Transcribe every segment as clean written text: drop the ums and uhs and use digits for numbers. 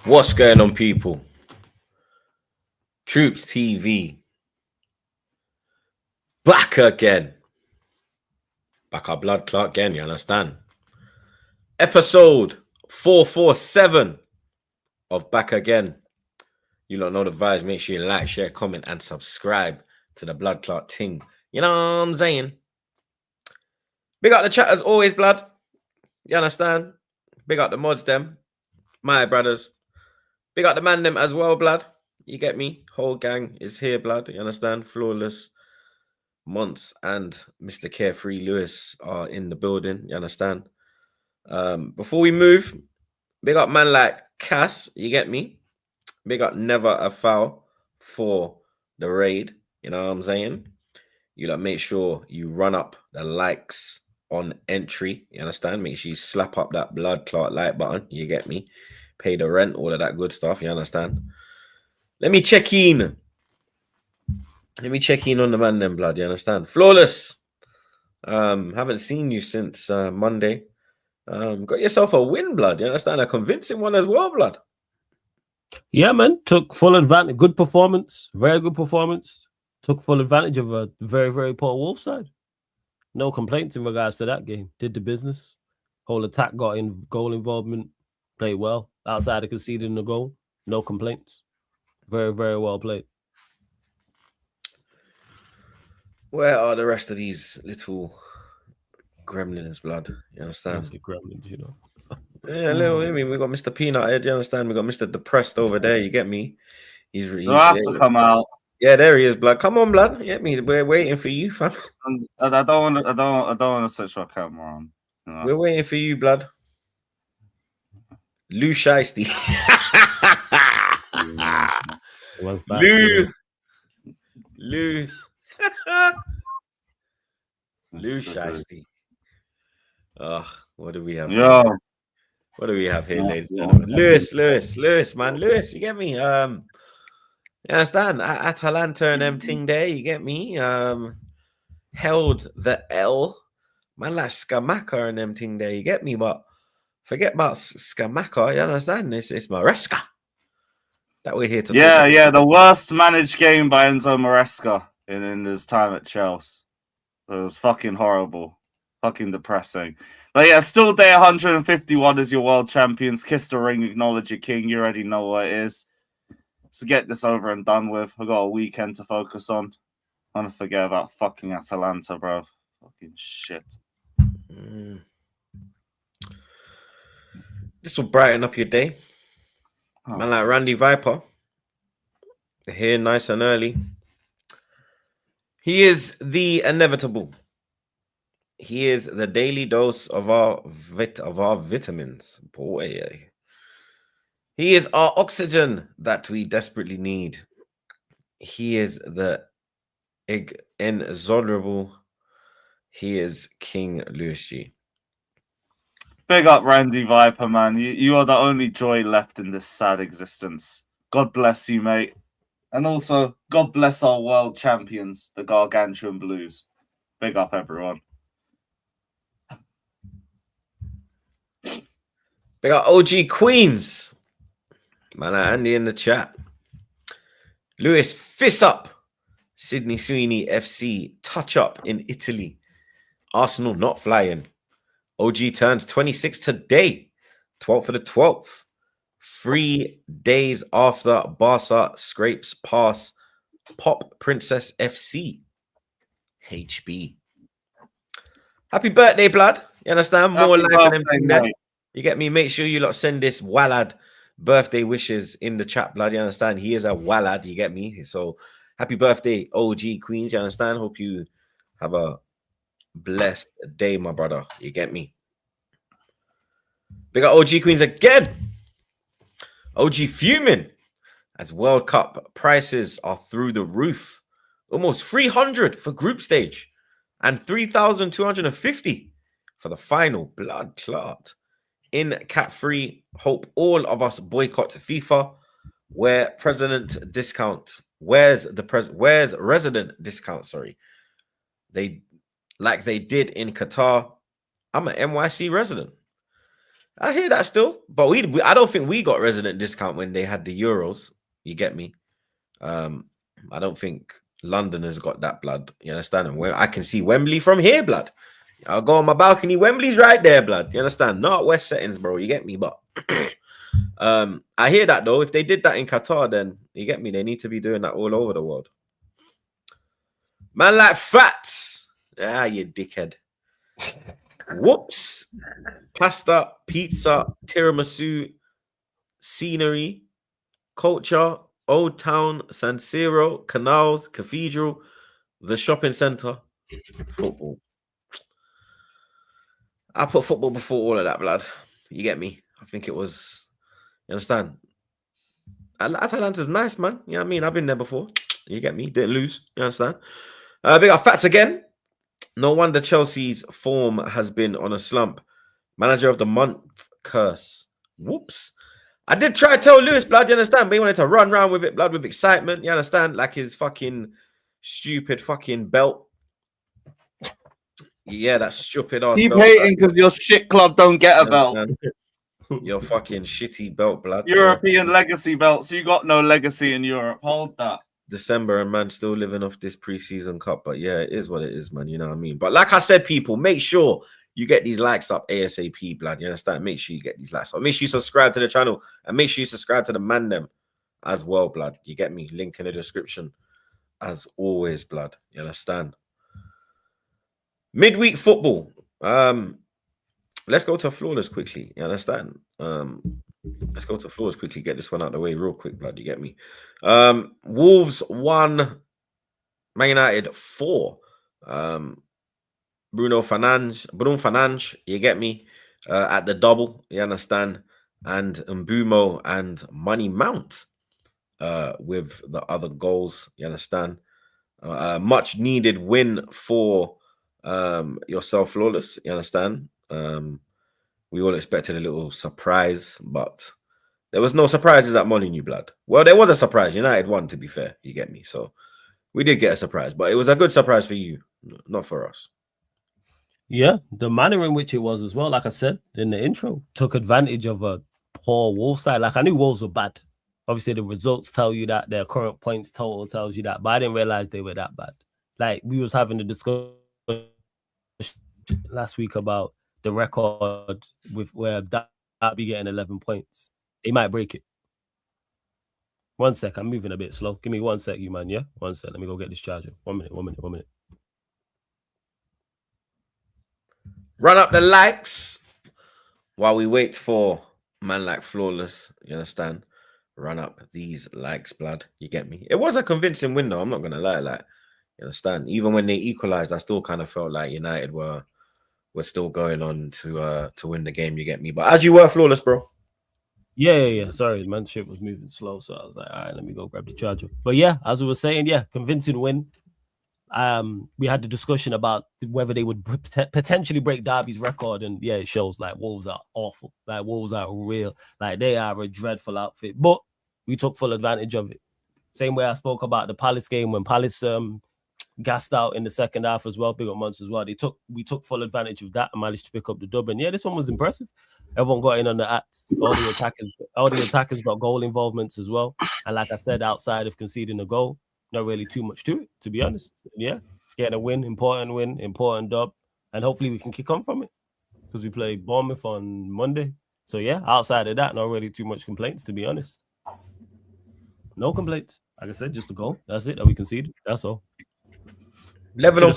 What's going on, people? TroopzTV back again. Back our blood clot again, you understand? Episode 447 of Back Again. You don't know the vibes. Make sure you like, share, comment, and subscribe to the blood clot ting. You know what I'm saying? Big up the chat as always, blood. You understand? Big up the mods, them. My brothers. Big up the man, them as well, blood. You get me? Whole gang is here, blood. You understand? Flawless Monts and Mr. Carefree Lewis are in the building. You understand? Before we move, big up man like Cass. You get me? Big up Never a Foul for the raid. You know what I'm saying? You like make sure you run up the likes on entry. You understand? Make sure you slap up that blood clot like button. You get me? Pay the rent, all of that good stuff. You understand? Let me check in. Let me check in on the man then, blood. You understand? Flawless. Haven't seen you since Monday. Got yourself a win, blood. You understand? A convincing one as well, blood. Yeah, man. Took full advantage. Good performance. Very good performance. Took full advantage of a very, very poor Wolves side. No complaints in regards to that game. Did the business. Whole attack got in goal involvement. Played well. Outside of conceding the goal. No complaints. Very, very well played. Where are the rest of these little gremlins, blood? You understand? Gremlins, you know. Yeah, little. I mean, we got Mr. Peanut Head. You understand? We got Mr. Depressed over there. You get me? He's I have to come out. Yeah, there he is, blood. Come on, blood. You get me? We're waiting for you, fam. I don't want to switch my camera on. No. We're waiting for you, blood. Lou Shiesty. Lou. Lou Shiesty. Oh, what do we have? Yo. What do we have here, ladies and gentlemen? Lewis, man. Lewis, you get me? You understand? Atalanta and them thing there, you get me? Held the L. Man, like Scamacca and them thing there, you get me? But forget about Scamacca, you understand? It's Maresca that we're here to talk about. Yeah, the worst managed game by Enzo Maresca in his time at Chelsea. It was fucking horrible. Fucking depressing. But yeah, still day 151 as your world champions. Kiss the ring, acknowledge your king. You already know what it is. So get this over and done with. I got a weekend to focus on. I'm gonna forget about fucking Atalanta, bro. Fucking shit. This will brighten up your day. Man like Randy Viper. Here nice and early. He is the inevitable. He is the daily dose of our vitamins. Boy. He is our oxygen that we desperately need. He is the inexorable. He is King Lewis G. Big up Randy Viper, man. You are the only joy left in this sad existence. God bless you, mate. And also, God bless our world champions, the Gargantuan Blues. Big up, everyone. Big up OG Queens. Man, Andy in the chat. Lewis, fist up. Sydney Sweeney FC, touch up in Italy. Arsenal not flying. OG turns 26 today, 12th for the 12th. 3 days after Barca scrapes past Pop Princess FC. HB. Happy birthday, blood. You understand? More life and everything there. You get me? Make sure you lot send this Wallad birthday wishes in the chat, blood. You understand? He is a Wallad. You get me? So happy birthday, OG Queens. You understand? Hope you have a blessed day, my brother. You get me? Big up OG Queens again. OG fuming as World Cup prices are through the roof. Almost 300 for group stage and 3,250 for the final. Blood clot. In cat free, hope all of us boycott FIFA. Where president discount? Where's resident discount? Sorry, they did in Qatar. I'm an NYC resident. I hear that still, but I don't think we got resident discount when they had the Euros. You get me? I don't think London has got that, blood. You understand? And where I can see Wembley from here, blood. I'll go on my balcony. Wembley's right there, blood. You understand? Not West settings, bro. You get me? But I hear that though. If they did that in Qatar, then you get me. They need to be doing that all over the world. Man, like Fats. Ah, you dickhead. Whoops. Pasta, pizza, tiramisu, scenery, culture, Old Town, San Siro, canals, cathedral, the shopping center, football. I put football before all of that, blood. You get me? I think it was, you understand? Atalanta's nice, man. You know what I mean? I've been there before. You get me? Didn't lose. You understand? Big up Fats again. No wonder Chelsea's form has been on a slump. Manager of the month curse. Whoops. I did try to tell Lewis, blood, you understand? But he wanted to run around with it, blood, with excitement. You understand? Like his fucking stupid fucking belt. Yeah, that stupid ass Keep belt. hating because your shit club don't get a belt. Your fucking shitty belt, blood. European legacy belts. You got no legacy in Europe. Hold that. December and man still living off this preseason cup. But yeah, it is what it is, man. You know what I mean? But like I said, people, make sure you get these likes up ASAP, blood. You understand? Make sure you get these likes up. Make sure you subscribe to the channel and make sure you subscribe to the man them as well, blood. You get me? Link in the description as always, blood. You understand? Midweek football. Let's go to flawless quickly. You understand? Let's go to flawless quickly. Get this one out of the way real quick, blood. You get me? Wolves 1, Man United 4. Bruno Fernandes, you get me? At the double, you understand? And Mbumo and Money Mount with the other goals, you understand? Much needed win for yourself, flawless, you understand? We all expected a little surprise, but there was no surprises at Molineux, blood. Well, there was a surprise. United won, to be fair. You get me? So we did get a surprise, but it was a good surprise for you, not for us. Yeah, the manner in which it was as well, like I said in the intro, took advantage of a poor Wolves side. Like I knew Wolves were bad. Obviously, the results tell you that, their current points total tells you that, but I didn't realize they were that bad. Like we was having a discussion last week about the record with where Derby getting 11 points. They might break it. 1 sec, I'm moving a bit slow. Give me 1 sec, you man, yeah? 1 sec, let me go get this charger. 1 minute. Run up the likes while we wait for man like flawless. You understand? Run up these likes, blood. You get me? It was a convincing win, though. I'm not gonna lie. Like, you understand? Even when they equalized, I still kind of felt like United were still going on to win the game. You get me? But as you were, flawless, bro. Yeah. Sorry, man, shit was moving slow, so I was like, all right, let me go grab the charger. But yeah, as we were saying, yeah, convincing win. We had the discussion about whether they would potentially break Derby's record, and yeah, it shows like Wolves are awful. Like Wolves are real. Like they are a dreadful outfit. But we took full advantage of it. Same way I spoke about the Palace game when Palace gassed out in the second half as well, big up months as well. We took full advantage of that and managed to pick up the dub. And yeah, this one was impressive. Everyone got in on the act. All the attackers got goal involvements as well. And like I said, outside of conceding a goal, not really too much to it, to be honest. Yeah, getting a win, important dub, and hopefully we can kick on from it because we play Bournemouth on Monday. So yeah, outside of that, not really too much complaints, to be honest. No complaints. Like I said, just a goal. That's it that we conceded. That's all. Level on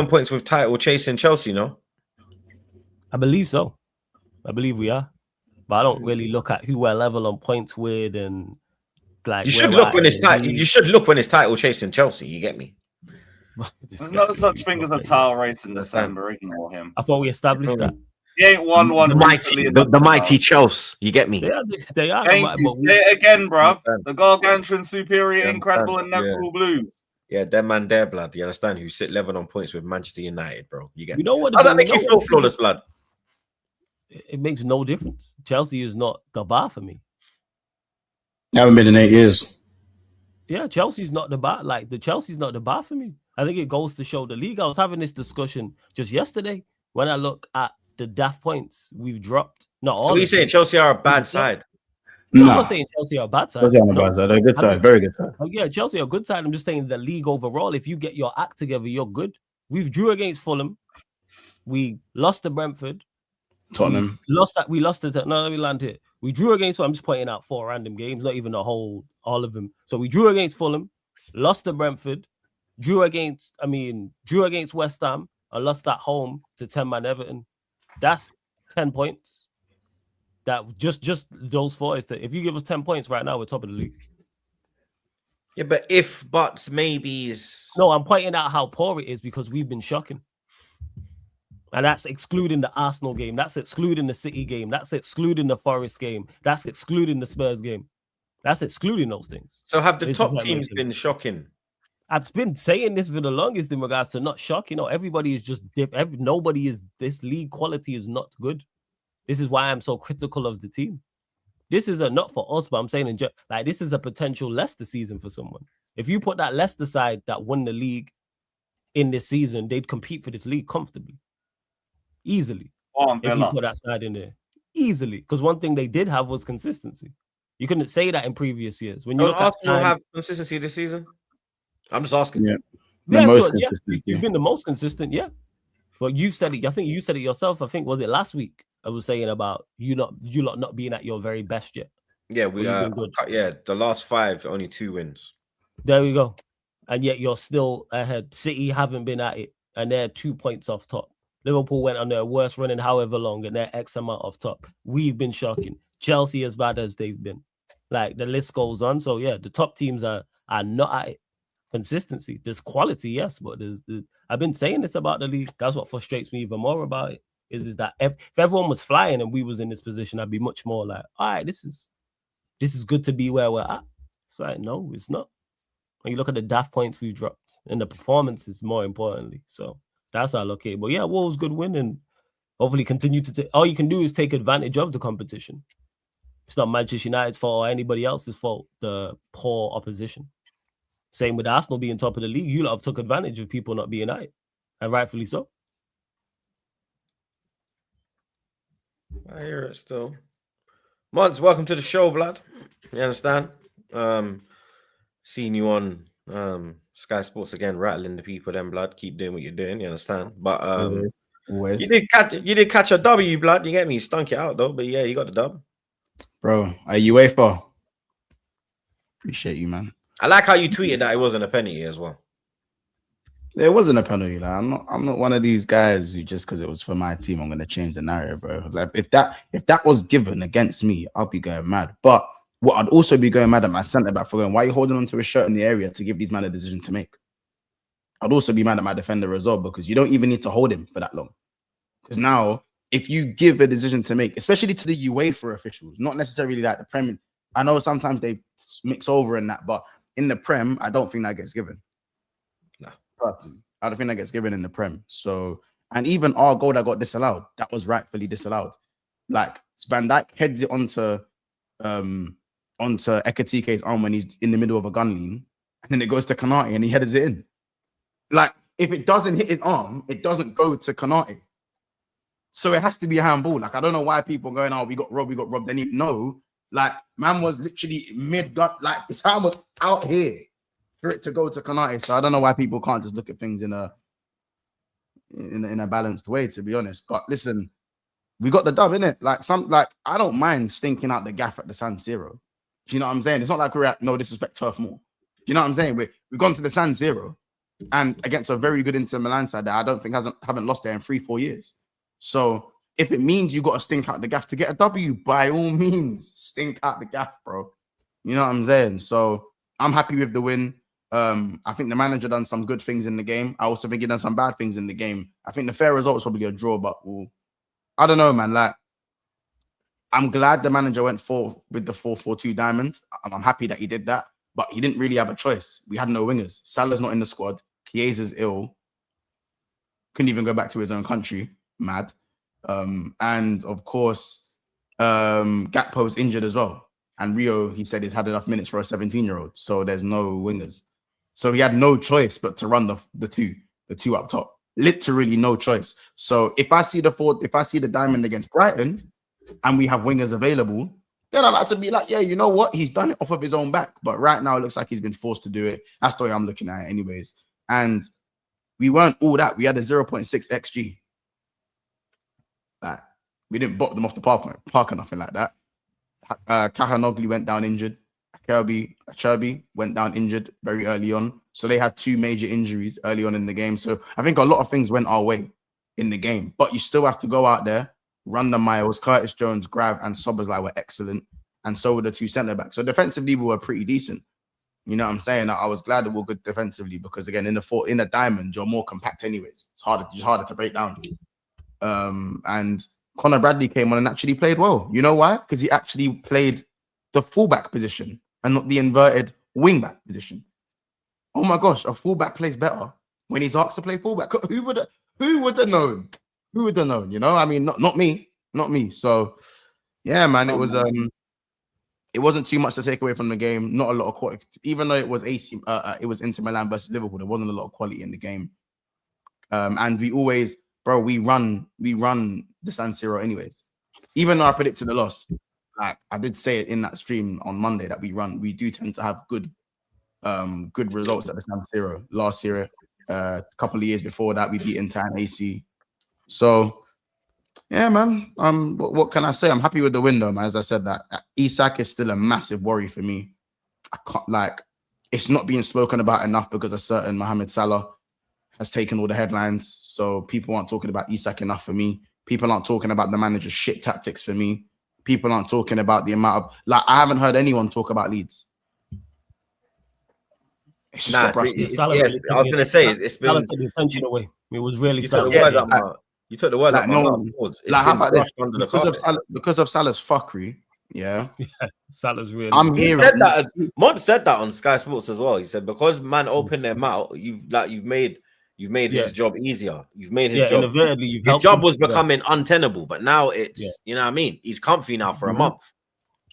points with title chasing Chelsea, no? I believe so. I believe we are, but I don't really look at who we're level on points with and. Like you should look when it's title. You should look when it's title chasing Chelsea. You get me? There's no such thing as a title race in December. Ignore him. I thought we established that. He ain't won one. The mighty Chelsea. You get me? They are. Say it again, bruv. The gargantuan, superior, incredible, and natural blues. Yeah, them man there, blood. You understand? Who sit level on points with Manchester United, bro? You get me? You know what? How does that make you feel, flawless, blood? It makes no difference. Chelsea is not the bar for me. Haven't been in 8 years. Yeah, Chelsea's not the bar. Like Chelsea's not the bar for me. I think it goes to show the league. I was having this discussion just yesterday when I look at the daft points we've dropped. Not all. So we saying Chelsea are a bad side? No, I'm Nah, not saying Chelsea are a bad side. Chelsea on the No. bad side. They're a good I'm side, just- very good side. Oh, yeah, Chelsea are a good side. I'm just saying the league overall, if you get your act together, you're good. We've drew against Fulham. We lost to Brentford. Tottenham. We lost to no, let me land here. We drew against, I'm just pointing out 4 random games, not even all of them. So we drew against Fulham, lost to Brentford, drew against West Ham, and lost at home to 10-man Everton. That's 10 points. That just those 4 is that if you give us 10 points right now, we're top of the league. Yeah, but if, buts, maybes. No, I'm pointing out how poor it is because we've been shocking. And that's excluding the Arsenal game. That's excluding the City game. That's excluding the Forest game. That's excluding the Spurs game. That's excluding those things. So have the This is top what I'm teams making. been shocking? I've been saying this for the longest in regards to not shocking. Everybody is just nobody is. This league quality is not good. This is why I'm so critical of the team. This is not for us, but I'm saying this is a potential Leicester season for someone. If you put that Leicester side that won the league in this season, they'd compete for this league comfortably, easily. If you put that side in there, easily, because one thing they did have was consistency. You couldn't say that in previous years. When you Don't look at Arsenal have consistency this season? I'm just asking. Yeah. You've been the most consistent, yeah. But you said it. I think you said it yourself. I think was it last week? I was saying about you lot not being at your very best yet. Yeah, we are. Yeah, the last 5, only 2 wins. There we go. And yet you're still ahead. City haven't been at it, and they're 2 points off top. Liverpool went on their worst run in however long, and they're X amount off top. We've been shocking. Chelsea as bad as they've been. Like the list goes on. So yeah, the top teams are not at it. Consistency. There's quality, yes, but I've been saying this about the league. That's what frustrates me even more about it. Is that if everyone was flying and we was in this position, I'd be much more like, all right, this is good to be where we're at. It's like, no, it's not. When you look at the daft points we've dropped and the performances, more importantly. So that's all okay. But yeah, Wolves good win and hopefully continue to take. All you can do is take advantage of the competition. It's not Manchester United's fault or anybody else's fault. The poor opposition. Same with Arsenal being top of the league. You lot have took advantage of people not being at it, and rightfully so. I hear it still. Mons, welcome to the show, blood. You understand? Seeing you on Sky Sports again, rattling the people, then blood. Keep doing what you're doing. You understand? But Always. you did catch a W, blood. You get me? You stunk it out though, but yeah, you got the dub. Bro, are you UEFA? Appreciate you, man. I like how you tweeted that it wasn't a penalty as well. It wasn't a penalty. Like, I'm not one of these guys who just because it was for my team, I'm gonna change the narrative, bro. Like if that was given against me, I'll be going mad. But what I'd also be going mad at my centre back for going, why are you holding onto his shirt in the area to give these men a decision to make? I'd also be mad at my defender as well, because you don't even need to hold him for that long. Because now, if you give a decision to make, especially to the UEFA officials, not necessarily like the Prem, I know sometimes they mix over in that, but in the Prem, I don't think that gets given. No. I don't think that gets given in the Prem. So, and even our goal that got disallowed, that was rightfully disallowed. Like Van Dijk heads it onto Ekatike's arm when he's in the middle of a gun lean, and then it goes to Kanate and he headers it in. Like, if it doesn't hit his arm, it doesn't go to Kanate. So it has to be a handball. Like, I don't know why people are going, oh, we got robbed. They need no. Like, man was literally mid-gun. Like, his hand was out here for it to go to Kanate. So I don't know why people can't just look at things in a balanced way, to be honest. But listen, we got the dub, innit? Like, I don't mind stinking out the gaff at the San Siro. Do you know what I'm saying? It's not like we're at no disrespect Turf Moor. Do you know what I'm saying? We've gone to the San Siro and against a very good Inter Milan side that I don't think haven't lost there in 3-4 years. So if it means you got to stink out the gaff to get a W, by all means, stink out the gaff, bro. You know what I'm saying? So I'm happy with the win. I think the manager done some good things in the game. I also think he done some bad things in the game. I think the fair result was probably a draw, but I don't know, man. Like, I'm glad the manager went with the 4-4-2 diamond. I'm happy that he did that, but he didn't really have a choice. We had no wingers. Salah's not in the squad. Chiesa's ill. Couldn't even go back to his own country. Mad. And of course, Gakpo's injured as well. And Rio, he said he's had enough minutes for a 17-year-old. So there's no wingers. So he had no choice but to run the two up top. literally no choice. So if I see the diamond against Brighton and we have wingers available, then I'd like to be like, yeah, you know what? He's done it off of his own back. But right now, it looks like he's been forced to do it. That's the way I'm looking at it anyways. And we weren't all that. We had a 0.6 XG. Like, we didn't bot them off the park or nothing like that. Kahanoglu went down injured. Acherby went down injured very early on. So they had 2 major injuries early on in the game. So I think a lot of things went our way in the game. But you still have to go out there, run the miles. Curtis Jones, Grav, and Szoboszlai were excellent. And so were the 2 centre-backs. So defensively, we were pretty decent. You know what I'm saying? I was glad that we were good defensively because, again, in a diamond, you're more compact anyways. It's harder to break down. And Conor Bradley came on and actually played well. You know why? Because he actually played the fullback position and not the inverted wingback position. Oh my gosh, a fullback plays better when he's asked to play fullback. Who would have known? Who would have known? You know, I mean, not me. So yeah, man, it wasn't too much to take away from the game. Not a lot of quality, even though it was it was Inter Milan versus Liverpool. There wasn't a lot of quality in the game. And we always, bro, we run the San Siro anyways. Even though I predicted a loss, like I did say it in that stream on Monday that we do tend to have good results at the San Siro. Last year, a couple of years before that, we beat Inter and AC. So yeah, man. What can I say? I'm happy with the win, though, man. As I said, that Isak is still a massive worry for me. I can't it's not being spoken about enough because a certain Mohamed Salah has taken all the headlines. So people aren't talking about Isak enough for me. People aren't talking about the manager's shit tactics for me. People aren't talking about the amount of I haven't heard anyone talk about Leeds. It's just I was gonna say it's been Salah took the attention away. It was really you Salah. You took the words out my mouth. How about this? Because of Salah's fuckery, yeah. Salah's really. Mont said that on Sky Sports as well. He said because man opened their mouth, you've made his job easier. You've made his job. His job was becoming untenable, but now it's you know what I mean. He's comfy now for a month.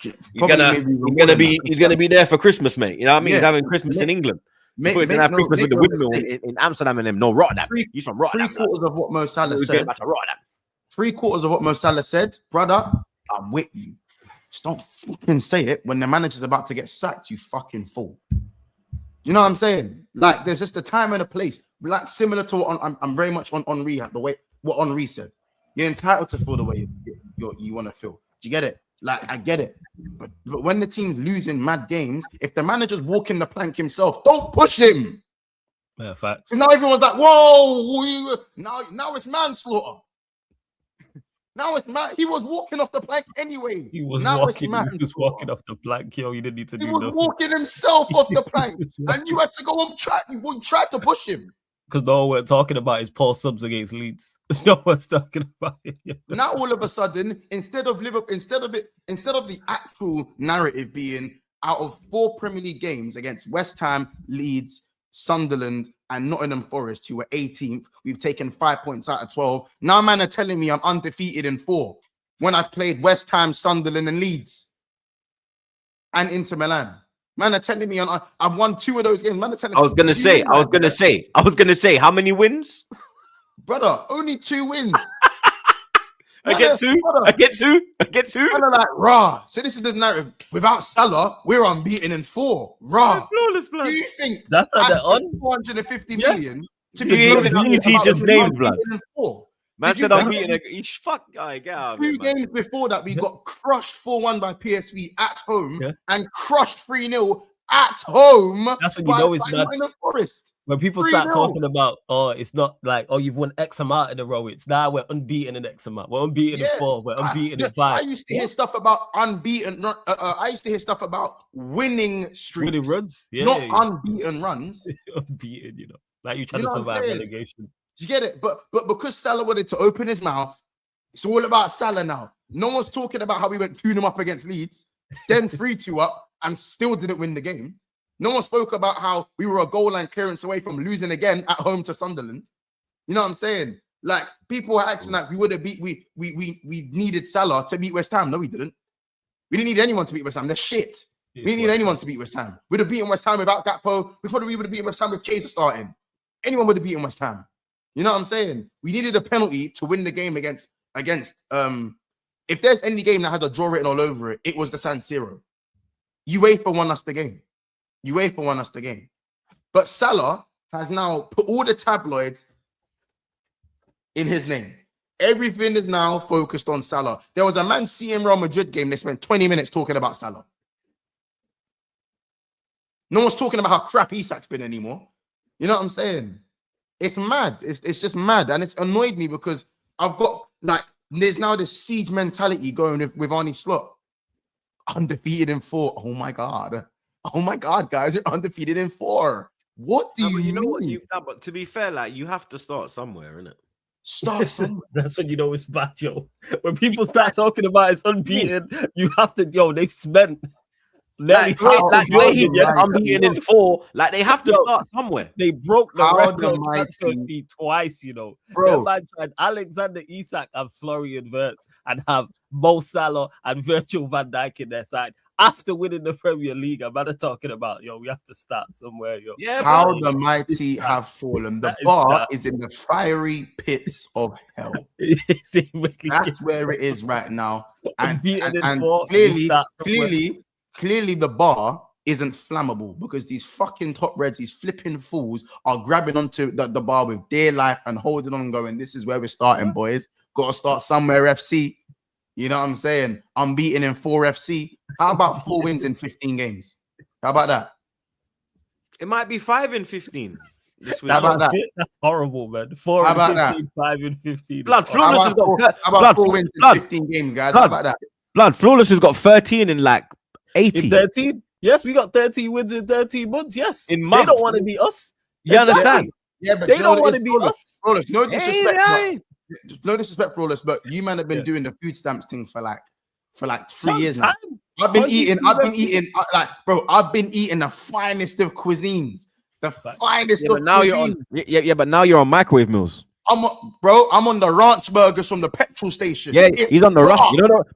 He's gonna be there for Christmas, mate. You know what I mean? He's having Christmas in England. He's gonna have Christmas with the windmill in Amsterdam and them. No, Rotterdam. He's from Rotterdam. 3/4 of what Mo Salah said. 3/4 of what Mo Salah said, brother. I'm with you. Just don't fucking say it when the manager's about to get sacked. You fucking fool. You know what I'm saying? Like, there's just a time and a place. Like, similar to what I'm very much on Henri, the way what Henri said. You're entitled to feel the way you want to feel. Do you get it? Like, I get it. But when the team's losing mad games, if the manager's walking the plank himself, don't push him. Yeah, facts. Now everyone's like, whoa, now it's manslaughter. Now it's man. He was walking off the plank anyway. He was walking off the plank, yo. You didn't need to do nothing. He was walking himself off the plank, and you had to go on track. You tried to push him. Because no we're talking about is Paul subs against Leeds. No one's talking about it. Now all of a sudden, instead of the actual narrative being out of 4 Premier League games against West Ham, Leeds, Sunderland, and Nottingham Forest, who were 18th, we've taken 5 points out of 12. Now, man, are telling me I'm undefeated in 4 when I've played West Ham, Sunderland, and Leeds, and Inter Milan. Man, are telling me I've won 2 of those games. Man, are telling me. I was gonna say, how many wins? Brother, only 2 wins. I get two. And I'm like, rah. So this is the narrative. Without Salah, we're unbeaten in 4. Rah. Flawless, blood. Do you think that's how they're on 450 million to be teachers' names, blood? Man said I'm beating each fuck guy. 2 games before that, we got crushed 4-1 by PSV at home and crushed 3-0 at home. That's when you know it's mad. Forest. When people start talking about, it's not like, you've won X amount in a row. It's now we're unbeaten in X amount. We're unbeaten in 4. We're unbeaten in 5. I used to hear stuff about unbeaten. I used to hear stuff about winning streaks, winning runs, not unbeaten runs. Unbeaten, like you trying to survive relegation. You get it? But because Salah wanted to open his mouth, it's all about Salah now. No one's talking about how we went 2-0 up against Leeds, then 3-2 up, and still didn't win the game. No one spoke about how we were a goal line clearance away from losing again at home to Sunderland. You know what I'm saying? Like, people were acting like we needed Salah to beat West Ham. No, we didn't. We didn't need anyone to beat West Ham. They're shit. We didn't need anyone to beat West Ham. We'd have beaten West Ham without Gakpo. We probably would have beaten West Ham with Kaiser starting. Anyone would have beaten West Ham. You know what I'm saying? We needed a penalty to win the game against if there's any game that had a draw written all over it, it was the San Siro. UEFA won us the game. UEFA won us the game. But Salah has now put all the tabloids in his name. Everything is now focused on Salah. There was a Man City and Real Madrid game. They spent 20 minutes talking about Salah. No one's talking about how crap Isak's been anymore. You know what I'm saying? It's mad. It's just mad. And it's annoyed me because I've got, like, there's now this siege mentality going with Arnie Slot. Undefeated in 4. Oh my God. Oh my God, guys. You're undefeated in 4. What do you know mean? what but to be fair, like, you have to start somewhere, innit? Start somewhere. That's when you know it's bad, yo. When people start talking about it's unbeaten, you have to, they've spent like unbeaten in 4. Like, they have to start somewhere. They broke the record transfer mighty fee twice, you know. Bro. Man said Alexander Isak and Florian Wirtz and have Mo Salah and Virgil van Dijk in their side. After winning the Premier League, I'm not talking about, we have to start somewhere, yo. Yeah, how the mighty have fallen. The bar is in the fiery pits of hell. That's where it is right now. And clearly the bar isn't flammable because these fucking top reds, these flipping fools are grabbing onto the bar with their life and holding on and going, this is where we're starting, boys. Got to start somewhere, FC. You know what I'm saying? Unbeaten in 4 FC. How about 4 wins in 15 games? How about that? It might be 5 in 15 this week. How about that? That's horrible, man. 4 in 15, 5 in 15. Blood, Flawless has got... How about 4 wins in 15 games, guys? How about that? Blood, Flawless has got 13 in like 80. In 13? Yes, we got 13 wins in 13 months, yes. In months. They don't want to be us. You understand? Yeah, but they don't want to be us. Flawless, no disrespect. No disrespect, Flawless, but you man have been doing the food stamps thing for like 3 years now. I've been eating the finest of cuisines. The finest of cuisines. But now you're on microwave meals. I'm on the ranch burgers from the petrol station. Yeah, he's on the Rust.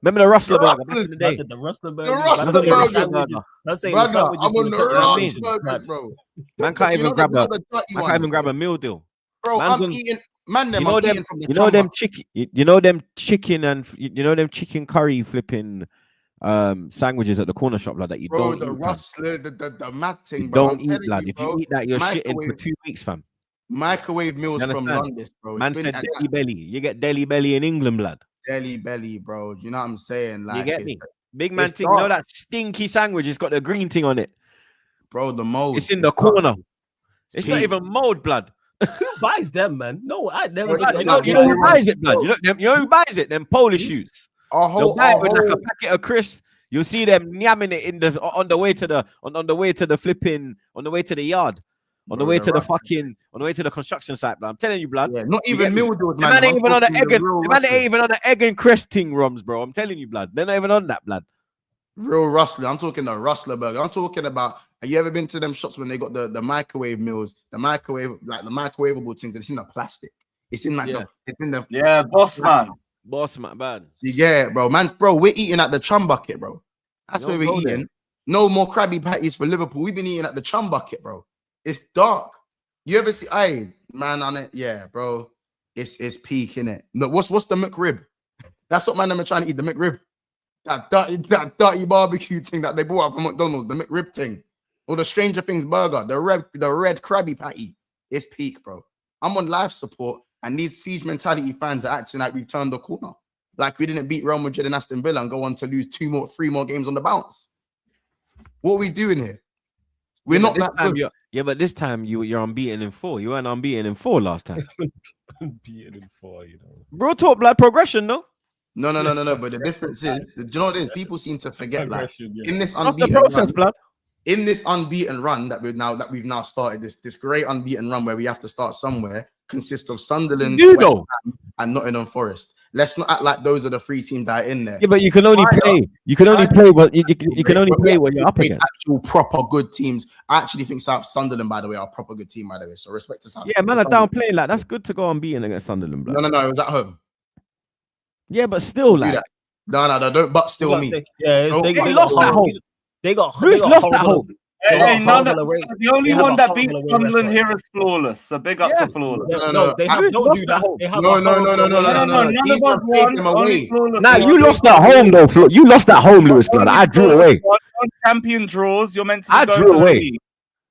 Remember the Rustler burger back in the day? The Rustler burger. The Rustler burger. I'm on the ranch burgers, bro. Man can't even grab a meal deal. Bro, I'm eating. Man, them you know them chicken. You know them chicken and them chicken curry flipping sandwiches at the corner shop like that. You bro, don't the eat, Rustler, the mad thing. Bro, don't eat, lad. If you eat that, you're shitting for 2 weeks, fam. Microwave meals from London, bro. Man said deli belly. You get deli belly in England, blood. Deli belly, bro. You know what I'm saying? Like, you get me? Big man thing. You know that stinky sandwich? It's got the green thing on it, bro. The mold. It's in the corner. It's not even mold, blood. Who buys them, man? No, I never. You know who buys it, blood? You know who buys it? Them Polish shoes. They'll buy it with like a packet of crisps. You'll see them yamming it on the way to the flipping, on the way to the yard, on the way to the construction site, blood. I'm telling you, blood. Yeah, not even meal deals, man. Man ain't even on the egg and crest thing, Roms, bro. I'm telling you, blood. They're not even on that, blood. Real Rustler. I'm talking the Rustler burger. I'm talking about. Have you ever been to them shops when they got the microwave meals, the microwavable things? It's in the plastic. It's in boss man, bad. Yeah, bro, we're eating at the chum bucket, bro. That's where we're eating. No more Krabby Patties for Liverpool. We've been eating at the chum bucket, bro. It's dark. You ever see? Hey, man, on it, yeah, bro. It's peak, innit? Look, what's the McRib? That's what man, I'm trying to eat the McRib. That dirty barbecue thing that they bought out from McDonald's, the McRib thing. Or the Stranger Things burger, the red Krabby Patty. It's peak, bro. I'm on life support, and these siege mentality fans are acting like we've turned the corner. Like we didn't beat Real Madrid and Aston Villa and go on to lose 3 more games on the bounce. What are we doing here? We're not that good. But this time you're unbeaten in 4. You weren't unbeaten in 4 last time. Unbeaten in 4, Bro, talk like progression, no? No. But the difference is, do you know what it is? People seem to forget, like, in this unbeaten process, blood. In this unbeaten run that we've now started, this great unbeaten run where we have to start somewhere, consists of Sunderland, West Ham, and Nottingham Forest. Let's not act like those are the 3 teams that are in there. Yeah, but you can only play. You can only play what you can only play when you're up against actual proper good teams. I actually think South Sunderland, by the way, are a proper good team, by the way. So respect to South. Yeah, man, are downplaying like that's good to go unbeaten against Sunderland. Bro. No, it was at home. Yeah, but still, like no, don't. But still, me. Yeah, they lost at home. They got lost at home. They have Hey, a none of, horrible away. the only They have one a that beat horrible away Sunderland record. here is Flawless. So big up Yeah. to Flawless. No, they have. Lewis Don't lost do at that. home. They have No, a no, horrible no, no, away no, no, record. no. None These of us ones played won. them Only away. Flawless Nah, won. you lost at home though. You lost at home, Lewis, blood. Only I drew Flawless away. won. Don't champion draws. You're meant to be I going drew to the away. league.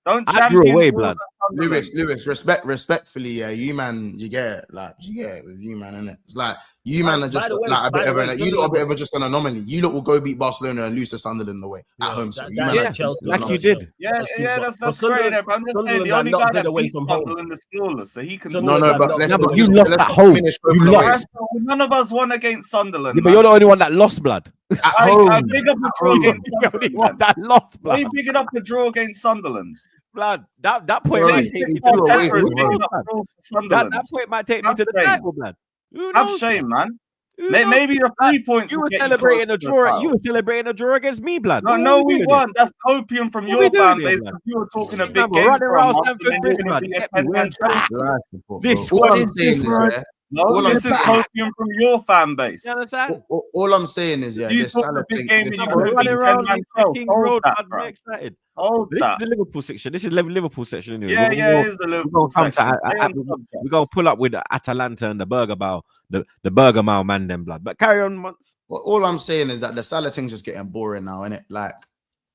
Don't I drew champion away, draws blood. at Sunderland. Lewis, respectfully, yeah, you man, you get it, like you get it with you man, innit? It's like you By- man are just by the way- like a by bit the of way, an, you lot a bit of Sunderland- just an anomaly. You lot will go beat Barcelona and lose to Sunderland away at Yeah, home. So that- you that- man, Yeah, are Chelsea, like you Chelsea. did. Yeah, Chelsea, yeah, but that's great. Sunderland- But I'm just saying Sunderland the are only not guy good that away beat from home. Sunderland is Flawless, so he can. Sunderland no, are but not let's good but away you from lost home. at home. finish You both lost. ways. None of us won against Sunderland. Yeah, but you're the only one that lost, blood. At I home. big up the draw home. against You're the only one Sunderland. that lost, Why are blood. you bigging up the draw against Sunderland? Blood. That point Bro, might it's take me to two the away title. from Who knows, home. blood? That Sunderland. point might take me to the Have shame. title, blood. Who Have knows? shame, man. Who knows? Maybe the 3 points. You will were get celebrating closer a to the draw. title. You were celebrating a draw against me, blood. No, What no, were we doing won. That's copium from What your we doing fan here, base. blood? Because you were talking a These big man were game running for a around month, Stamford and then Bridge, you're blood. going to be a Get me? 10-man We're Chelsea. Life support, This bro. squad All I'm is saying is, different. yeah, No, all I'm this is saying- copium from your fan base. You understand? all I'm saying is, yeah, You this talk Salah a big thing. game and this you Man, could we're have running been around 10-man in Chelsea. King's Hold Road, that, blood. bro. We're excited. Hold This is that. the Liverpool section. This is the Liverpool section anyway. Yeah, We're it is the gonna Liverpool come section. to Stay on subject. we're gonna pull up with the Atalanta and the Burger Bow, the Burger Mile man, them blood. But carry on, once. Well, all I'm saying is that the Salah thing's just getting boring now, innit? Like,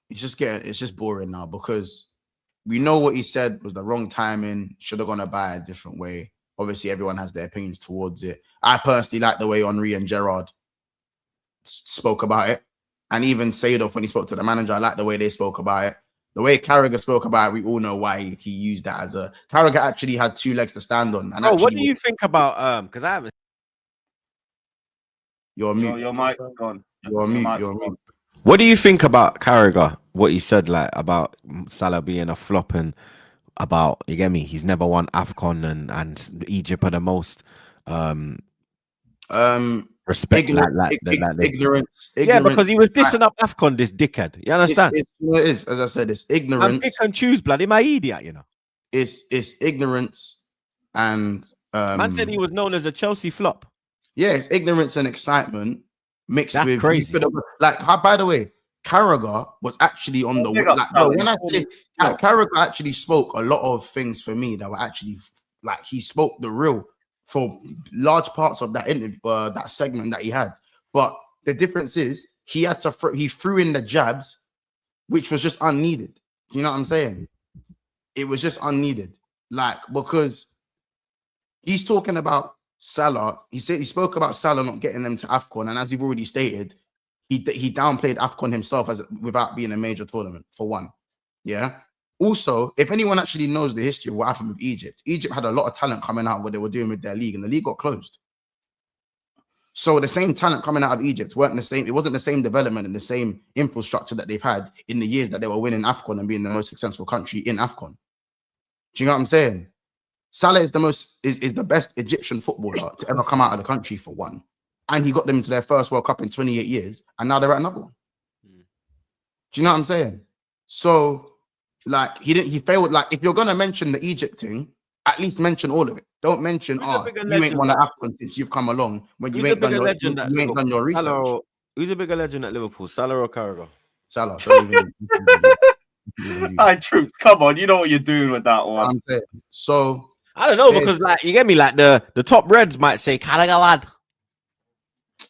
it's just boring now because we know what he said was the wrong timing, should have gone about it a different way. Obviously, everyone has their opinions towards it. I personally like the way Henry and Gerrard spoke about it. And even Seedorf, when he spoke to the manager, I like the way they spoke about it. The way Carragher spoke about it, we all know why he used that as a... Carragher actually had two legs to stand on. And Oh, what actually do you think about because I haven't You're on mute. Your mic gone. You're on mute. mic's You're on gone. mute. What do you think about Carragher? What he said, like about Salah being a flop and about, you get me? He's never won AFCON and Egypt are the most respect. Ignorance. Yeah, because he was dissing up AFCON, this dickhead. You understand? It is, as I said, it's Man, ignorance. pick and choose, blood. Am I idiot? You know. It's ignorance and Man said he was known as a Chelsea flop. yeah, it's ignorance and excitement mixed That's with crazy. by the way, Carragher was actually on the Big up, like bro, Sally. when I say Carragher actually spoke a lot of things for me that were actually like he spoke the real for large parts of that interview, that segment that he had. But the difference is he had to he threw in the jabs, which was just unneeded. You know what I'm saying? It was just unneeded, like because he's talking about Salah. He spoke about Salah not getting them to AFCON, and as we've already stated, he downplayed AFCON himself without being a major tournament for one. Yeah. Also, if anyone actually knows the history of what happened with Egypt, Egypt had a lot of talent coming out of what they were doing with their league, and the league got closed. So the same talent coming out of Egypt weren't the same. It wasn't the same development and the same infrastructure that they've had in the years that they were winning AFCON and being the most successful country in AFCON. Do you know what I'm saying? Salah is the best Egyptian footballer to ever come out of the country for one. And he got them into their first World Cup in 28 years, and now they're at another one. Do you know what I'm saying? So, like, he failed. Like, if you're gonna mention the Egypt thing, at least mention all of it. Don't mention, you ain't won the AFCON since you've come along when you ain't done your research. Salah, who's a bigger legend at Liverpool, Salah or Carragher? Salah. Don't even do that. Hi, Troops, come on. You know what you're doing with that one. I'm saying. So I don't know, because like you get me, like the top Reds might say Carragher lad.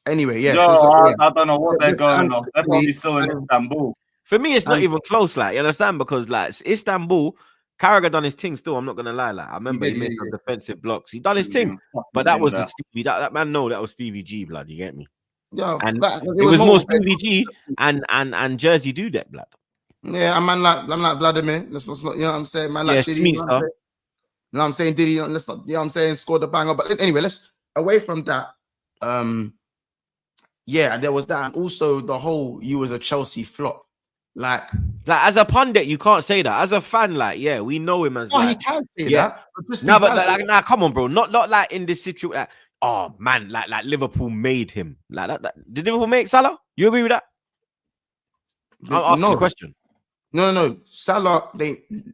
anyway, yeah. No, so, yeah. I don't know what they're going on. They're probably still in Istanbul. For me, it's not even close, like, you understand? Because like it's Istanbul, Carragher done his thing still. I'm not gonna lie, like I remember he made some defensive blocks. He done his thing, but that was the Stevie. That man know that was Stevie G, blood. You get me? Yeah, And it was more Stevie G and Jersey do that, blood. Yeah, I'm like Vladimir. Let's not, you know what I'm saying? Man, like Yeah, Diddy, me, you know what I'm saying? Diddy, let's not, you know what I'm saying? Scored the banger. But anyway, let's away from that. Yeah, there was that, and also the whole you was a Chelsea flop. Like as a pundit, you can't say that. As a fan, like, yeah, we know him as. no, like, he can say yeah. that. But just No, be but balanced. like, nah, come on, bro. Not like in this situation. Like, oh man, like Liverpool made him. Like that. Did Liverpool make Salah? You agree with that? I'm asking the question. No. Salah,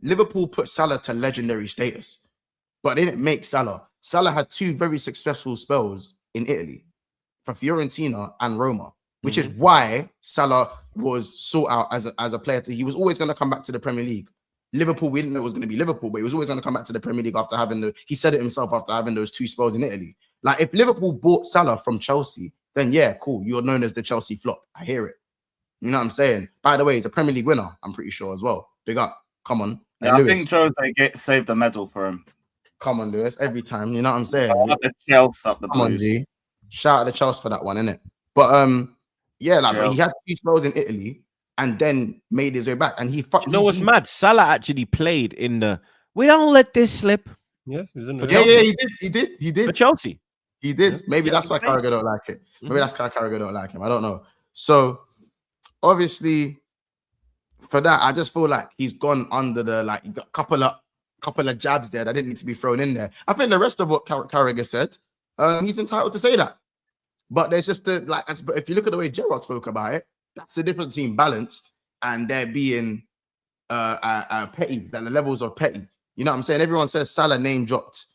Liverpool put Salah to legendary status, but they didn't make Salah. Salah had two very successful spells in Italy for Fiorentina and Roma, which is why Salah was sought out as a player. He was always going to come back to the Premier League. Liverpool, we didn't know it was going to be Liverpool, but he was always going to come back to the Premier League after having he said it himself after having those 2 spells in Italy. Like, if Liverpool bought Salah from Chelsea, then yeah, cool. You're known as the Chelsea flop. I hear it. You know what I'm saying? By the way, he's a Premier League winner, I'm pretty sure as well. Big up. Come on. Yeah, I think Jose saved the medal for him. Come on, Lewis. Every time, you know what I'm saying? The Chelsea up the Come on, G. Shout out to Chelsea for that one, innit? But yeah, like, but he had 2 spells in Italy and then made his way back. And he fucked. You know what's mad? Salah actually played in the. We don't let this slip. Yeah, he was in the he did for Chelsea. He did. Yeah. Maybe that's why Carragher don't like it. Maybe that's why Carragher don't like him. I don't know. So obviously, for that, I just feel like he's gone under the couple of jabs there that didn't need to be thrown in there. I think the rest of what Carragher said, he's entitled to say that. But there's just but if you look at the way Gerrard spoke about it, that's the difference between balanced and there being petty. That the levels are petty. You know what I'm saying? Everyone says Salah name dropped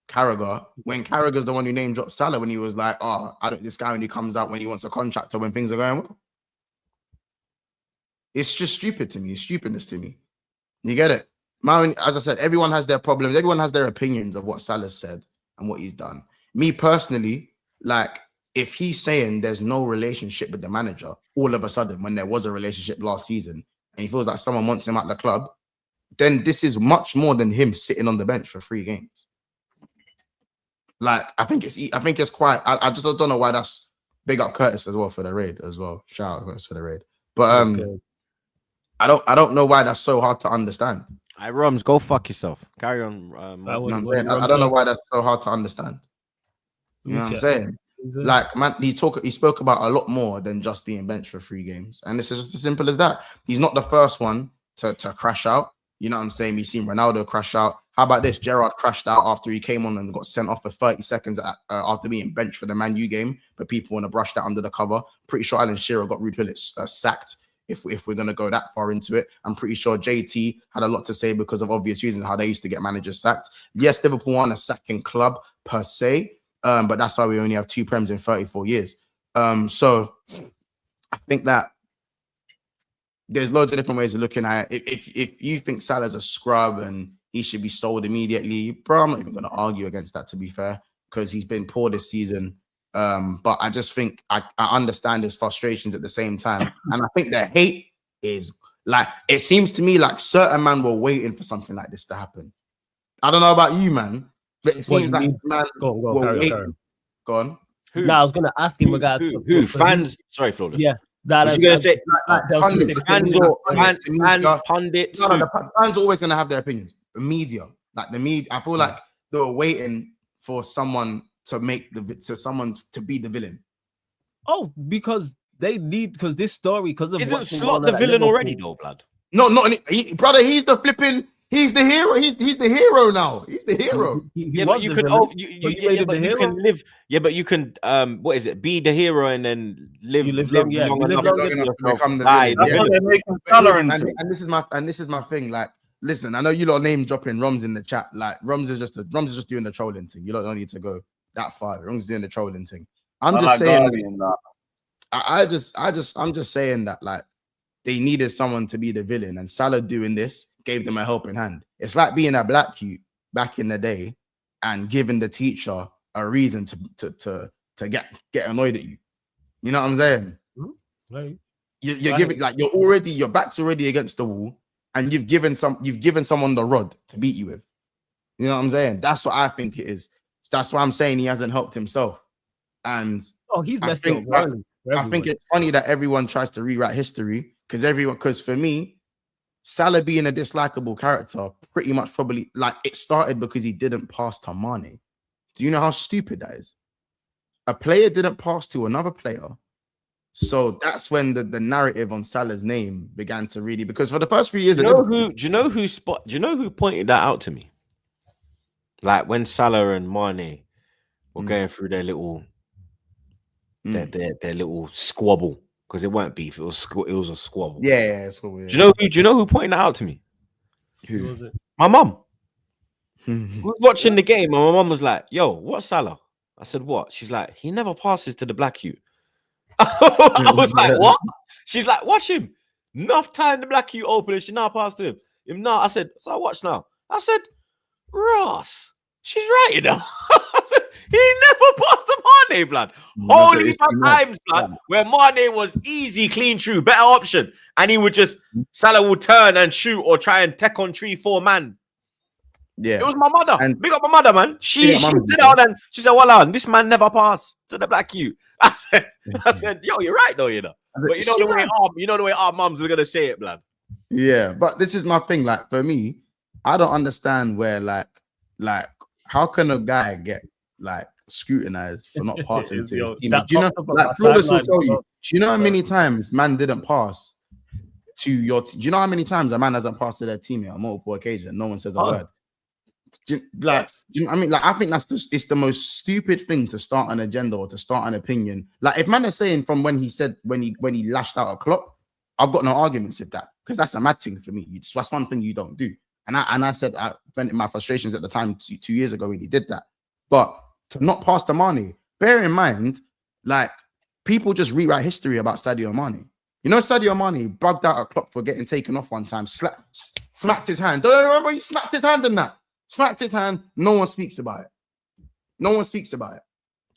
Carragher when Carragher's the one who name dropped Salah when he was like, oh, this guy when he comes out when he wants a contract or when things are going well. It's just stupid to me. It's stupidness to me. You get it? As I said, everyone has their problems. Everyone has their opinions of what Salah said and what he's done. Me personally, like, if he's saying there's no relationship with the manager, all of a sudden when there was a relationship last season and he feels like someone wants him at the club, then this is much more than him sitting on the bench for 3 games. Like, I think it's quite. I just don't know why that's big up Curtis as well for the raid as well. Shout out Curtis for the raid. But Okay. I don't know why that's so hard to understand. Hey, Roms, go fuck yourself. Carry on. You know what I'm saying? I don't know why that's so hard to understand. You know what I'm saying? Like, man, he spoke about a lot more than just being benched for 3 games, and this is just as simple as that. He's not the first one to crash out. You know what I'm saying? We've seen Ronaldo crash out. How about this? Gerrard crashed out after he came on and got sent off for 30 seconds after being benched for the Man U game, but people want to brush that under the cover. Pretty sure Alan Shearer got Ruud Gullit sacked. If we're going to go that far into it, I'm pretty sure JT had a lot to say because of obvious reasons how they used to get managers sacked. Yes, Liverpool aren't a sacking club per se, but that's why we only have 2 Prems in 34 years. So I think that there's loads of different ways of looking at it. If you think Salah's a scrub and he should be sold immediately, bro, I'm not even going to argue against that, to be fair, because he's been poor this season. But I just think I understand his frustrations at the same time. And I think the hate is like, it seems to me like certain man were waiting for something like this to happen. I don't know about you, man, but it seems like man were waiting. Go on. No, I was going to ask him regards who fans? Sorry, Flawless. Yeah. You're going to say pundits. fans. No, the fans are always going to have their opinions. The media, like the media, I feel like they were waiting for someone to be the villain. Oh, because they need this story isn't Slot the villain already though, blood? No, brother. He's the flipping. He's the hero. He's the hero now. He's the hero. But you can live. Yeah, but you can. What is it? Be the hero and then live long enough to become the villain. And this is my thing. Like, listen, I know you lot name dropping Roms in the chat. Like, Roms is just doing the trolling thing. You lot don't need to go that far. Roms is doing the trolling thing. I'm just saying. I'm just saying that, like, they needed someone to be the villain, and Salah doing this gave them a helping hand. It's like being a black youth back in the day and giving the teacher a reason to get annoyed at you. You know what I'm saying? Right. You're giving, like, your back's already against the wall, and you've given someone the rod to beat you with. You know what I'm saying? That's what I think it is. That's why I'm saying he hasn't helped himself. And he's messed up. I think it's funny that everyone tries to rewrite history because for me, Salah being a dislikable character pretty much probably, like, it started because he didn't pass to Mane. Do you know how stupid that is? A player didn't pass to another player. So that's when the narrative on Salah's name began to really, because for the first few years, do you know who pointed that out to me? Like when Salah and Mane were going through their little their little squabble, because it weren't beef, it was a squabble. Yeah. Do you know who pointed that out to me? Who was it? My mum. We were watching the game, and my mum was like, "Yo, what's Salah?" I said, "What?" She's like, "He never passes to the black youth." I was like, what? She's like, watch him. Enough time the black you open and she now passed to him. I said, so I watch now. I said, Ross, she's right, you know. I said, he never passed to Mane, blood. Holy times, blood, where Mane was easy, clean, true, better option. And he would just, Salah would turn and shoot or try and tech on 3-4 man. Yeah. It was my mother. And Big up my mother, man. She said out and she said, well, this man never passed to the black you. I said, yo, you're right though, you know. But you know the way our mums are gonna say it, blood. Yeah, but this is my thing. Like for me, I don't understand where like how can a guy get like scrutinized for not passing to his team? Do you know, like Flawless will tell you, do you know how many times man didn't pass to your do you know how many times a man hasn't passed to their teammate on multiple occasions? No one says a word. Do you know what I mean? Like, I think it's the most stupid thing to start an agenda or to start an opinion. Like, if man is saying from when he said when he lashed out a clock, I've got no arguments with that because that's a mad thing for me. That's one thing you don't do. And I said I vented my frustrations at the time 2 years ago when he did that. But to not pass to Mane, bear in mind, like people just rewrite history about Sadio Mane. You know, Sadio Mane bugged out a clock for getting taken off one time, smacked his hand. Don't you remember he smacked his hand in that? Smacked his hand. No one speaks about it. No one speaks about it.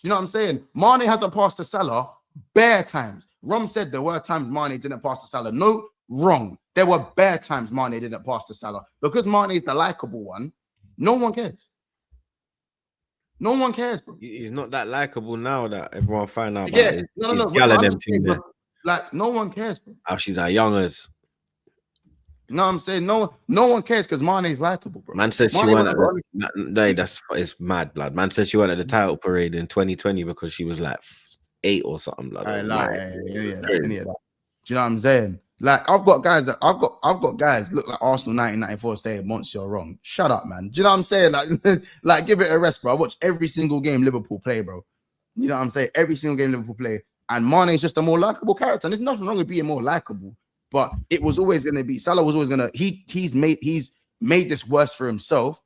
You know what I'm saying? Mane hasn't passed to Salah bare times. Rom said there were times Mane didn't pass to Salah. No, wrong. There were bare times Mane didn't pass to Salah. Because Mane is the likable one, no one cares. No one cares, bro. He's not that likable now that everyone find out. Yeah, no. Like, no one cares, bro. How she's our youngers. You know what I'm saying? No one cares because Mane's likable, bro. Man said she went at it's mad, blood. Man said she went at the title parade in 2020 because she was like 8 or something, blood. Yeah, do you know what I'm saying? Like, I've got guys look like Arsenal 1994 saying once you're wrong. Shut up, man. Do you know what I'm saying? Like give it a rest, bro. I watch every single game Liverpool play, bro. You know what I'm saying? Every single game Liverpool play. And Mane is just a more likable character. And there's nothing wrong with being more likable. But it was always going to be Salah was always going to he's made this worse for himself,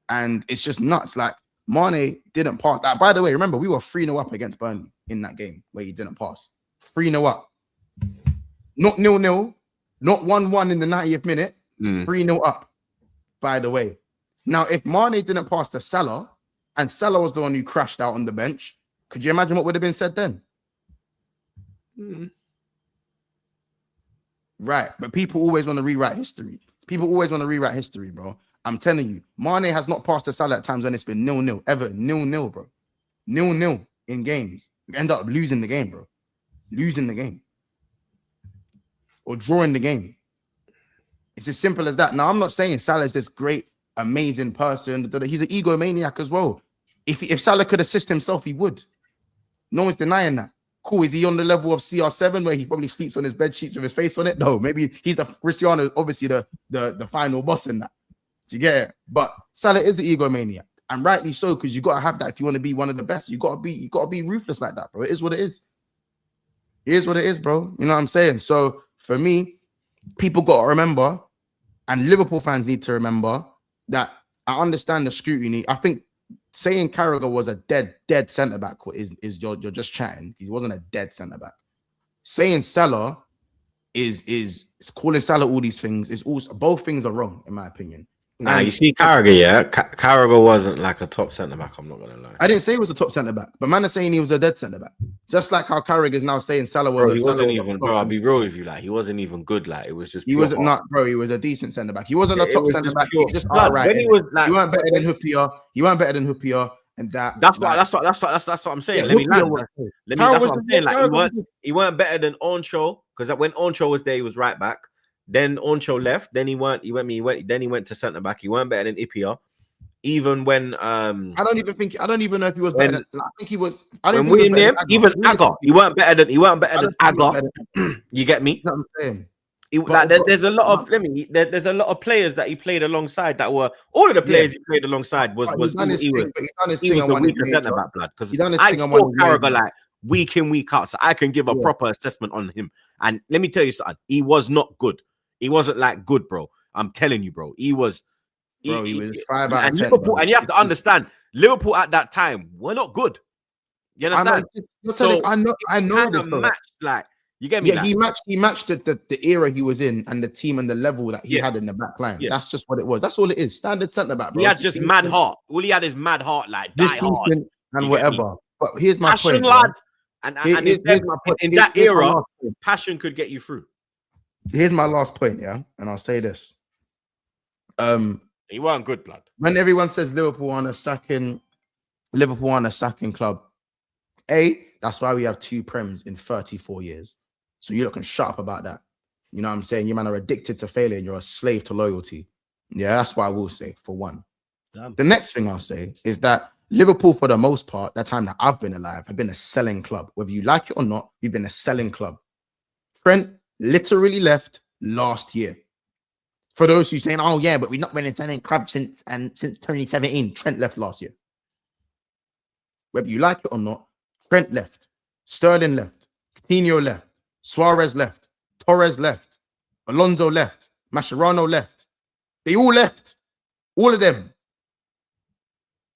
and it's just nuts. Like Mane didn't pass. By the way, remember we were 3-0 up against Burnley in that game where he didn't pass. 3-0 up, not 0-0, not 1-1 in the 90th minute. 3-0 up. By the way, now if Mane didn't pass to Salah, and Salah was the one who crashed out on the bench, could you imagine what would have been said then? Right, but people always want to rewrite history. People always want to rewrite history, bro. I'm telling you, Mane has not passed to Salah at times when it's been 0-0, ever 0-0, bro. 0-0 in games. You end up losing the game, bro. Losing the game. Or drawing the game. It's as simple as that. Now, I'm not saying Salah's this great, amazing person. He's an egomaniac as well. If Salah could assist himself, he would. No one's denying that. Cool. Is he on the level of CR7 where he probably sleeps on his bed sheets with his face on it? No, maybe he's the Cristiano, obviously the final boss in that. Do you get it? But Salah is an egomaniac, and rightly so, because you gotta have that if you want to be one of the best. You gotta be ruthless like that, bro. It is what it is. It is what it is, bro. You know what I'm saying? So for me, people gotta remember, and Liverpool fans need to remember that I understand the scrutiny. I think saying Carragher was a dead centre back is you're just chatting. He wasn't a dead centre back. Saying Salah is calling Salah all these things is also both things are wrong in my opinion. Nah, you see Carragher, yeah. Carragher wasn't like a top centre back. I'm not gonna lie. I didn't say he was a top centre back, but man is saying he was a dead centre back. Just like how Carragher is now saying Salah was. Bro, he wasn't even. Bro, I'll be real with you. Like he wasn't even good. Like it was just. He wasn't not, bro. He was a decent centre back. He wasn't a top centre back. He was just alright. When he was like, he weren't better than Huppier. He weren't better than Huppier, and that. That's what I'm saying. Yeah, Let me land. Huppier That's what I'm saying. Like he weren't better than Oncho because when Oncho was there, he was right back. Then Oncho left. Then he went to centre back. He weren't better than Ipia. Even when I don't even know if he was better. I think he was. When we in there, even Agger, he weren't better than Agger. You get me? You know what I'm saying? There's a lot of there's a lot of players that he played alongside that were all of the players he played alongside was the weaker centre back, blood. Because I saw Carragher like week in, week out, so I can give a proper assessment on him. And let me tell you something, he was not good. He wasn't like good, bro. I'm telling you, bro. He was 5 out of 10. Liverpool, and you have to understand, Liverpool at that time were not good. You I know, understand? you're telling, So I know kind this of though. matched, like, you get me? Yeah, Like, he matched the era he was in and the team and the level that he Yeah. had in the back line. Yeah. That's just what it was. That's all it is. Standard centre back, bro. he had just mad decent, heart. All he had is mad heart, like die just hard. decent and You get me? whatever. But here's my Passion, point, lad. yeah. And Here's my point. in Here's that my era, last point. passion could get you through. Here's my last point, yeah, and I'll say this. He weren't good, blood. When everyone says Liverpool on a sacking club, that's why we have 2 Prems in 34 years. So you're looking shut up about that. You know what I'm saying? You man are addicted to failure and you're a slave to loyalty. Yeah, that's what I will say, for one. Damn. The next thing I'll say is that Liverpool, for the most part, that time that I've been alive, have been a selling club. Whether you like it or not, we've been a selling club. Trent literally left last year. For those who saying, oh yeah, but we've not been a selling club since 2017. Trent left last year. Whether you like it or not, Trent left. Sterling left. Coutinho left. Suarez left. Torres left. Alonso left. Mascherano left. They all left. All of them.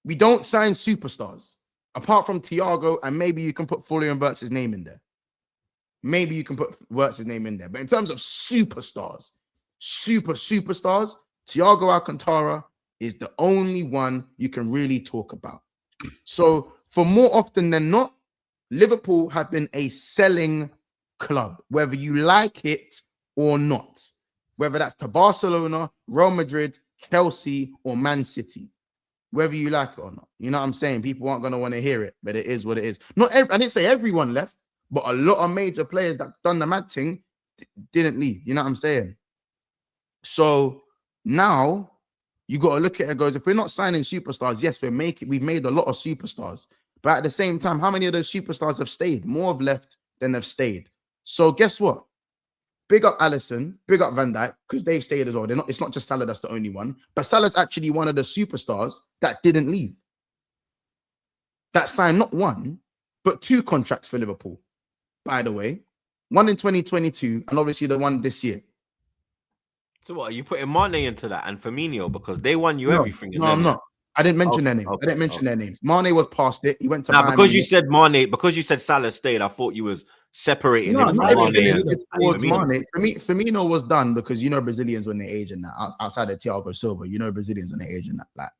We don't sign superstars. Apart from Thiago, and maybe you can put Florian Wirtz's name in there. Maybe you can put Wirtz's name in there. But in terms of superstars, superstars, Thiago Alcantara is the only one you can really talk about. So for more often than not, Liverpool have been a selling club, whether you like it or not, whether that's to Barcelona, Real Madrid, Chelsea, or Man City, whether you like it or not. You know what I'm saying? People aren't going to want to hear it, but it is what it is. I didn't say everyone left, but a lot of major players that done the mad thing didn't leave. You know what I'm saying? So now you got to look at it and goes, if we're not signing superstars, yes, we've made a lot of superstars. But at the same time, how many of those superstars have stayed? More have left than have stayed. So guess what? Big up Alisson, big up Van Dijk, because they've stayed as well. It's not just Salah that's the only one, but Salah's actually one of the superstars that didn't leave. That signed not 1, but 2 contracts for Liverpool, by the way. One in 2022, and obviously the one this year. So what, are you putting Mane into that and Firmino because they won you No, everything? No, I'm not. I didn't mention their names. Okay, I didn't mention their names. Mane was past it. He went to now because Miami. you said Mane, because you said Salah stayed, I thought you was separating him from not everything Mane. is towards Mane. For me, Firmino was done because you know Brazilians when they age in that. Outside of Thiago Silva, you know Brazilians when they age in that. Like,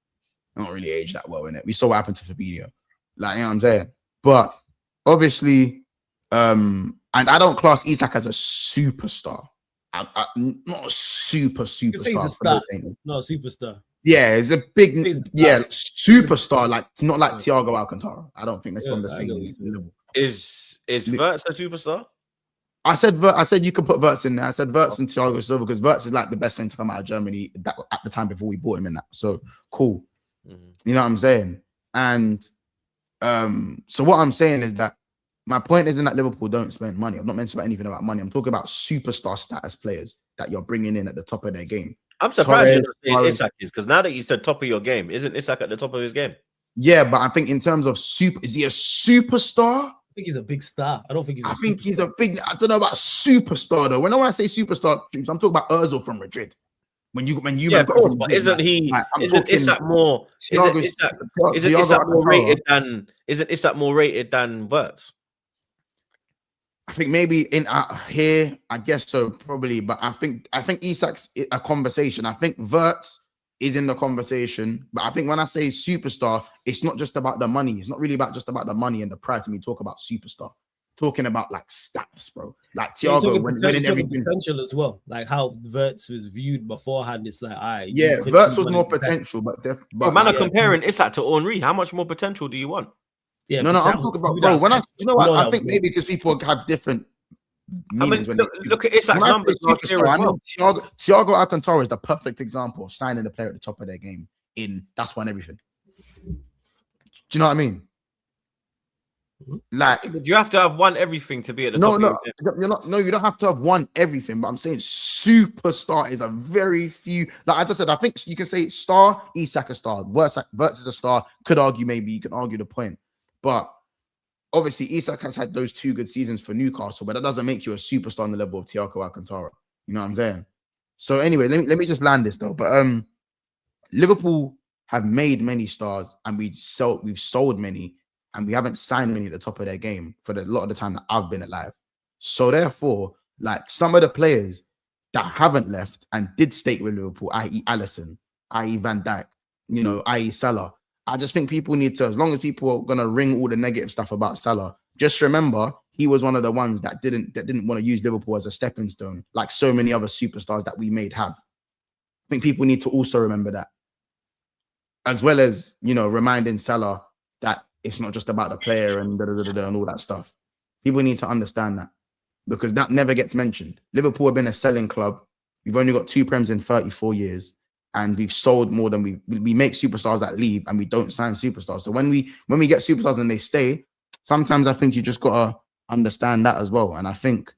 they don't really age that well in it. We saw what happened to Fabinho. Like, you know what I'm saying? But obviously, and I don't class Isak as a superstar. Not a superstar. He's a star, not a superstar. Yeah, it's a big, superstar. Like, not like Thiago Alcantara. I don't think that's on the same level. Is Wirtz a superstar? I said you could put Wirtz in there. I said Wirtz and Thiago Silva because Wirtz is like the best thing to come out of Germany at the time before we bought him in that. So cool. You know what I'm saying? And so what I'm saying is that my point isn't that Liverpool don't spend money. I'm not mentioning anything about money. I'm talking about superstar status players that you're bringing in at the top of their game. I'm surprised you're not saying Isak is, because now that you said top of your game, isn't Isak at the top of his game? Yeah, but I think in terms of is he a superstar? I think he's a big star. I don't think he's. I don't know about superstar though. When I say superstar, I'm talking about Ozil from Madrid. When you of course, but isn't he? Isn't Isak more? Isn't Isak more rated than? Isn't Isak more rated than Wirtz? I think maybe in here, I guess so, probably. But I think Isak's a conversation. I think Wirtz is in the conversation. But I think when I say superstar, it's not just about the money. It's not really just about the money and the price. When we talk about superstar, talking about like status, bro. Like Thiago winning everything. Potential as well, like how Wirtz was viewed beforehand. It's like, Wirtz was more potential, but man are comparing Isak to Henry. How much more potential do you want? Yeah, no, I'm talking about, bro. When I think maybe because people have different meanings. Look at Isak's numbers. Thiago Alcantara is the perfect example of signing the player at the top of their game. That's won everything. Do you know what I mean? Like, but you have to have won everything to be at the top. You don't have to have won everything. But I'm saying superstar is a very few. Like as I said, I think you can say star. Isak a star. Wirtz is a star. Could argue, maybe you can argue the point. But obviously, Isak has had those 2 good seasons for Newcastle, but that doesn't make you a superstar on the level of Thiago Alcantara. You know what I'm saying? So anyway, let me just land this though. But Liverpool have made many stars, and we've sold many. and we haven't signed many at the top of their game for a lot of the time that I've been alive. So therefore, like some of the players that haven't left and did stay with Liverpool, i.e. Alisson, i.e. Van Dijk, you know, i.e. Salah. I just think people need to, as long as people are gonna ring all the negative stuff about Salah, just remember he was one of the ones that didn't want to use Liverpool as a stepping stone, like so many other superstars that we made have. I think people need to also remember that, as well as, you know, reminding Salah that it's not just about the player and and all that stuff. People need to understand that, because that never gets mentioned. Liverpool have been a selling club. We've only got 2 Prems in 34 years, and we've sold more than we make superstars that leave, and we don't sign superstars. So when we get superstars and they stay, sometimes I think you just gotta understand that as well. And I think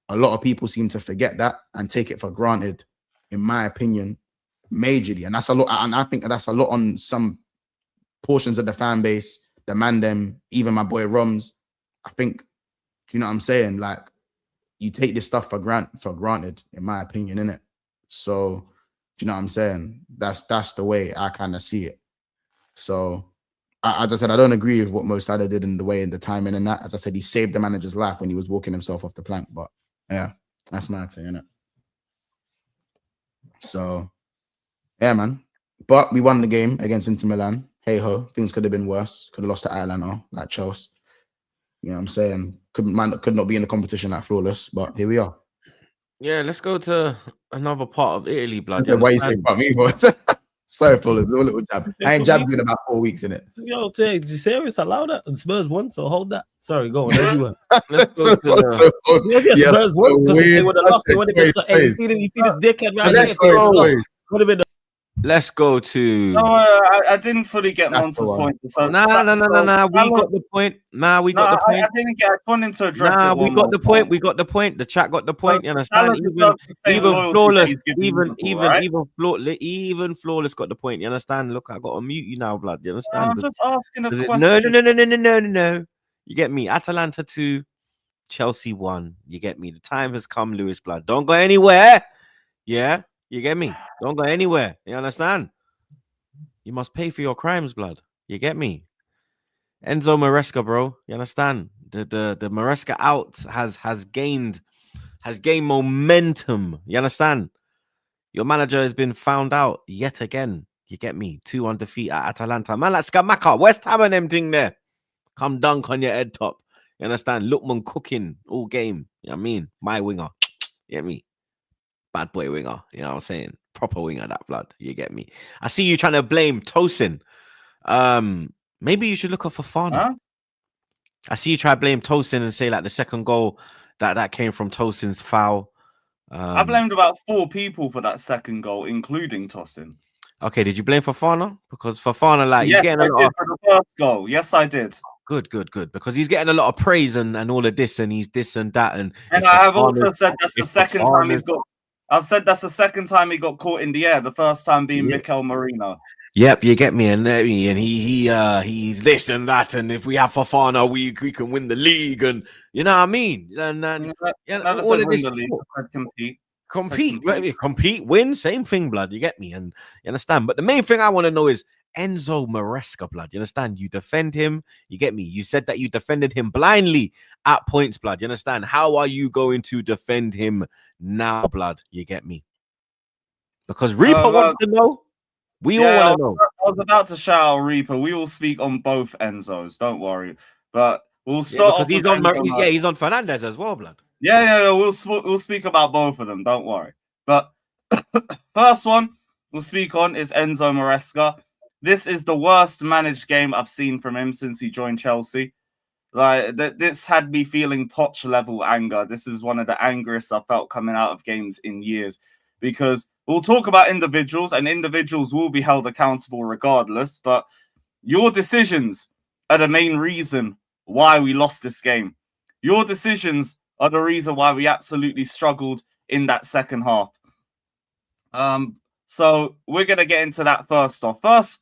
a lot of people seem to forget that and take it for granted, in my opinion, majorly. And that's a lot. And I think that's a lot on some portions of the fan base, the Mandem, even my boy Roms. I think, you know what I'm saying? Like, you take this stuff for granted, in my opinion, innit? So, do you know what I'm saying? That's the way I kind of see it. So, as I said, I don't agree with what Mo Salah did in the way and the timing and that. As I said, he saved the manager's life when he was walking himself off the plank. But yeah, that's my thing, innit? So, yeah, man. But we won the game against Inter Milan. Hey ho, things could have been worse. Could have lost to Atalanta, like Chelsea. You know what I'm saying? Could not be in the competition like flawless, but here we are. Yeah, let's go to another part of Italy, blood. Why you saying about me? So flawless, a little jab. I ain't jabbed in about 4 weeks, innit? Yo, did you serious? Allow that? And Spurs won, so hold that. Sorry, go on. As you were. Yeah, Spurs won because if they would have lost, they would have been. Hey, you see this dickhead right here? Would have been. Let's go to. No, I didn't fully get Monster's point. So, Nah. We got the point. We got the point. I didn't get. I wanted to address it. We got the point. We got the point. The chat got the point. You understand? Even flawless, even flawless got the point. You understand? Look, I got to mute you now, blood. You understand? I'm just asking a question. No. You get me? Atalanta 2, Chelsea 1. You get me? The time has come, Lewis, blood. Don't go anywhere. Yeah. You get me? Don't go anywhere. You understand? You must pay for your crimes, blood. You get me? Enzo Maresca, bro. You understand? The Maresca out has gained momentum. You understand? Your manager has been found out yet again. You get me? 2-1 defeat at Atalanta. Man, like Scamacca, West Ham and them thing there. Come dunk on your head top. You understand? Lookman cooking all game. You know what I mean? My winger. You get me? Bad boy winger, you know what I'm saying? Proper winger, that blood. You get me? I see you trying to blame Tosin. Maybe you should look up for Fafana. Huh? I see you try to blame Tosin and say like the second goal that came from Tosin's foul. I blamed about 4 people for that second goal, including Tosin. Okay, did you blame Fafana? Because Fafana, like, yes, he's getting a lot for the first goal. Yes, I did. Good. Because he's getting a lot of praise and all of this, and he's this and that. And I have also said that's the second time he's got. I've said that's the second time he got caught in the air. The first time being Mikel Merino. Yep, you get me, and he's this and that, and if we have Fafana, we can win the league, and you know what I mean. And all of this compete, win, same thing, blood. You get me, and you understand. But the main thing I want to know is Enzo Maresca, blood. You understand? You defend him. You get me. You said that you defended him blindly at points, blood. You understand? How are you going to defend him now, blood? You get me? Because Reaper wants to know. We all want to know. I was about to shout out Reaper. We will speak on both Enzos. Don't worry. But we'll start because he's on Fernandez as well, blood. Yeah. We'll speak about both of them. Don't worry. But first one we'll speak on is Enzo Maresca. This is the worst managed game I've seen from him since he joined Chelsea. Like this had me feeling Poch level anger. This is one of the angriest I've felt coming out of games in years. Because we'll talk about individuals, and individuals will be held accountable regardless. But your decisions are the main reason why we lost this game. Your decisions are the reason why we absolutely struggled in that second half. So we're going to get into that first off. First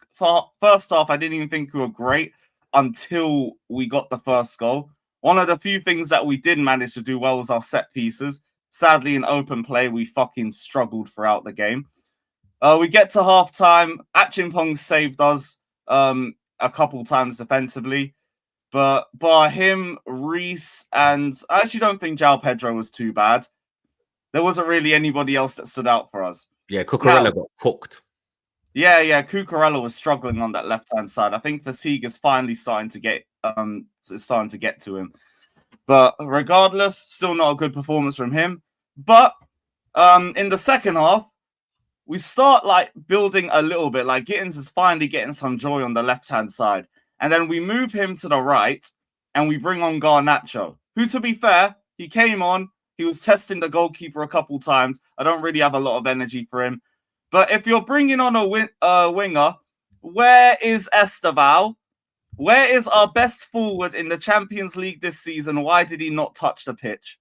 off, I didn't even think we were great until we got the first goal. One of the few things that we did manage to do well was our set pieces. Sadly, in open play, we fucking struggled throughout the game. We get to halftime. Achimpong saved us a couple times defensively. But bar him, Reese, and I actually don't think João Pedro was too bad. There wasn't really anybody else that stood out for us. Yeah, Cucurella got cooked. Yeah, Cucurella was struggling on that left-hand side. I think fatigue is finally starting to get to him. But regardless, still not a good performance from him. But in the second half, we start like building a little bit. Like Gittins is finally getting some joy on the left-hand side. And then we move him to the right and we bring on Garnacho, who, to be fair, he came on. He was testing the goalkeeper a couple times. I don't really have a lot of energy for him. But if you're bringing on a winger, where is Esteval? Where is our best forward in the Champions League this season? Why did he not touch the pitch?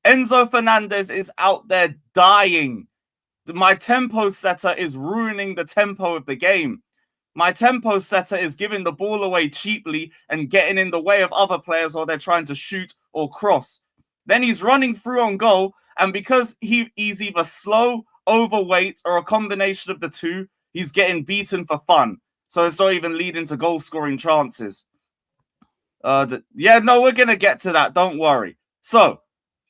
Enzo Fernandez is out there dying. My tempo setter is ruining the tempo of the game. My tempo setter is giving the ball away cheaply and getting in the way of other players while they're trying to shoot or cross. Then he's running through on goal, and because he's either slow, overweight, or a combination of the two, he's getting beaten for fun. So it's not even leading to goal-scoring chances. We're going to get to that. Don't worry. So,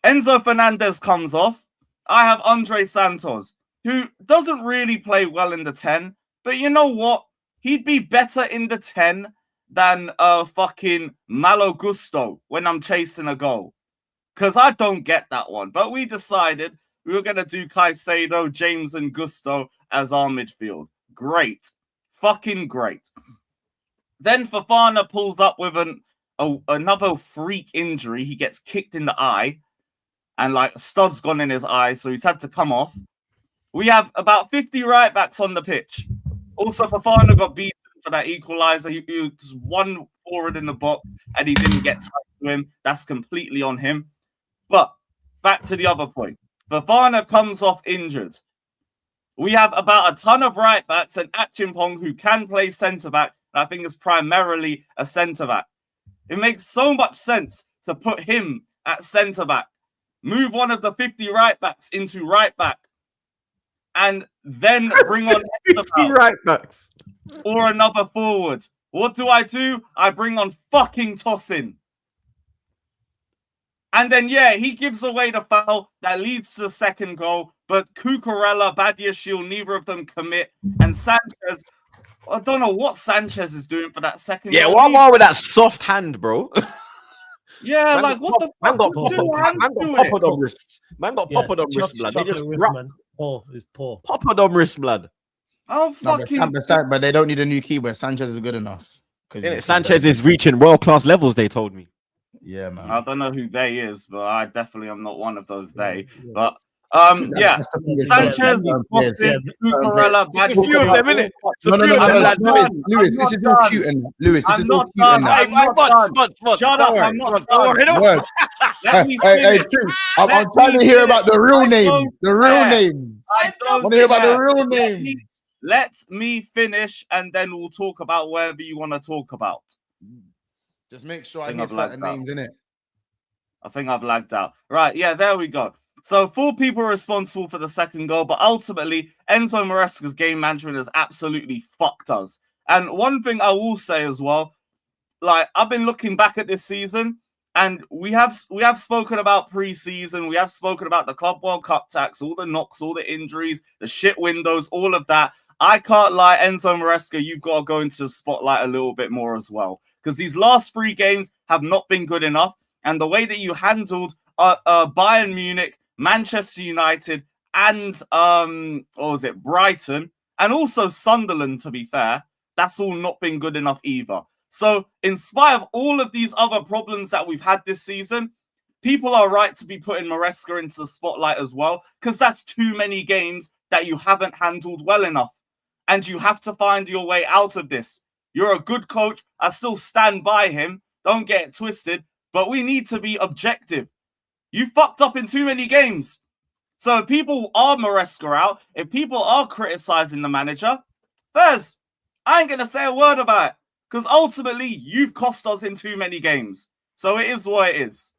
Enzo Fernandez comes off. I have Andre Santos, who doesn't really play well in the 10. But you know what? He'd be better in the 10 than fucking Malo Gusto when I'm chasing a goal. Because I don't get that one. But we decided we were going to do Caicedo, James, and Gusto as our midfield. Great. Fucking great. Then Fofana pulls up with another freak injury. He gets kicked in the eye. And like a stud's gone in his eye. So he's had to come off. We have about 50 right backs on the pitch. Also, Fofana got beaten for that equalizer. He was one forward in the box and he didn't get tight to him. That's completely on him. But back to the other point. Fofana comes off injured. We have about a ton of right backs and Achimpong who can play centre back. And I think is primarily a centre back. It makes so much sense to put him at centre back. Move one of the 50 right backs into right back. And then bring on 50 right backs. Or another forward. What do? I bring on fucking Tosin. And then, he gives away the foul that leads to the second goal. But Cucurella, Badiashile, neither of them commit. And Sanchez, I don't know what Sanchez is doing for that second goal. Yeah, what more with that soft hand, bro? Yeah, man, like what the fuck? Man got poppered on wrists. Man got poppered on wrist, blood. They just man. Paw is poor. Poppered on wrist, blood. Oh fucking! But they don't need a new keeper. Sanchez is good enough. Sanchez is reaching world-class levels. They told me. Yeah, man. I don't know who they is, but I definitely am not one of those they. But Sanchez, Cucurella, a few of them, innit? Lewis, this is all cute and Lewis, this is all cute and that. Shut up! I'm not done. Hey, I'm trying to hear about the real names. The real names. I want to hear about the real names. Let me finish, and then we'll talk about whatever you want to talk about. Just make sure I hear certain names in it. I think I've lagged out. Right, there we go. So 4 people are responsible for the second goal, but ultimately Enzo Maresca's game management has absolutely fucked us. And one thing I will say as well, like I've been looking back at this season, and we have spoken about pre-season, we have spoken about the Club World Cup tax, all the knocks, all the injuries, the shit windows, all of that. I can't lie, Enzo Maresca, you've got to go into the spotlight a little bit more as well. Because these last 3 games have not been good enough. And the way that you handled Bayern Munich, Manchester United, and Brighton, and also Sunderland, to be fair, that's all not been good enough either. So in spite of all of these other problems that we've had this season, people are right to be putting Maresca into the spotlight as well, because that's too many games that you haven't handled well enough. And you have to find your way out of this. You're a good coach. I still stand by him. Don't get it twisted. But we need to be objective. You fucked up in too many games. So if people are Maresca out, if people are criticizing the manager, Fez, I ain't going to say a word about it. Because ultimately, you've cost us in too many games. So it is what it is.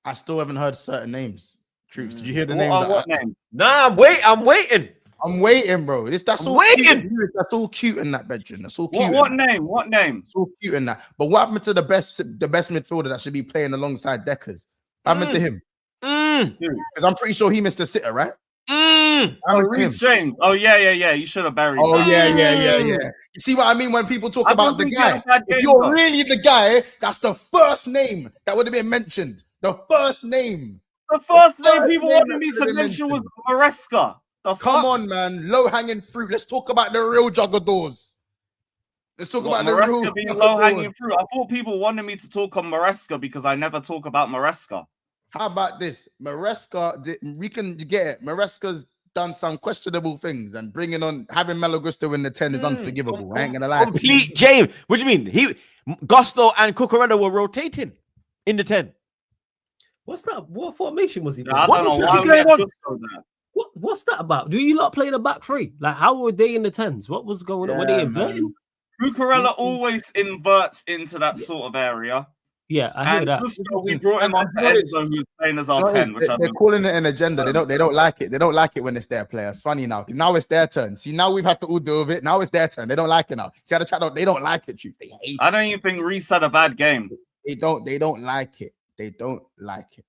I still haven't heard certain names. Troops, did you hear the names? What names? Nah, I'm waiting. I'm waiting, bro. That's I'm all waiting. cute. That's all cute in that bedroom. That's all cute. What name? What name? It's all cute in that. But what happened to the best midfielder that should be playing alongside Deckers? What happened to him? Because I'm pretty sure he missed a sitter, right? Reece James. Oh yeah. You should have buried. Oh that. yeah. You see what I mean when people talk I about don't the think he had guy? a bad If game, you're though. really the guy, that's the first name that would have been mentioned. The first name. The first name first people name wanted that me should have to been mention was mentioned. Maresca. Come on, man. Low hanging fruit. Let's talk about the real juggerdoors. Let's talk about the real Maresca being low hanging fruit. I thought people wanted me to talk on Maresca because I never talk about Maresca. How about this? Maresca, we can get it. Maresca's done some questionable things, and having Malagusto in the 10 is unforgivable. I ain't gonna lie. Complete James. What do you mean? Gusto and Cucurella were rotating in the 10. What's that? What formation was he playing? I don't know why we had Gusto there. What's that about? Do you not play the back three? Like, how were they in the 10s? What was going on? Were they inverting? Cucurella always inverts into that sort of area. Yeah, I hear that. Gusto, we brought him on to Enzo, who's playing as our 10. Which They're calling it an agenda. They don't like it. They don't like it when it's their players. Funny now, because now it's their turn. See, now we've had to all deal with it. Now it's their turn. They don't like it now. See how the chat they don't like it. They hate it. I don't even think Reece had a bad game. They don't like it. They don't like it.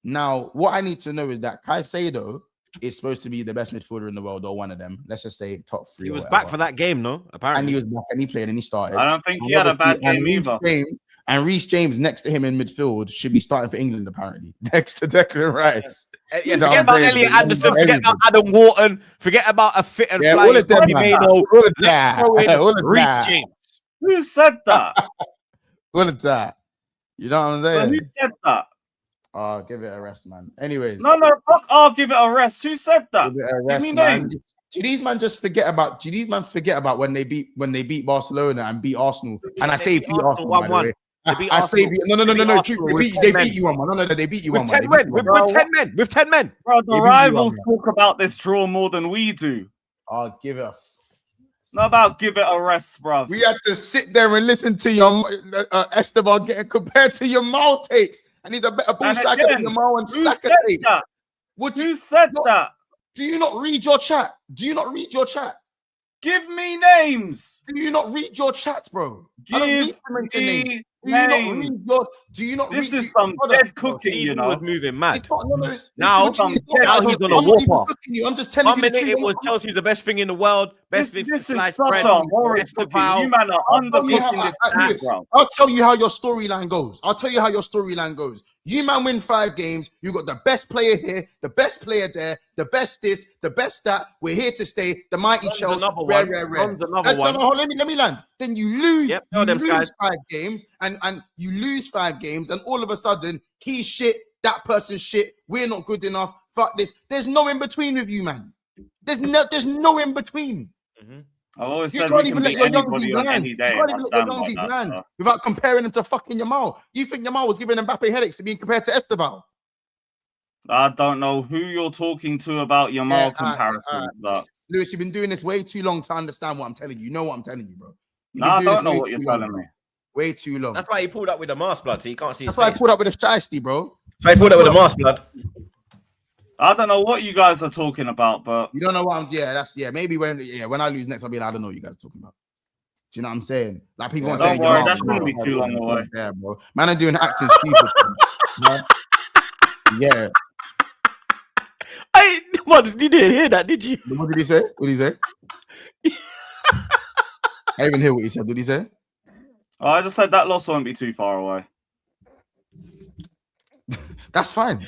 Now, what I need to know is that Caicedo is supposed to be the best midfielder in the world, or one of them. Let's just say top 3. He was back for that game, no? Apparently. And he was back and he played and he started. I don't think he had a bad game either. And Reece James next to him in midfield should be starting for England, apparently. Next to Declan Rice. Yeah, forget about Elliot Anderson, forget about Adam Wharton, forget about a fit and flying all of them, all of that. Reece James. Who said that? All of that. You know what I'm saying? Who said that? Oh, give it a rest, man. Anyways. No, fuck. I'll give it a rest. Who said that? Give it a rest, Give me man. names. Do these man forget about when they beat Barcelona and beat Arsenal? And I say beat Arsenal 1-1. I say no. They beat you 1-1. No, they beat you 1-1. With 10 men. Bro, the rivals talk about this draw more than we do. I'll give it It's not about give it a rest, bro. We had to sit there and listen to your Esteban getting compared to your Mal takes. I need a better ball striker than Mal and Saka takes. Who said that? Do you not read your chat? Give me names. Do you not read your chats, bro? Give me names. This is some dead cookie, you know. Was moving mad. Now he's on a warp. I'm just telling you. 1 minute it was Chelsea's the best thing in the world, best thing to slice bread. You man are undercooking this ass, bro. I'll tell you how your storyline goes. You man win 5 games. You got the best player here, the best player there, the best this, the best that. We're here to stay. The mighty Chelsea. Rare. Let me land. Then you lose. Yep, you lose 5 games, and you lose 5 games, and all of a sudden he's shit. That person's shit. We're not good enough. Fuck this. There's no in between with you, man. There's no in between. Mm-hmm. I've always You said can't we even can let beat your anybody young on any day. You can't even let your young land without comparing him to fucking Yamal. You think Yamal was giving Mbappe headaches to being compared to Esteban? I don't know who you're talking to about Yamal comparisons, but Lewis, you've been doing this way too long to understand what I'm telling you. You know what I'm telling you, bro. No, I don't know what you're telling me. Way too long. That's why he pulled up with the mask, blood, so you can't see his That's why face. I pulled up with a shiesty, bro. That's why he pulled up with the mask, blood. I don't know what you guys are talking about, but you don't know what I'm. Maybe when I lose next, I'll be like, I don't know what you guys are talking about. Do you know what I'm saying? Like people want to say, don't worry, that shouldn't be too long away. Yeah, bro. Man, I'm doing acting stupid. Yeah. You didn't hear that, did you? What did he say? I didn't even hear what he said. What did he say? Oh, I just said that loss won't be too far away. That's fine.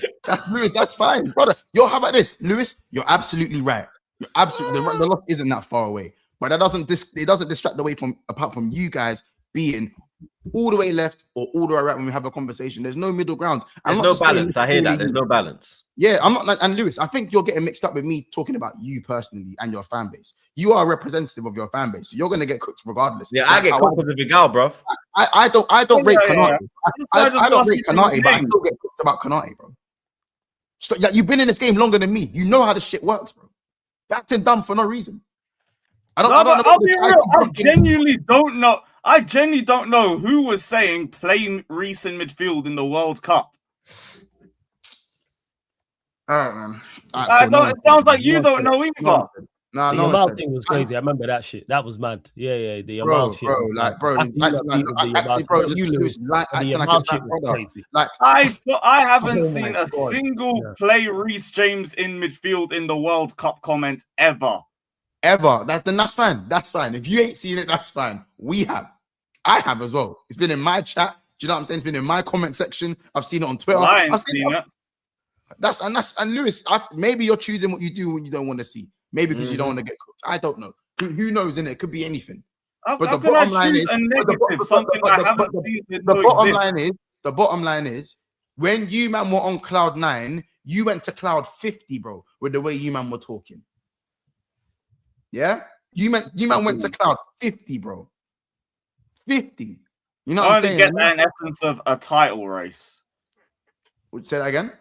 Lewis, that's fine, brother. How about this, Lewis? You're absolutely right. You're absolutely the loss isn't that far away, but it doesn't distract away from apart from you guys being all the way left or all the way right when we have a conversation. There's no middle ground. There's no balance. I hear that. There's no balance. Yeah, I'm not. And Lewis, I think you're getting mixed up with me talking about you personally and your fan base. You are a representative of your fan base, so you're gonna get cooked regardless. Yeah, I get cooked with the gal, bro. I don't rate Konate. I don't rate Konate, but I still get cooked about Konate, bro. So, you've been in this game longer than me. You know how this shit works, bro. You're acting dumb for no reason. I'll be real. I genuinely don't know who was saying play Reece in midfield in the World Cup. All right, man. It sounds like you don't know either. No, The no one Yamal said. thing was crazy. I remember that shit. That was mad. Yeah, the Yamal Bro, shit. bro, was like, mad. bro, That's he's you acting lot like, beat with the actually, Yamal. bro, Not you, Lewis. he's like, But the acting like Yamal it's shit that was brother. crazy. Like, I haven't Oh seen my a God. single Yeah. play Reece James in midfield in the World Cup comment ever. ever. Then that's fine. That's fine. If you ain't seen it, that's fine. We have. I have as well. It's been in my chat. Do you know what I'm saying? It's been in my comment section. I've seen it on Twitter. Well, I ain't I've seen seen it. And Lewis, maybe you're choosing what you do when you don't want to see. Maybe because you don't want to get cooked. I don't know. Who knows? In it could be anything. How But the can I bottom line choose is a negative, something I haven't seen that the no bottom exist? line is the bottom line is when you man were on cloud 9, you went to cloud 50, bro, with the way you man were talking. Yeah, you man went to cloud 50, bro. 50. You know what I I'm only saying? get that in essence of a title race. Would you say that again?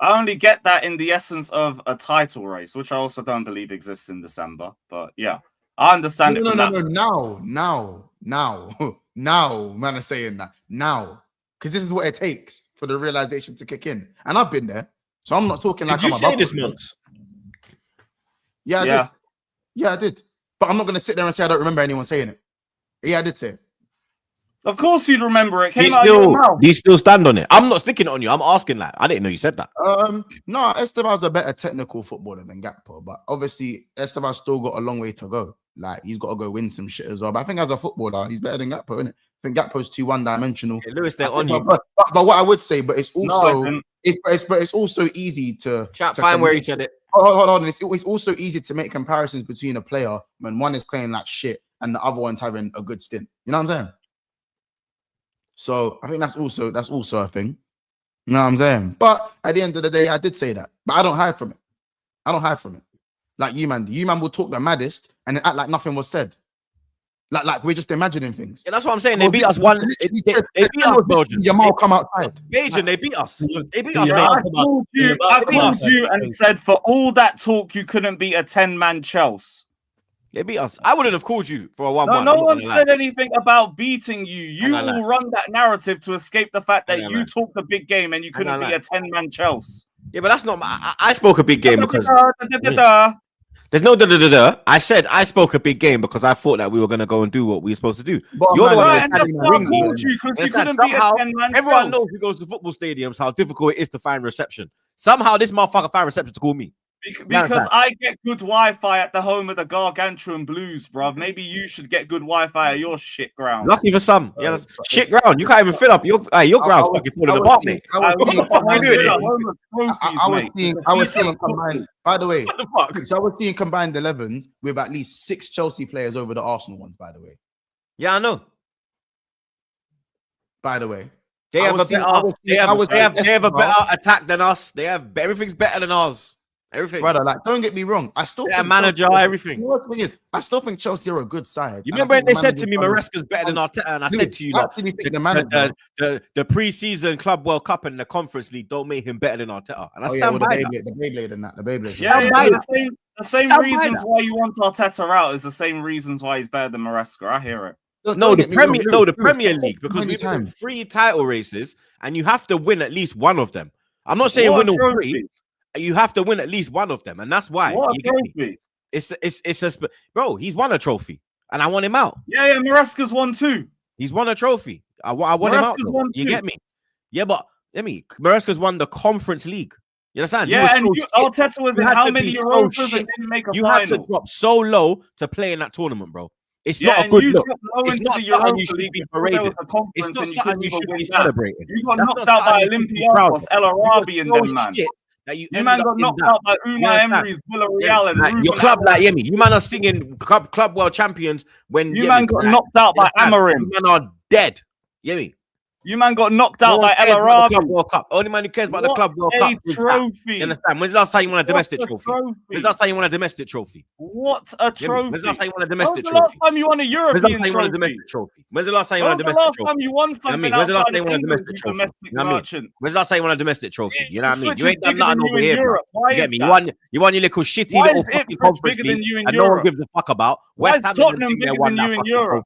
I only get that in the essence of a title race, which I also don't believe exists in December. But yeah, I understand it. No. From that Now, man, are saying that now because this is what it takes for the realization to kick in, and I've been there, so I'm not talking like Did you I'm say above this it. once? Yeah, I did. Yeah, I did. But I'm not gonna sit there and say I don't remember anyone saying it. Yeah, I did say it. Of course, you'd remember it. Do Came out of your mouth. you still stand on it? I'm not sticking it on you. I'm asking that. I didn't know you said that. No, Esteban's a better technical footballer than Gakpo, but obviously Esteban's still got a long way to go. Like he's got to go win some shit as well. But I think as a footballer, he's better than Gakpo, isn't it? I think Gakpo's too one-dimensional. Hey, Lewis, they're on you. But what I would say, but it's also No, it's also easy to Find where he said it. Hold on. It's also easy to make comparisons between a player when one is playing like shit and the other one's having a good stint. You know what I'm saying? So I think that's also a thing. You know what I'm saying? But at the end of the day, I did say that. But I don't hide from it. Like you man will talk the maddest and then act like nothing was said. Like we're just imagining things. Yeah, that's what I'm saying. They beat us one. They beat us, Belgium. Yamal come outside. Belgium, they beat us. They beat us. Yeah, I mate. called you and said for all that talk, you couldn't beat a 10-man Chelsea. They beat us. I wouldn't have called you for a 1-1. No one said anything about beating you. You Hang on, will run that narrative to escape the fact that Hang on, you man. talked a big game and you couldn't beat a 10-man Chelsea. Yeah, but that's not. I spoke a big game because there's no da. I said I spoke a big game because I thought that we were going to go and do what we were supposed to do. You're the one Right, that and that's why I called you because you couldn't beat a 10-man Everyone knows Chelsea. who goes to football stadiums how difficult it is to find reception. Somehow this motherfucker found reception to call me. Because I get good Wi-Fi at the home of the Gargantuan Blues, bruv. Maybe you should get good Wi-Fi at your shit ground. Lucky for some. Yeah, that's shit ground. You can't even fill up. Your ground's fucking falling apart, mate. I was seeing combined. By the way, so I was seeing combined 11s with at least 6 Chelsea players over the Arsenal ones. By the way, Yeah, I know. by the way, They have a better attack than us. They have everything's better than ours. Everything, brother. Like, don't get me wrong. I still think manager, Chelsea, everything. You know what the thing is? I still think Chelsea are a good side. You remember when they said to me, Maresca's better than Arteta, and I said to you, like, the pre-season Club World Cup and the Conference League don't make him better than Arteta, and I stand by that. The Beyblade and that. The Beyblade. Yeah, the same reasons why you want Arteta out is the same reasons why he's better than Maresca. I hear it. The Premier League, because we've got 3 title races, and you have to win at least one of them. I'm not saying win all 3. You have to win at least one of them, and that's why. What you get me? Bro. He's won a trophy, and I want him out. Yeah, Maresca's won 2. He's won a trophy. I want him out. You get me? Yeah, but Maresca's won the Conference League. You understand? Yeah, and Arteta was in how many Europas and didn't make a final? You had to drop so low to play in that tournament, bro. It's not a good look. It's not something you should be parading. It's not something you should be celebrating. You got knocked out by Olympiacos, El Arabi, and them, man. You man got knocked out by Unai Emery's Villarreal and your club, like Yemi. You man are singing club world champions when you man got knocked out by Amorim. You man are dead. Yemi. You man got knocked out by El Arabi. World Cup. Only man who cares about the Club World Cup. Trophy. You understand? When's the last time you won a domestic trophy? When's the last time you won a domestic trophy? What a trophy. When's the last time you won a domestic trophy? When's the last time you won a European trophy? When's the last time you won a domestic trophy? When's the last time you won something when's the last time outside you won a of domestic trophy? domestic merchant? When's the last time you won a domestic trophy? You know what I mean? Ipswich You ain't done is nothing bigger over than you in here. Europe. Why You get is me? that? You won your little shitty Why little is fucking Ipswich Conference bigger than League you in and no one Europe? gives a fuck about. Why West is Ham Tottenham bigger than you in Europe?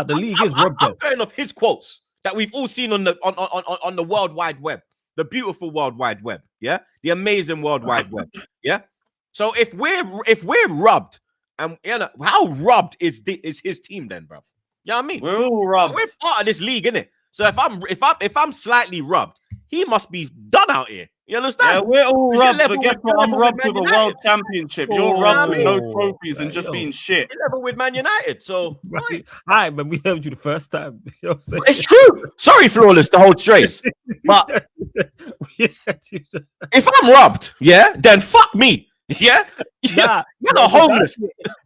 Nah, the league is rubbed I'm off. going off his quotes that we've all seen on the World Wide Web, the beautiful World Wide Web, yeah, the amazing World Wide Web, yeah. So if we're rubbed, and you know how rubbed is his team then, bruv? You know what I mean? We're all rubbed. We're part of this league, innit? So if I'm slightly rubbed, he must be done out here. You understand? Yeah, we're all You should rubbed, level but guess with- what? I'm level with rubbed Man with a world United. championship. You're rubbed with no Oh, trophies and just yo. being shit. You level with Man United. So Right. Hi, man. We heard you the first time. You know what I'm saying? it's true. Sorry, Flawless, to hold strays. But if I'm robbed, yeah, then fuck me. Yeah? Nah, You're no, not homeless.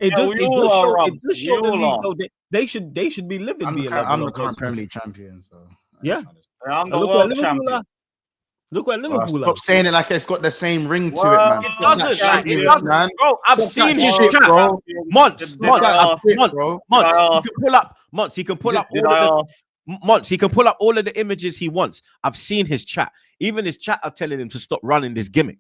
Yeah, we all are robbed. it does We show the all league are. though. They should be living I'm being the level. current Premier League champion. So Yeah. I'm the Look world what Liverpool champion. are. Look what Liverpool Stop are. saying it like it's got the same ring to Well, it, man. It Stop that doesn't. shit, Like, it Lewis, doesn't. man. Bro, I've Stop seen that his shit, chat. bro. Months. Did Months. I ask? Shit, Months. bro. Did I Months. He ask? can pull up. Months. He can pull up Did all I of the ask? months. He can pull up all of the images he wants. I've seen his chat. Even his chat are telling him to stop running this gimmick.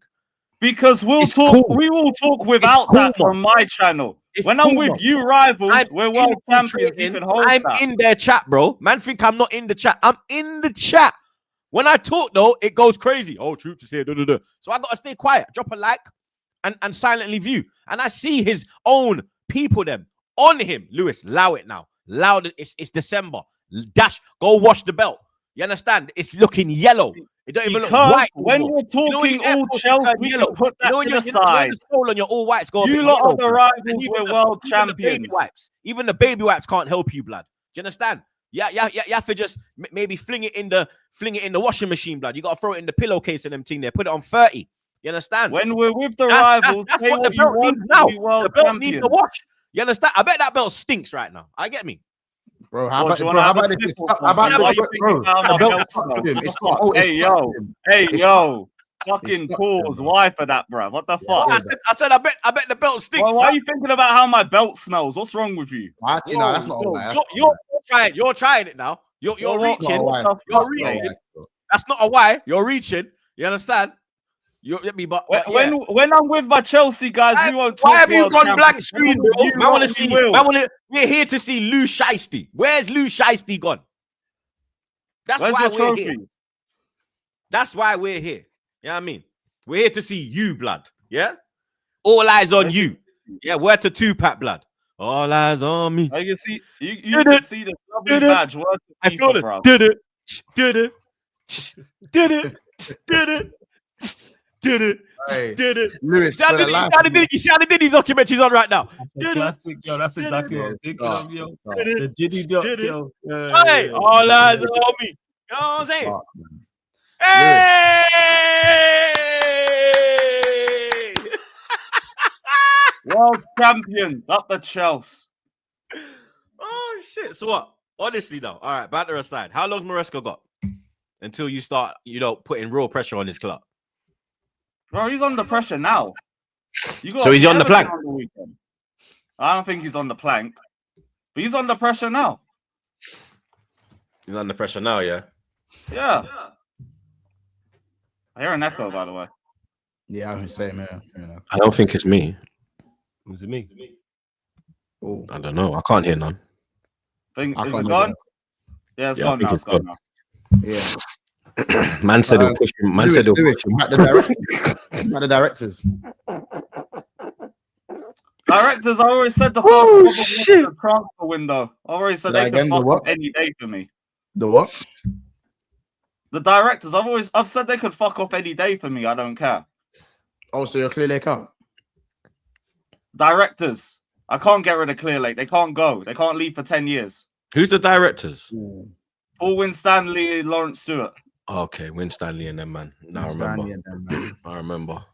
Because we'll It's talk. cool. We will talk without cool, that from my channel. It's When cool, I'm with man. you, rivals, I'm we're world champions. You infiltrating. can hold I'm that. in their chat, bro. Man, think I'm not in the chat. I'm in the chat. When I talk though, it goes crazy. Oh, Troops is here. So I gotta stay quiet. Drop a like and silently view. And I see his own people them on him. Lewis, allow it now. Loud. It's December. Dash. Go wash the belt. You understand? It's looking yellow. It don't even look Because white. when anymore. we're You know when talking your Air all Forces Chelsea, turn we yellow? can put that when to you're, the you know when side. the sole on your all whites go a You bit lot yellow, are the blood. rivals. And even We're the- world even the baby champions. wipes. Even the baby wipes can't help you, blood. Do you understand? Yeah. You have to just maybe fling it in the washing machine, blood. You gotta throw it in the pillowcase and them thing there. Put it on 30. You understand? When we're with the That's rivals, that's say what the what you belt want needs to now. be world The belt needs champion. to wash. You understand? I bet that belt stinks right now. I get me. Bro, how What, about do you bro? wanna How have a about this? sniff or How about something? Why this? you think Bro, you found the my belt belt stuck smell? to him. It's What not. the Oh, fuck? it's Hey, stuck yo. to him. Hey, It's yo. stuck Fucking to pause. him. Why for that, bruv? What the fuck? I said I bet the belt stinks. Well, why are you thinking about how my belt smells? What's wrong with you? Actually, no, that's not a Whoa, lie. you're trying it now. You're Well, what- reaching. what the You're fuck, reaching. mate? That's not a why. You're reaching. You understand? You get me, but yeah. When I'm with my Chelsea guys, we won't talk. Why have you world gone blank champions. screen, When bro? you Man, want lot, to see. we will. We're here to see Lou Shiesty. Where's Lou Shiesty gone? That's Where's why your we're here. trophies? That's why we're here. You know what I mean? We're here to see you, blood. Yeah? All eyes on you. Yeah, word to Tupac, blood. All eyes on me. You can see, you can see the lovely badge. Word to I feel FIFA, it. bro. Did it. Did it. Did it. Did it. Did it. Hey, Did it. Lewis, You see how the Diddy documentary's on right now. Classic, yo. That's exactly what I'm thinking of, yo. The Diddy doc, Did it. yo. Hey, all eyes on me. You know what I'm saying? Hey! World champions up the Chelsea. Oh shit! So what? Honestly, though, all right. Banter aside, how long's Maresca got until you start, putting real pressure on his club? Bro, he's under pressure now. So he's on the plank? On the weekend. I don't think he's on the plank, but he's under pressure now. He's under pressure now, yeah. Yeah. I hear an echo, by the way. Yeah, I'm saying, man. I don't think it's me. Was it me? Oh, I don't know. I can't hear none. Is can't it hear gone? that. Yeah, it's Yeah, I gone think now. it's It's gone gone. now. yeah. Man said he'll push him. Man said he'll Lewis, push him. back the directors. Back the directors. Directors, I always said the first Oh, couple of shit. the transfer window. I always said Say they that could again, the fuck what? off any day for me. The what? The directors, I've said they could fuck off any day for me. I don't care. Oh, so you're Clear Lake out? Directors, I can't get rid of Clear Lake. They can't go. They can't leave for 10 years. Who's the directors? Paul Winstanley, Lawrence Stewart. Okay, Win Stanley and them, man. No, I Stanley remember. and them, man. I remember.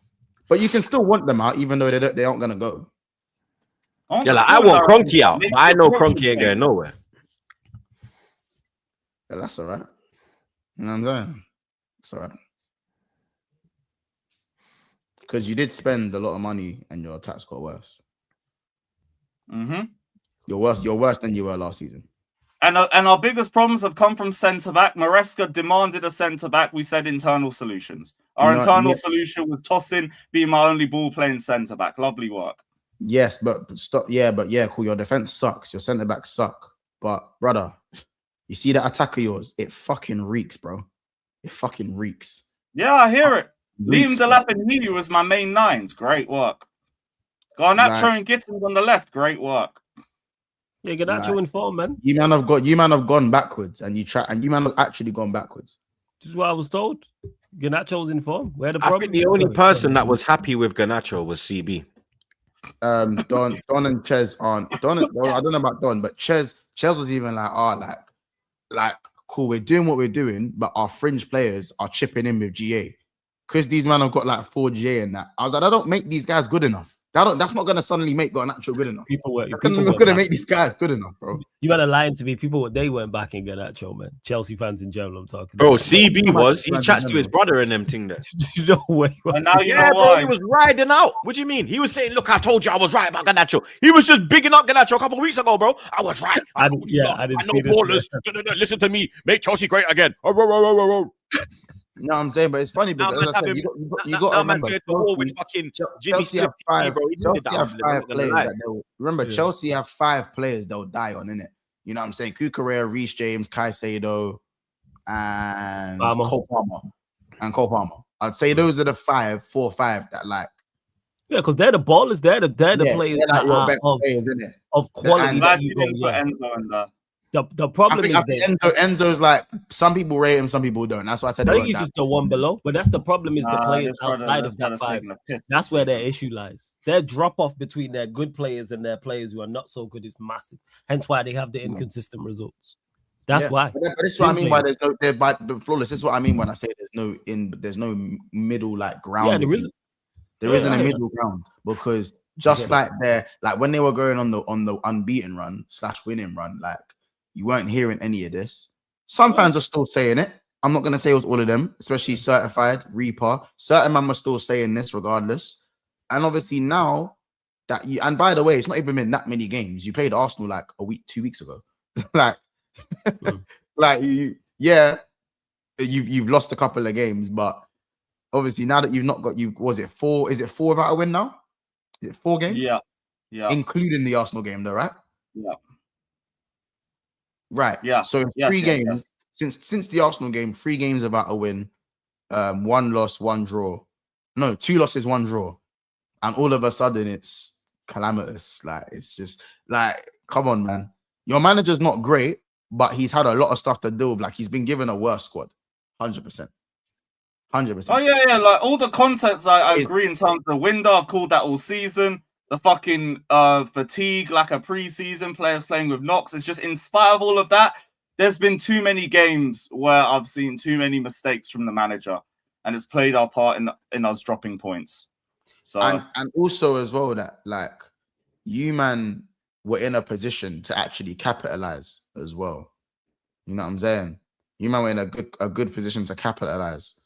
But you can still want them out, even though they aren't gonna go. Yeah, like I want Cronky out, but I know Cronky ain't going nowhere. Yeah, that's all right. You know what I'm saying? It's all right. Because you did spend a lot of money and your tax got worse. Mm-hmm. You're worse than you were last season. And our biggest problems have come from centre back. Maresca demanded a centre back. We said internal solutions. Our internal solution was Tosin being my only ball playing centre back. Lovely work. Yes, but stop. Yeah, but yeah, cool. Your defense sucks. Your centre backs suck. But brother, you see that attack of yours? It fucking reeks, bro. It fucking reeks. Yeah, I hear it. Liam Reeks, Delap and Healy was my main nines. Great work. Garnacho and Gittins on the left. Great work. Yeah, Garnacho in form, man. You man have gone backwards, and you man have actually gone backwards. This is what I was told. Garnacho's in form. Where the I problem? think the only person that was happy with Garnacho was CB. Don and Ches aren't Don. Well, I don't know about Don, but Ches was even like cool. We're doing what we're doing, but our fringe players are chipping in with GA because these men have got like 4 GA and that. I was like, I don't make these guys good enough. That's not gonna suddenly make Garnacho good enough. People were gonna make these guys good enough, bro. You had a lying to me. They weren't backing Garnacho, man. Chelsea fans in general, I'm talking. Bro, about. CB was. He chats to his brother and them thing there. No way. And now you know Yeah, bro, why. he was riding out. What do you mean? He was saying, "Look, I told you I was right about Garnacho." He was just bigging up Garnacho a couple of weeks ago, bro. I was right. I know ballers. Listen to me. Make Chelsea great again. You know what I'm saying? But it's funny because, as I said, you got to remember, Chelsea have 5 players that they'll remember. Yeah. Chelsea have 5 players they'll die on, innit? You know what I'm saying? Cucurella, Reece James, Caicedo, and Cole Palmer. I'd say those are the 4 or 5 that like. Yeah, because they're the ballers. They're the players like that are players, innit? Of quality that you go. Yeah. Enzo in there. The problem is Enzo's like some people rate him, some people don't. That's why I said I think he's just the one below. But that's the problem is the players outside of that 5. That's where their issue lies. Their drop off between their good players and their players who are not so good is massive. Hence why they have the inconsistent results. That's why. But this is what I mean by there's flawless. This is what I mean when I say there's no middle like ground. Yeah, there isn't. There isn't a middle ground because just like when they were going on the unbeaten run / winning run, like. You weren't hearing any of this. Some fans are still saying it. I'm not going to say it was all of them, especially certified, Reaper. Certain men were still saying this regardless. And obviously now that you, and by the way, it's not even been that many games. You played Arsenal like 2 weeks ago. You've lost a couple of games, but obviously now that you've not got, was it 4? Is it 4 without a win now? Is it 4 games? Yeah. Including the Arsenal game though, right? Yeah. Right. Yeah. So 3 games since the Arsenal game, 3 games without a win, 1 loss, 1 draw. No, 2 losses, 1 draw. And all of a sudden it's calamitous. Like it's just like, come on, man. Your manager's not great, but he's had a lot of stuff to deal with. Like he's been given a worse squad. 100%. 100%. Oh yeah. Like all the context, I agree in terms of the window. I've called that all season. The fucking fatigue, like a preseason, players playing with knocks. It's just in spite of all of that, there's been too many games where I've seen too many mistakes from the manager, and it's played our part in us dropping points. So and also as well that like you man were in a position to actually capitalize as well. You know what I'm saying? You man were in a good position to capitalize.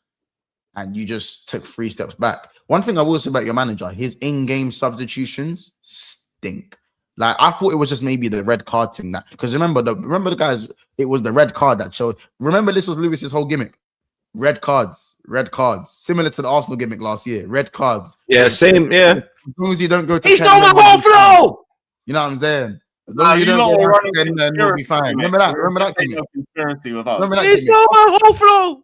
And you just took 3 steps back. One thing I will say about your manager, his in-game substitutions stink. Like I thought it was just maybe the red card thing that because remember the guys, it was the red card that showed. Remember, this was Lewis's whole gimmick. Red cards, similar to the Arsenal gimmick last year. Red cards. Yeah, same. Yeah. As long as you don't go to he stole my whole flow. You know what I'm saying? As long as you don't go to 10, then we'll be fine. Remember that gimmick. He stole my whole flow.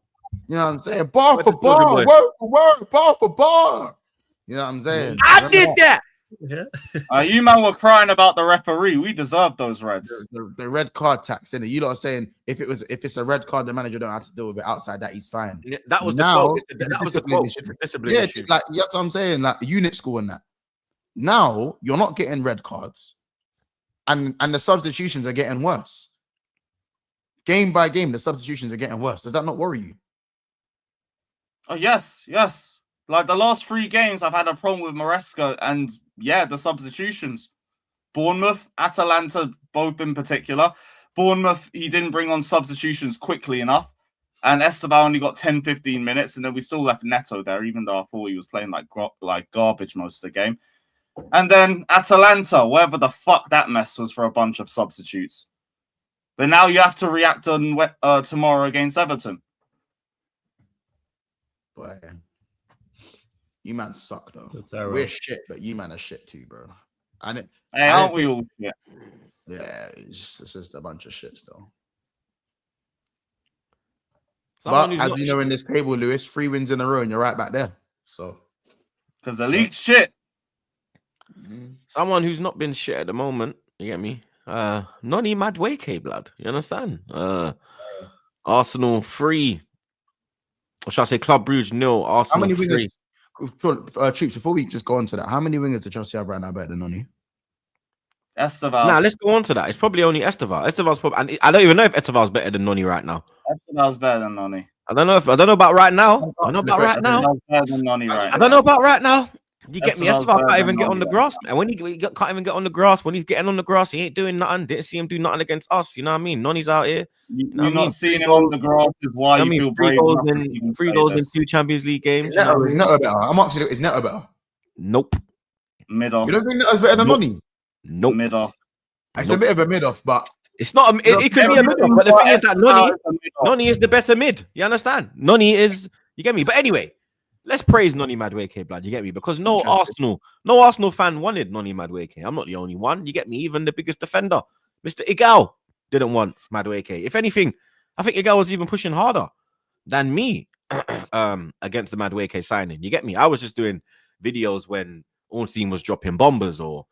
You know what I'm saying? Bar for bar, word for word, bar for bar. You know what I'm saying? I did that. Yeah. You man were crying about the referee. We deserve those reds. The red card tax, innit? You lot are saying if it's a red card, the manager don't have to deal with it. Outside that, he's fine. Yeah, that was now, the quote. Yeah, like that's what I'm saying. Like unit school and that. Now you're not getting red cards, and the substitutions are getting worse. Game by game, the substitutions are getting worse. Does that not worry you? Oh yes. Like the last 3 games, I've had a problem with Maresca and the substitutions. Bournemouth, Atalanta, both in particular. Bournemouth, he didn't bring on substitutions quickly enough. And Esteban only got 10-15 minutes, and then we still left Neto there, even though I thought he was playing like garbage most of the game. And then Atalanta, wherever the fuck that mess was for a bunch of substitutes. But now you have to react on tomorrow against Everton. Boy, you man suck though. We're shit, but you man are shit too, bro. Aren't we all shit? Yeah, it's just a bunch of shit still. But as you know, in this table, Lewis, 3 wins in a row, and you're right back there. So, because the league's shit. Someone who's not been shit at the moment, you get me? Noni Madueke, blood. You understand? Arsenal 3, or should I say Club Brugge 0, How Arsenal many 3. wingers? Troops, before we just go on to that, how many wingers do Chelsea have right now better than Noni? Esteval. Nah, let's go on to that. It's probably only Esteval. Esteval's probably, and I don't even know if Esteval's better than Noni right now. Esteval's better than Noni. I don't know about right now. I don't know about right now. Esteval's better than Noni right I now. don't know about right now. You get me? Esteval's Esteval better can't even than get on Noni the right grass, man. When he can't even get on the grass, when he's getting on the grass, he ain't doing nothing. Didn't see him do nothing against us. You know what I mean? Noni's out here. You're not seeing him on the grass is why you feel brave enough to even three say goals in this. 2 Champions League games. Is Neto better? I'm asking you, is Neto better? Nope. Mid off. You don't think Neto's better than Noni? Nope. Mid off. It's a bit of a mid off, but It's not. It could be a mid, but the thing is that Noni is the better mid. You understand? Noni is. You get me? But anyway, let's praise Noni Madueke, blood. You get me? Because no Arsenal fan wanted Noni Madueke. I'm not the only one. You get me? Even the biggest defender, Mr. Igal, didn't want Madueke. If anything, I think Igal was even pushing harder than me against the Madueke signing. You get me? I was just doing videos when Ornstein was dropping bombers or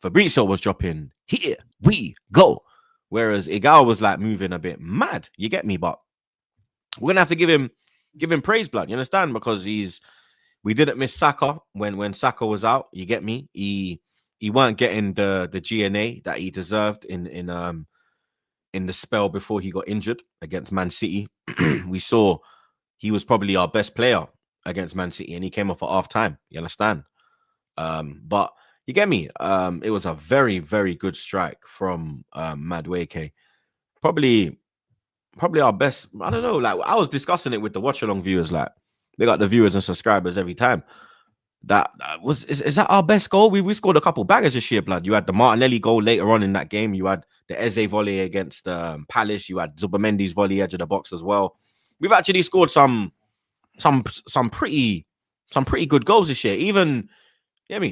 Fabrizio was dropping here we go. Whereas Igal was like moving a bit mad. You get me? But we're gonna have to give him praise, blood. You understand? Because we didn't miss Saka when Saka was out. You get me? He weren't getting the GNA that he deserved in the spell before he got injured against Man City. We saw he was probably our best player against Man City, and he came off at half time. You understand? But you get me? It was a very, very good strike from Madueke. Probably our best. I don't know. Like, I was discussing it with the watch along viewers. Like, they got the viewers and subscribers every time. Is that our best goal? We scored a couple bangers this year, blood. You had the Martinelli goal later on in that game. You had the Eze volley against Palace. You had Zubamendi's volley edge of the box as well. We've actually scored some pretty good goals this year. Even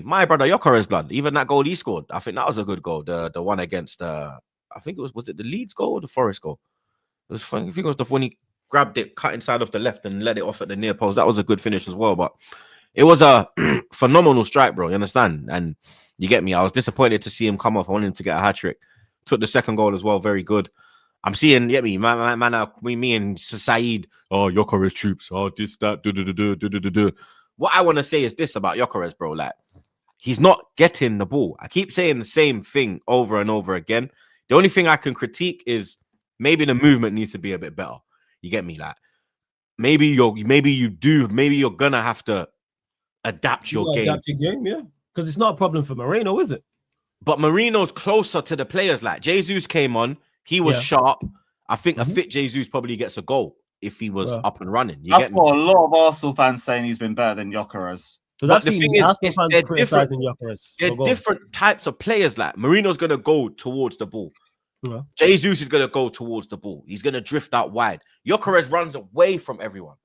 my brother Yokeres, blood. Even that goal he scored, I think that was a good goal. The one against I think was it the Leeds goal or the Forest goal? It was fun. I think it was the one he grabbed it, cut inside off the left, and let it off at the near post. That was a good finish as well. But it was a phenomenal strike, bro. You understand? And you get me? I was disappointed to see him come off. I wanted him to get a hat-trick. Took the second goal as well. Very good. I'm seeing, me and Saeed, Yokeres troops, this, that, What I want to say is this about Yokeres, bro. Like, he's not getting the ball. I keep saying the same thing over and over again. The only thing I can critique is maybe the movement needs to be a bit better. You get me? Like, maybe you're gonna have to adapt your game. Adapt your game, yeah. Because it's not a problem for Moreno, is it? But Marino's closer to the players. Like, Jesus came on, he was sharp. I think a fit Jesus probably gets a goal if he was up and running. That's what a lot of Arsenal fans saying he's been better than Yokeres. So that's the thing is, they're different. Yokeres. They're different types of players. Like, Marino's gonna go towards the ball. Yeah. Jesus is gonna go towards the ball. He's gonna drift out wide. Yokeres runs away from everyone.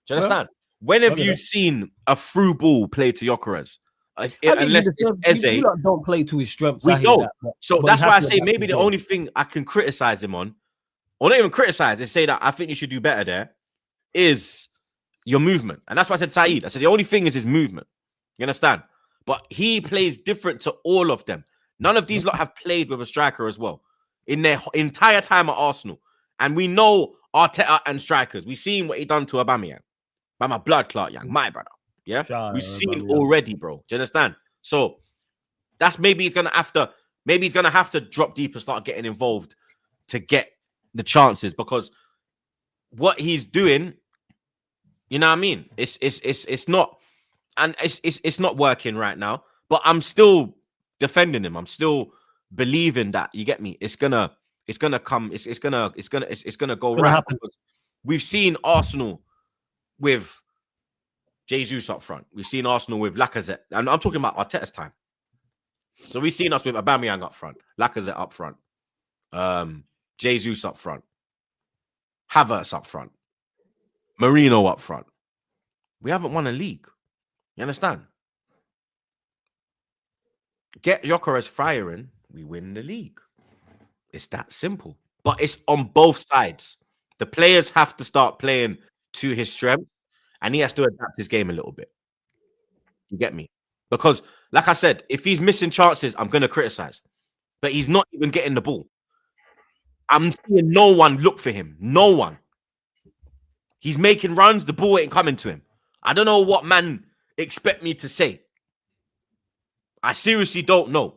Do you understand? When have you seen a through ball played to Yokeres? Unless it's Eze. You don't play to his strengths. We don't. So that's why I say maybe the only thing I can criticize him on, or not even criticize, is say that I think you should do better there, is your movement. And that's why I said Saeed. I said the only thing is his movement. You understand? But he plays different to all of them. None of these lot have played with a striker as well in their entire time at Arsenal. And we know Arteta and strikers. We've seen what he done to Aubameyang. By my blood clot, young, my brother. Yeah, we've seen already, bro. Do you understand? So that's maybe he's gonna have to drop deep and start getting involved to get the chances, because what he's doing, you know what I mean? It's not, and it's not working right now. But I'm still defending him. I'm still believing that, you get me. It's gonna go right. We've seen Arsenal with Jesus up front. We've seen Arsenal with Lacazette. And I'm talking about Arteta's time. So we've seen us with Aubameyang up front, Lacazette up front, Jesus up front, Havertz up front, Marino up front. We haven't won a league. You understand? Get Yokeres firing, we win the league. It's that simple. But it's on both sides. The players have to start playing to his strength, and he has to adapt his game a little bit. You get me? Because, like I said, if he's missing chances, I'm going to criticize. But he's not even getting the ball. I'm seeing no one look for him. No one. He's making runs. The ball ain't coming to him. I don't know what man expect me to say. I seriously don't know.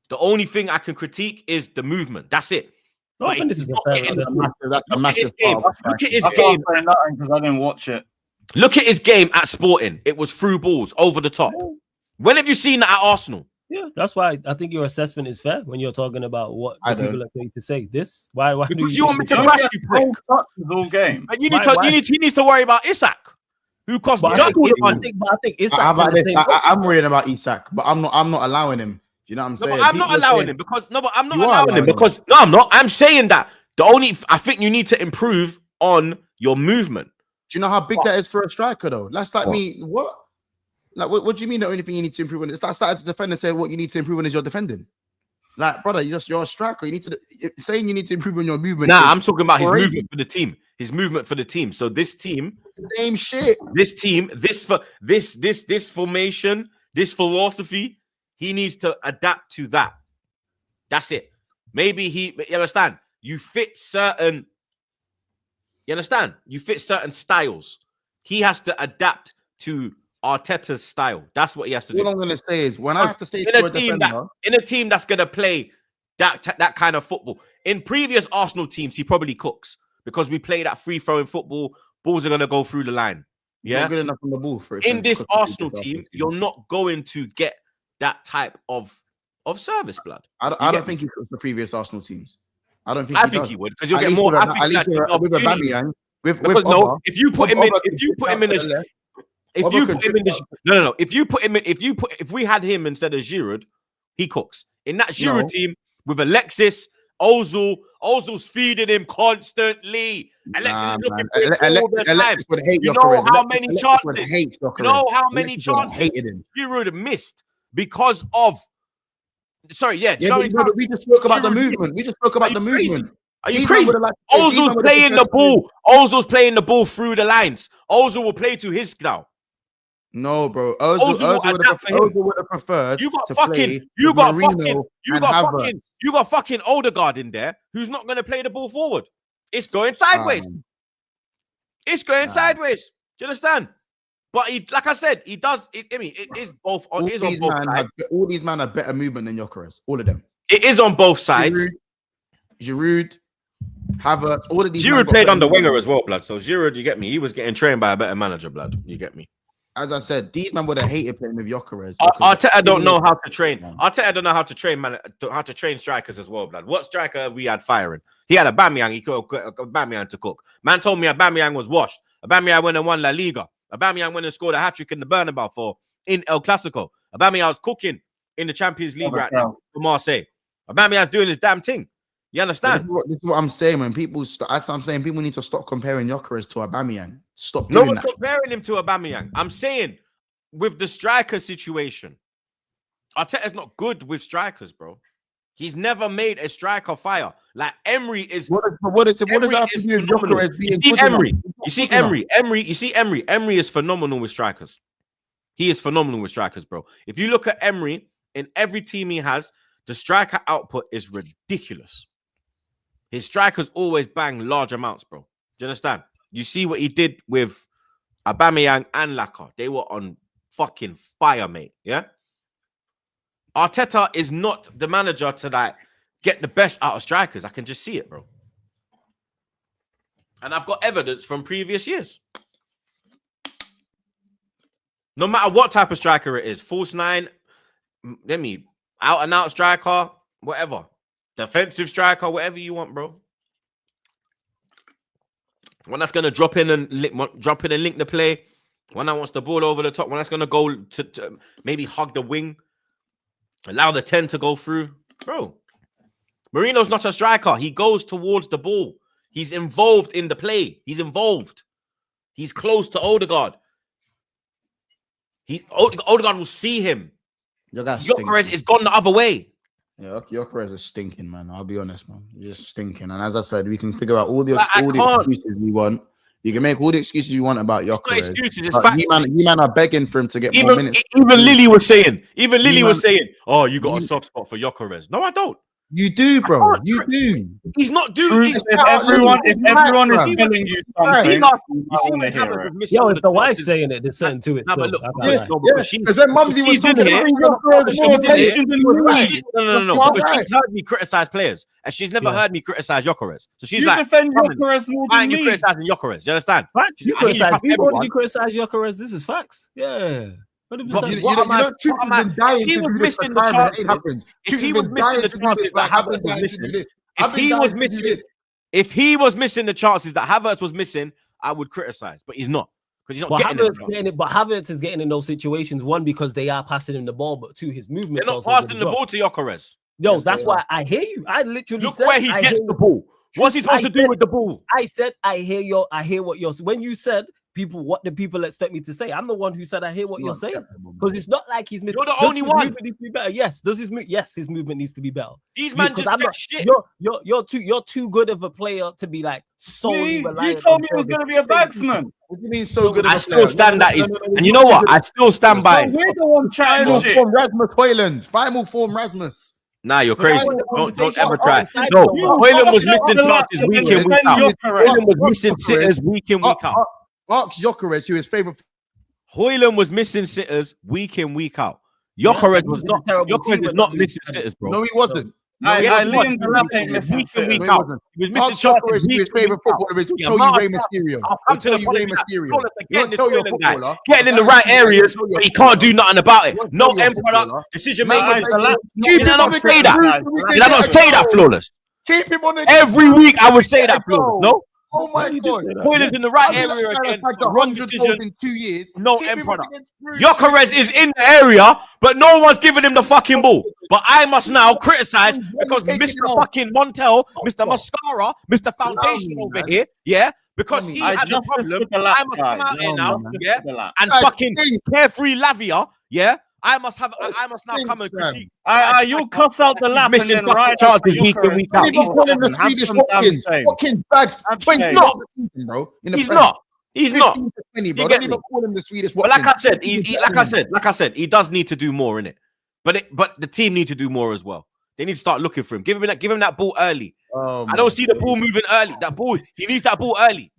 The only thing I can critique is the movement. That's it. I think this is a fair assessment. That's a massive game. part. Look at his I game. can't say nothing because I didn't watch it. Look at his game at Sporting. It was through balls, over the top. When have you seen that at Arsenal? Yeah, that's why I think your assessment is fair when you're talking about what the people are going to say. This why Because you want me to crash you, prick. Touches all game. And you need to. He needs to worry about Isak, who cost double the money. I think Isak. I'm worrying about Isak, but I'm not allowing him. You know what I'm saying? But I'm not allowing him because I'm not allowing him because I'm not. I'm saying that I think you need to improve on your movement. Do you know how big that is for a striker though? That's like me. What? Like what do you mean the only thing you need to improve on is started to defend and say what you need to improve on is your defending? Like, brother, you're a striker. You need to saying you need to improve on your movement. Nah, I'm talking about his movement for the team. His movement for the team. So this team, same shit. This team, this formation, this philosophy, he needs to adapt to that. That's it. Maybe you understand? You fit certain styles. He has to adapt to Arteta's style. That's what he has to do. All I'm going to say is when I have to say in a team that's going to play that kind of football. In previous Arsenal teams, he probably cooks because we play that free-flowing football. Balls are going to go through the line. Yeah, not good enough on the ball for it. In this Arsenal team, you're not going to get that type of service, blood. I don't think he cooks the previous Arsenal teams. I don't think. I think he would because you'll get more. With Aubameyang. If you put him in the if we had him instead of Giroud, he cooks. In that Giroud team with Alexis, Ozil's feeding him constantly. Alexis is looking for him all the time. You know how many chances? You know how many chances Giroud missed because of. Sorry, yeah. We just spoke about the movement. We just spoke about the movement. Are you crazy? Ozil's playing the ball. Ozil's playing the ball through the lines. Ozil will play to his style. No, bro. Ozil would have preferred. You got fucking Odegaard in there who's not going to play the ball forward. It's going sideways. It's going sideways. Do you understand? But like I said, he does. It is both. All these men have better movement than Gyökeres. All of them. It is on both sides. Giroud, Havertz, all of these. Giroud played under Wenger as well, blood. So Giroud, you get me. He was getting trained by a better manager, blood. You get me. As I said, these men would have hated playing with Gyökeres. Arteta don't know how to train. Arteta don't know how to train how to train strikers as well, blood. What striker we had firing? He had Aubameyang. He could Aubameyang to cook. Man told me Aubameyang was washed. Aubameyang went and won La Liga. Aubameyang went and scored a hat-trick in the Bernabeu in El Clasico. Aubameyang was cooking in the Champions League right now for Marseille. Aubameyang's doing his damn thing. You understand? This is what I'm saying. When people, I'm saying people need to stop comparing Gyökeres to Aubameyang. Stop. No one's comparing him to Aubameyang. I'm saying with the striker situation, Arteta's not good with strikers, bro. He's never made a striker fire. Like Emery is. What does that have to do with Gyökeres being good enough? You see Emery. Emery is phenomenal with strikers. He is phenomenal with strikers, bro. If you look at Emery in every team he has, the striker output is ridiculous. His strikers always bang large amounts, bro. Do you understand? You see what he did with Aubameyang and Laka. They were on fucking fire, mate. Yeah. Arteta is not the manager to like get the best out of strikers. I can just see it, bro. And I've got evidence from previous years. No matter what type of striker it is, false nine, out and out striker, whatever. Defensive striker, whatever you want, bro. One that's gonna drop in and link the play. One that wants the ball over the top. One that's gonna go to maybe hug the wing, allow the 10 to go through, bro. Mourinho's not a striker. He goes towards the ball. He's involved in the play. He's involved. He's close to Odegaard. Odegaard will see him. Gyökeres is gone the other way. Yeah, Gyökeres is stinking, man. I'll be honest, man. Just stinking. And as I said, we can figure out all the excuses we want. You can make all the excuses you want about Gyökeres. It's not excuses, it's facts. You man are begging for him to get more minutes. Even Lily was saying, oh, you got a soft spot for Gyökeres. No, I don't. You do, bro. You do. He's not doing. If everyone is telling you something, You see when hear Havertz it. was missing. Yo, all if the the wife's chances- saying it, they're saying to it. Nah, but Still. look, I yes, can't no, lie. because Because when Mumsy was she's in talking, here. Your She's in attention here. than me. No, You're because right. she's heard me criticize players, and she's never heard me criticize Gyökeres. So she's You like, defend "Woman, Gyökeres more why than aren't you me. criticizing Gyökeres? You understand? Facts. She's You like, I hear you criticize cuss people, everyone. you criticize Gyökeres. This is facts. Yeah. 100%. You know, Troops has been dying to do this for time and it ain't happened. Troops has been dying to do this. Like, I've been dying to do this. If he was missing the chances that Havertz was missing, I would criticize, but he's not because he's not getting it. But Havertz is getting in those situations. One, because they are passing him the ball, but two, his movement. They're not passing the ball to Gyökeres. Yo, Yes, that's they why I hear you. I literally Look said where he gets the ball. What's he supposed to do with the ball? I said I hear what you're. When you said people, what do people expect me to say? I'm the one who said I hear what you're saying, because it's not like he's missing. You're the only one. Movement needs to be better. Yes. Does his his movement needs to be better. These man just I'm check not, shit. You're too good of a player to be like solely reliant. You told me it was going to be a bagsman. What do you mean so good? I still stand that. And you know what? I still stand by. We're the one chatting Final shit. form Rasmus Hoyland. Final form Rasmus. Nah, you're crazy. Don't ever try. outside No, the box. Hoyland was missing chances week in, week out. Hoyland was missing sitters week in, week out. Ask Gyökeres who his favorite. Hoyland was missing sitters week in, week out. Gyökeres was not. Gyökeres is not missing sitters, bro. No, he wasn't. Liam Delap ain't missing Week in, week sitters. out. He was missing Ask chances Gyökeres who week his in, week favorite out. footballer is. He'll Yeah, tell you Mark, Rey Mysterio. I'll He'll come to tell the you Rey apology. Mysterio. Flawless He'll again, this tell your Hoyland guy. footballer. Getting in the right areas, but he can't do nothing about it. No end product, decision making. Did I not say that? Did I not say that, Flawless? Keep him on the Every week I would say that, Flawless. No? Oh my God. Hoyland's in the right area again. Wrong 100 decision. goals in 2 years. No Keep end him on product. against Bruges. Gyökeres is in the area, but no one's giving him the fucking ball. But I must now criticize because Mr. fucking Montel, Mr. Mascara, Mr. Foundation over here, yeah, because he has a problem. I must come out here now, yeah, and fucking Carefree Lavia, yeah. I must now come and critique. You'll cuss out the lap missing and then fucking ride chances week in, week out. He's calling the Swedish Watkins. Watkins bags 20 He's not. bro. He's not. He's not. 20, bro. You Don't get even me? call him the Swedish But Watkins. like I said, he does need to do more in it. But the team need to do more as well. They need to start looking for him. Give him that ball early. I don't see the ball moving early. That ball, he needs that ball early.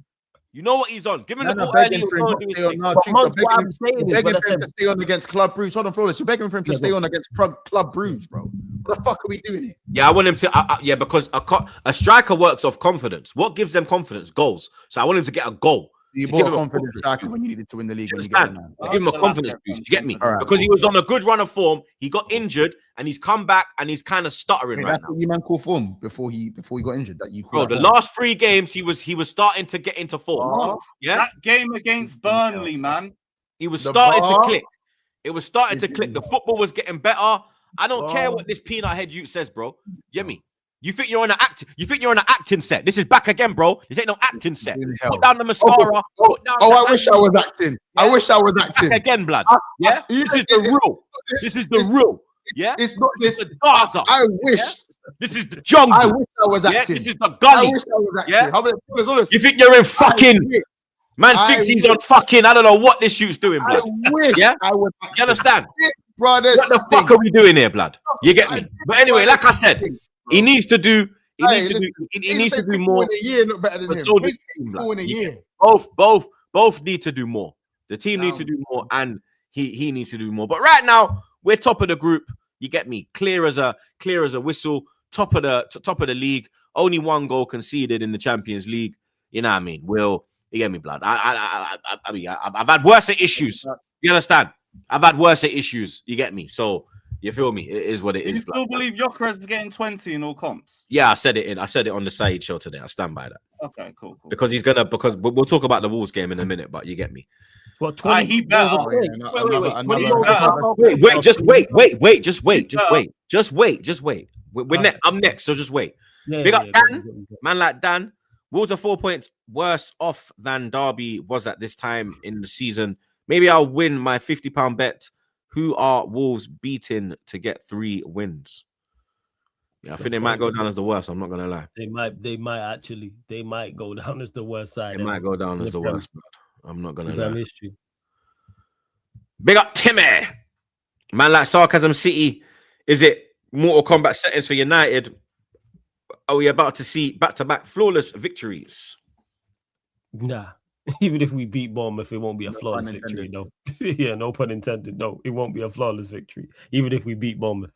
You know what he's on. Give him the ball early. What I'm saying is, begging for him to stay on against Club Brugge. Hold on, Flawless. You're begging for him to stay on against Club Brugge, bro. What the fuck are we doing here? Yeah, I want him to. Because a striker works off confidence. What gives them confidence? Goals. So I want him to get a goal. You bought a confidence striker when you needed to win the league. To give him a confidence boost. You get me? Right. Because he was on a good run of form. He got injured and he's come back and he's kind of stuttering right that's now. what you man call form before he got injured. That you Bro, the last 3 games he was starting to get into form. Yeah, that game against Burnley, man. he was starting to click. It was starting to click. The football was getting better. I don't care what this peanut head youth says, bro. You get me? You think you're on an acting set? This is back again, bro. This ain't no acting set. Put down the mascara. I wish I was acting. Yeah. I wish I was acting. Back again, blood. Yeah, this is the real. This is the real. Yeah, it's not this. I wish. Yeah? This is the jungle. I wish I was acting. Yeah? This is the gully. I wish I was acting. Yeah? You think you're in fucking man? Thinks he's on fucking. I don't know what this shoot's doing, blood. I wish I was acting. You understand? Brothers, what the fuck are we doing here, blood? You get me? But anyway, like I said, he needs to do. He needs to do more. In a year, not better than him. In a year. Both need to do more. The team need to do more, and he needs to do more. But right now, we're top of the group. You get me? Clear as a whistle. Top of the league. Only 1 goal conceded in the Champions League. You know what I mean? You get me, blood? I mean, I've had worse issues. You understand? I've had worse issues. You get me? So you feel me? It is what it is. You still believe Gyökeres is getting 20 in all comps? Yeah, I said it on the Saeed show today. I stand by that. Okay, cool. Because we'll talk about the Wolves game in a minute, but you get me. What 20? He better. Just wait. I'm next, so just wait. Big up Dan, man like Dan. Wolves are 4 points worse off than Derby was at this time in the season. Maybe I'll win my £50 bet. Who are Wolves beating to get 3 wins? Yeah, I think they might go down as the worst. I'm not gonna lie. They might go down as the worst side. They might go down as the worst. I'm not gonna lie. History. Big up Timmy, man like Sarcasm City. Is it Mortal Kombat settings for United. Are we about to see back-to-back flawless victories? Nah. Even if we beat Bournemouth, it won't be a flawless pun victory, intended. no. Yeah, no pun intended. No, it won't be a flawless victory. Even if we beat Bournemouth.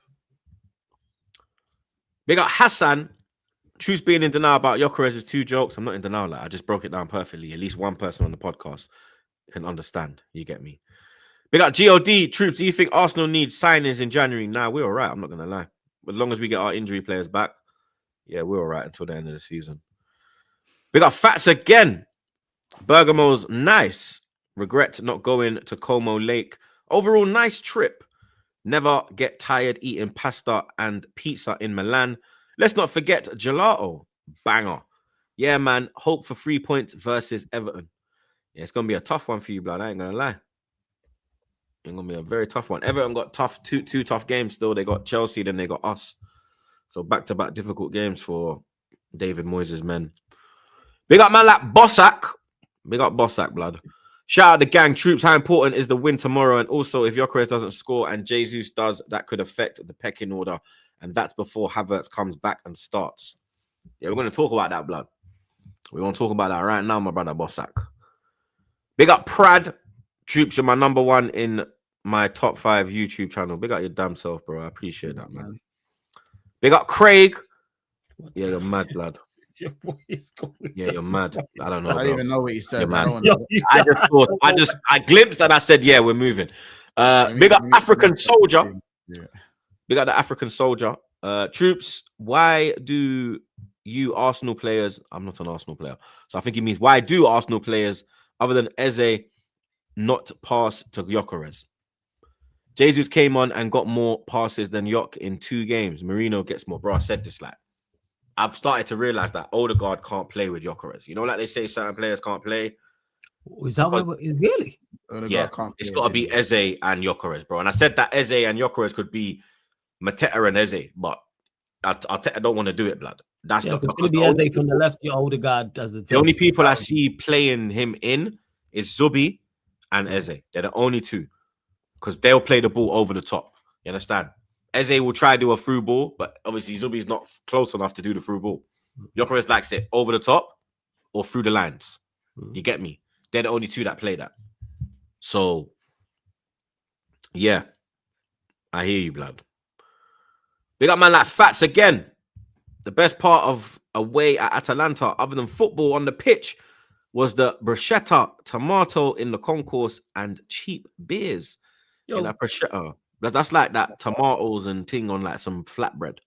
Big up Hassan. Truth's being in denial about Gyökeres' 2 jokes. I'm not in denial. Like, I just broke it down perfectly. At least one person on the podcast can understand. You get me? Big up GOD. Troops, do you think Arsenal needs signings in January? Nah, we're all right. I'm not going to lie. As long as we get our injury players back, yeah, we're all right until the end of the season. Big up Fats again. Bergamo's nice. Regret not going to Como Lake. Overall, nice trip. Never get tired eating pasta and pizza in Milan. Let's not forget gelato. Banger. Yeah, man. Hope for 3 points versus Everton. Yeah, it's going to be a tough one for you, blood. I ain't going to lie. It's going to be a very tough one. Everton got two tough games still. They got Chelsea, then they got us. So back-to-back difficult games for David Moyes' men. Big up man like Bossack. Big up Bossack, blood. Shout out the gang. Troops, how important is the win tomorrow? And also, if Gyökeres doesn't score and Jesus does, that could affect the pecking order. And that's before Havertz comes back and starts. Yeah, we're going to talk about that, blood. We want to talk about that right now, my brother Bossack. Big up Prad. Troops, you're my number 1 in my top 5 YouTube channel. Big up your damn self, bro. I appreciate that, man. Big up Craig. Yeah, you're mad, blood. Your voice going Yeah, you're mad. I don't know. I don't even know what he said. You're I mad. don't know. I glimpsed and I said, yeah, we're moving. Big up African soldier. Yeah. Big up the African soldier. Troops, why do you Arsenal players? I'm not an Arsenal player. So I think he means why do Arsenal players other than Eze not pass to Gyökeres? Jesus came on and got more passes than Yok in 2 games. Marino gets more. Bro, I said this like. I've started to realize that Odegaard can't play with Gyökeres. You know, like they say certain players can't play. Is that what it really? Yeah, it's got to be Eze and Gyökeres, bro. And I said that Eze and Gyökeres could be Mateta and Eze, but I don't want to do it, blood. That's Yeah, the it's going to be Eze from the left, your Odegaard as the only people I see playing him in is Zubi and Eze. They're the only 2 because they'll play the ball over the top. You understand? Eze will try to do a through ball, but obviously Zubi's not close enough to do the through ball. Gyökeres likes it over the top or through the lines. You get me? They're the only 2 that play that. So, yeah. I hear you, blood. Big up man like Fats again. The best part of away at Atalanta, other than football on the pitch, was the bruschetta, tomato in the concourse, and cheap beers in a bruschetta. That's like that tomatoes and thing on like some flatbread.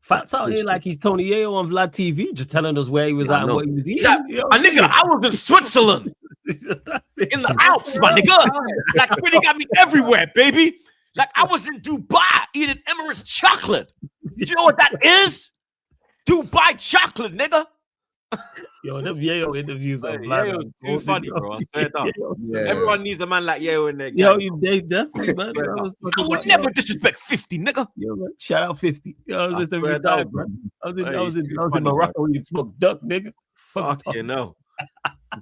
Fats out here like he's Tony Yeo on Vlad TV, just telling us where he was at and what he was eating. My nigga, I was in Switzerland, in the Alps, my nigga. Like, really got me everywhere, baby. Like, I was in Dubai eating Emirates chocolate. Do you know what that is? Dubai chocolate, nigga. Yo, them Yeo interviews are Yeo's too funny, bro. I swear down. Yeah. Everyone needs a man like Yeo in there. Yo, they definitely, man. I would never disrespect 50, nigga. Yo, man. Shout out 50. Yo, I was every time, bro. I was in Morocco when you smoked duck, nigga. Fuck you know.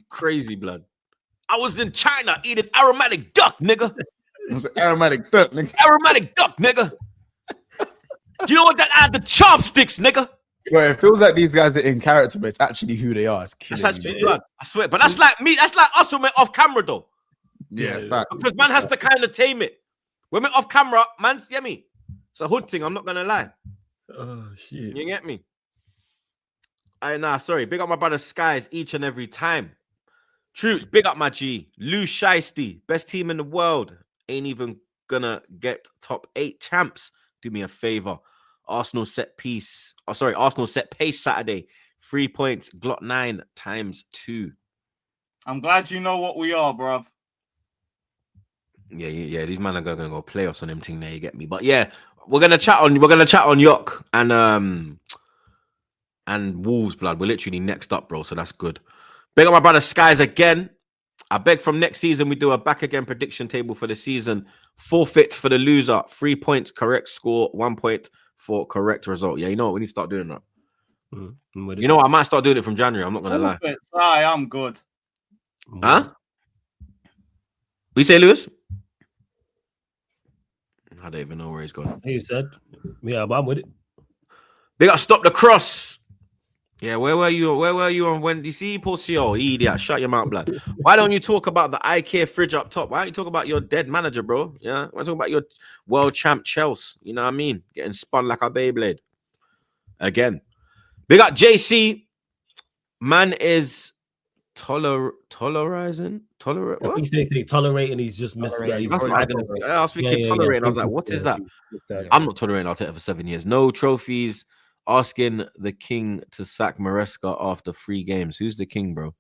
Crazy blood. I was in China eating aromatic duck, nigga. It was aromatic duck, nigga. Aromatic duck, nigga. Do you know what that had? The chopsticks, nigga. Well, it feels like these guys are in character, but it's actually who they are. That's actually blood. I swear. But that's like me. That's like us when we're off camera, though. Yeah, fact. Because man has to kind of tame it. When we're off camera, man's get me. It's a hood thing. I'm not gonna lie. Oh shit. You get me? Sorry. Big up my brother Skies each and every time. Troops, big up my G. Lou Shiesty, best team in the world. Ain't even gonna get top 8 champs. Do me a favor. Arsenal set pace Saturday. 3 points, Glot 9 times 2. I'm glad you know what we are, bruv. Yeah. These men are gonna go playoffs on them thing there. You get me? But yeah, we're gonna chat on Yok and Wolves, blood. We're literally next up, bro. So that's good. Big up my brother Skies again. I beg from next season we do a back again prediction table for the season. Forfeit for the loser. 3 points, correct score. 1 point for correct result. Yeah, you know what? We need to start doing that. You know what? I might start doing it from January. I'm not gonna lie. Aye, I'm good. Huh? What you say, Lewis? I don't even know where he's gone. You said, yeah, but I'm with it. They got to stop the cross. Yeah, where were you? Where were you on when you see Porcio? Idiot, shut your mouth, blood. Why don't you talk about the IKEA fridge up top? Why don't you talk about your dead manager, bro? Yeah, why don't you talk about your world champ Chelsea? You know what I mean? Getting spun like a Beyblade. Again. Big up JC. Man is tolerizing. Tolerate what? He's saying tolerating. He's just missed. Tolerating. That's what I was thinking. Tolerating. I was like, what is that? I'm not tolerating Arteta for 7 years. No trophies. Asking the king to sack Maresca after 3 games. Who's the king, bro?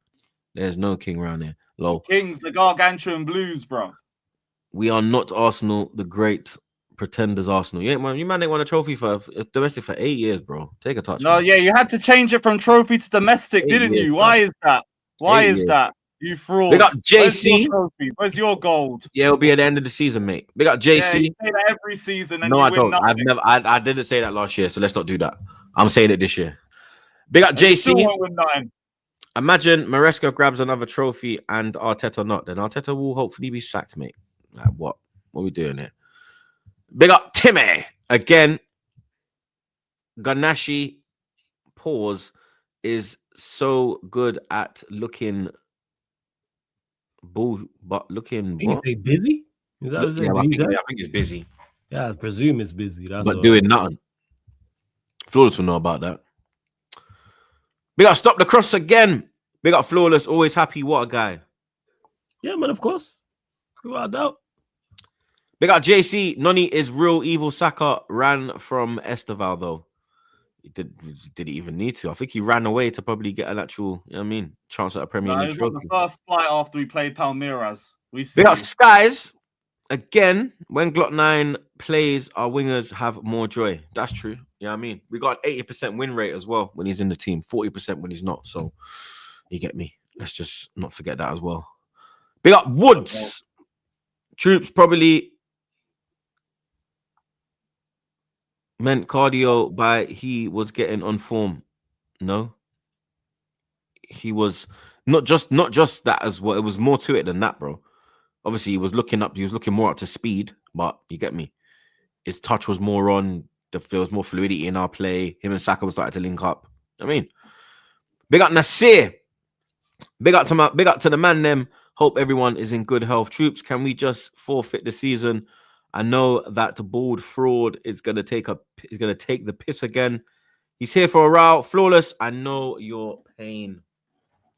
There's no king around here. Lol. Kings, the Gargantuan Blues, bro. We are not Arsenal, the great pretenders Arsenal. You man ain't won a trophy for domestic for 8 years, bro. Take a touch. No, man. yeah, you had to change it from trophy to domestic, 8 didn't years, you? man. Why is that? Why 8 is years. that? You fraud. Big up Where's your JC. trophy? Where's your gold? Yeah, it'll be at the end of the season, mate. Big up Yeah, JC. you say that every season and No, you I win don't. nothing. I didn't say that last year, so let's not do that. I'm saying it this year. Big up And you still JC. won't win nothing. Imagine Maresca grabs another trophy and Arteta not. Then Arteta will hopefully be sacked, mate. Like what? What are we doing here? Big up Timmy. Again, Ganashi pause is so good at looking looking You what? say busy? Is that what Yeah, I busy? think it's busy. Yeah, I presume it's busy. That's But all. doing nothing. Flawless will know about that. Big up stop the cross again. Big up Flawless, always happy. What a guy. Yeah, man, of course. Without doubt. Big up JC. Noni is real evil. Saka ran from Esteval though. Did he even need to? I think he ran away to probably get an actual, you know what I mean, chance at a Premier No, it League was on the trophy. first flight after we played Palmeiras. We see Big up you. Skies. Again, when Glock 9 plays, our wingers have more joy. That's true. You know what I mean? We got an 80% win rate as well when he's in the team, 40% when he's not. So you get me. Let's just not forget that as well. Big up Woods. Troops probably meant cardio by he was getting on form. No. He was not just that as well. It was more to it than that, bro. Obviously, he was looking more up to speed, but you get me. His touch was more on, there was more fluidity in our play. Him and Saka was starting to link up. I mean, big up Nasir. Big up to the man them. Hope everyone is in good health. Troops, can we just forfeit the season? I know that the bald fraud is gonna take the piss again. He's here for a row. Flawless. I know your pain.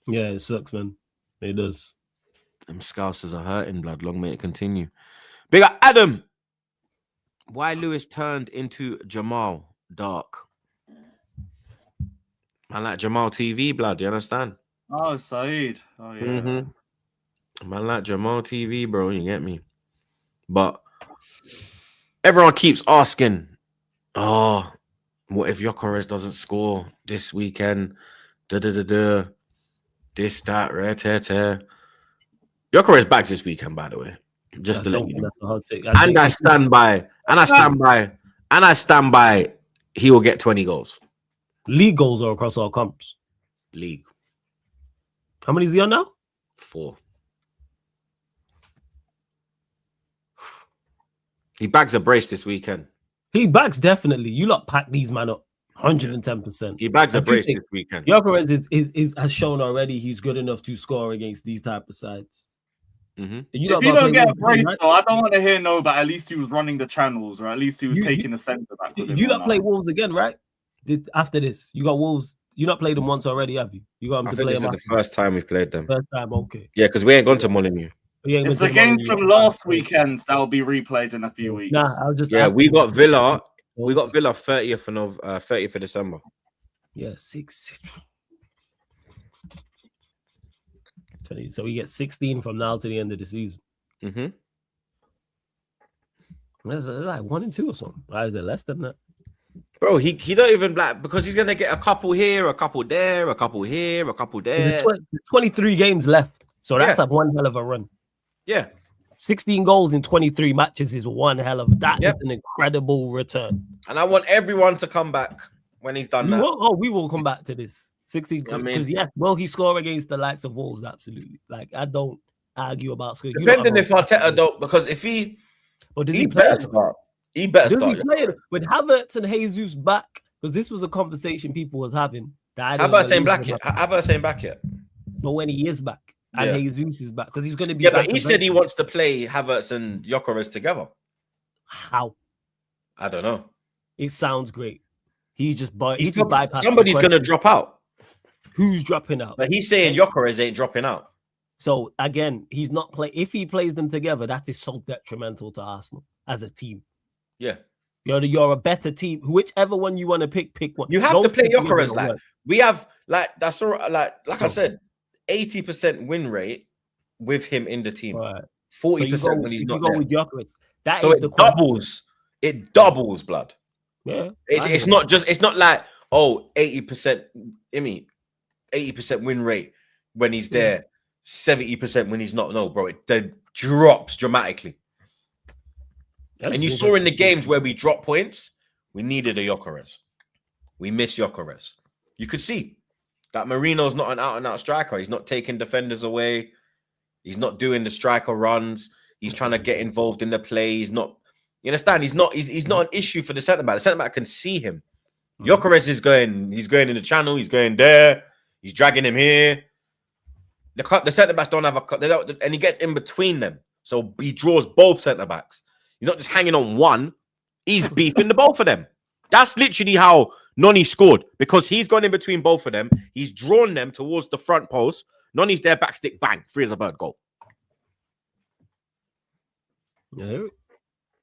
Yeah, it sucks, man. It does. Them scousers are hurting, blood. Long may it continue. Big up Adam. Why Lewis turned into Jamal Dark? Man like Jamal TV, blood. You understand? Oh, Saeed. Oh, yeah. Man like Jamal TV, bro. You get me? But everyone keeps asking, oh, what if Gyökeres doesn't score this weekend? This, that, rare. Gyökeres bags this weekend, by the way. Just to let you know. That's a hot take. I stand by. He will get 20 goals. League goals are across all comps. League How many is he on now? 4. He bags a brace this weekend. He backs definitely. You lot pack these man up 110%. He bags a I do brace think this weekend. Gyökeres has shown already he's good enough to score against these type of sides. Mm-hmm. If you don't get a brace, though, I don't want to hear no, but at least he was running the channels, or at least he was taking the centre back. You not play Wolves again, right? After this, you got Wolves. You not played them once already, have you? You got them to play them. This is the first time we've played them. First time, okay. Yeah, because we ain't gone to Molineux. It's the games from last weekend that will be replayed in a few weeks. Nah, I was just we got Villa. We got Villa 30th of December. Yeah, 6. 20. So we get 16 from now to the end of the season. Mm-hmm. That's like 1 and 2 or something. Why is it less than that? Bro, he don't even because he's gonna get a couple here, a couple there, a couple here, a couple there. There's 23 games left, so that's a one hell of a run. Yeah, 16 goals in 23 matches is one hell of that. Is an incredible return. And I want everyone to come back when he's done that. We will come back to this. 16 because will he score against the likes of Wolves? Absolutely. Like I don't argue about scoring. Depending if Arteta don't, because if he does he play? He better Does start. he play it with Havertz and Jesus back? Because this was a conversation people was having. That How about saying back yet? How about saying back yet? But when he is back and Yeah. Jesus is back, because he's going to be Yeah, back. but he said he wants to play Havertz and Gyökeres together. How? I don't know. It sounds great. He just Somebody's bypassed going to drop out. Who's dropping out? But he's saying Gyökeres ain't dropping out. So again, he's not play. If he plays them together, that is so detrimental to Arsenal as a team. Yeah. You're a better team. Whichever one you want to pick one. You have Those to play people Gyökeres. don't Like work. we have, that's all. Like I said, 80% win rate with him in the team. Right. 40% when he's not go there. with Gyökeres. That So is it the question. doubles. It doubles, blood. Yeah. It's not just. It's not like 80%. I mean, 80% win rate when he's there, 70% when he's not. No, bro, it drops dramatically. And you saw in the games where we dropped points, we needed a Gyökeres. We missed Gyökeres. You could see that Marino's not an out-and-out striker. He's not taking defenders away. He's not doing the striker runs. He's trying to get involved in the play. He's not. You understand? He's not an issue for the centre back. The centre back can see him. Gyökeres is going. He's going in the channel. He's going there. He's dragging him here. The centre backs don't have a, and he gets in between them. So he draws both centre backs. He's not just hanging on one. He's beefing the both of them. That's literally how Noni scored, because he's gone in between both of them. He's drawn them towards the front post. Noni's there, backstick, bang, free as a bird, goal. Yeah.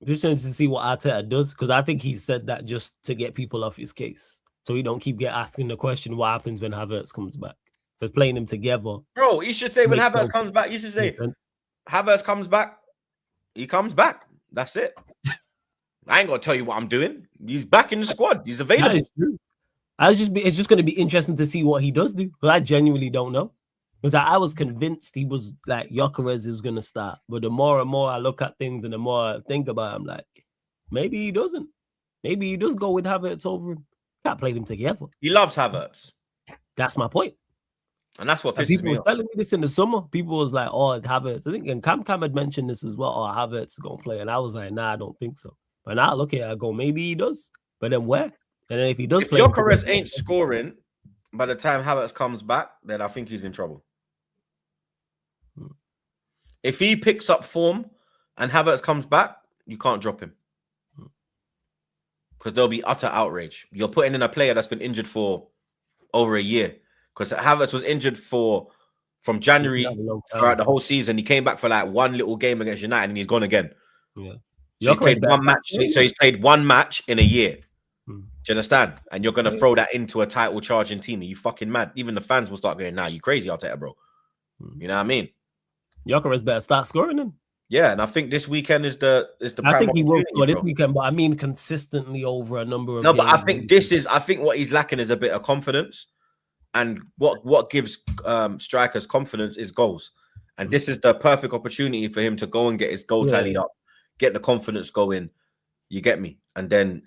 Just interested to see what Arteta does, because I think he said that just to get people off his case, so he don't keep asking the question what happens when Havertz comes back. So playing them together. Bro, you should say when Makes Havertz sense. comes back, you should say Makes sense. Havertz comes back, he comes back. That's it. I ain't gonna tell you what I'm doing. He's back in the squad. He's That available. is true. It's just going to be interesting to see what he does do, because I genuinely don't know. Because I was convinced he was like Gyökeres is going to start, but the more and more I look at things and the more I think about it, I'm like, maybe he doesn't. Maybe he does go with Havertz over him. Can't play them together. He loves Havertz. That's my point. And that's what And pisses people me was off. telling me this in the summer. People was like, "Oh, Havertz." I think and Cam had mentioned this as well. Oh, Havertz is gonna play, and I was like, "Nah, I don't think so." But now I look at it, I go, "Maybe he does." But then where? And then if he does If play, Gyökeres ain't scoring by the time Havertz comes back, then I think he's in trouble. If he picks up form and Havertz comes back, you can't drop him, because there'll be utter outrage. You're putting in a player that's been injured for over a year, because Havertz was injured from January throughout the whole season. He came back for like one little game against United and he's gone again. Yeah. So he played one match. So he's played one match in a year. Do you understand? And you're gonna throw that into a title charging team? Are you fucking mad? Even the fans will start going, "Nah, you crazy, Arteta, bro." You know what I mean? Gyökeres better start scoring him. Yeah, and I think this weekend is the I think he will opportunity, score this bro. weekend, but I mean consistently over a number of No, games. but I think what he's lacking is a bit of confidence. And what gives strikers confidence is goals. And this is the perfect opportunity for him to go and get his goal tally up, get the confidence going. You get me? And then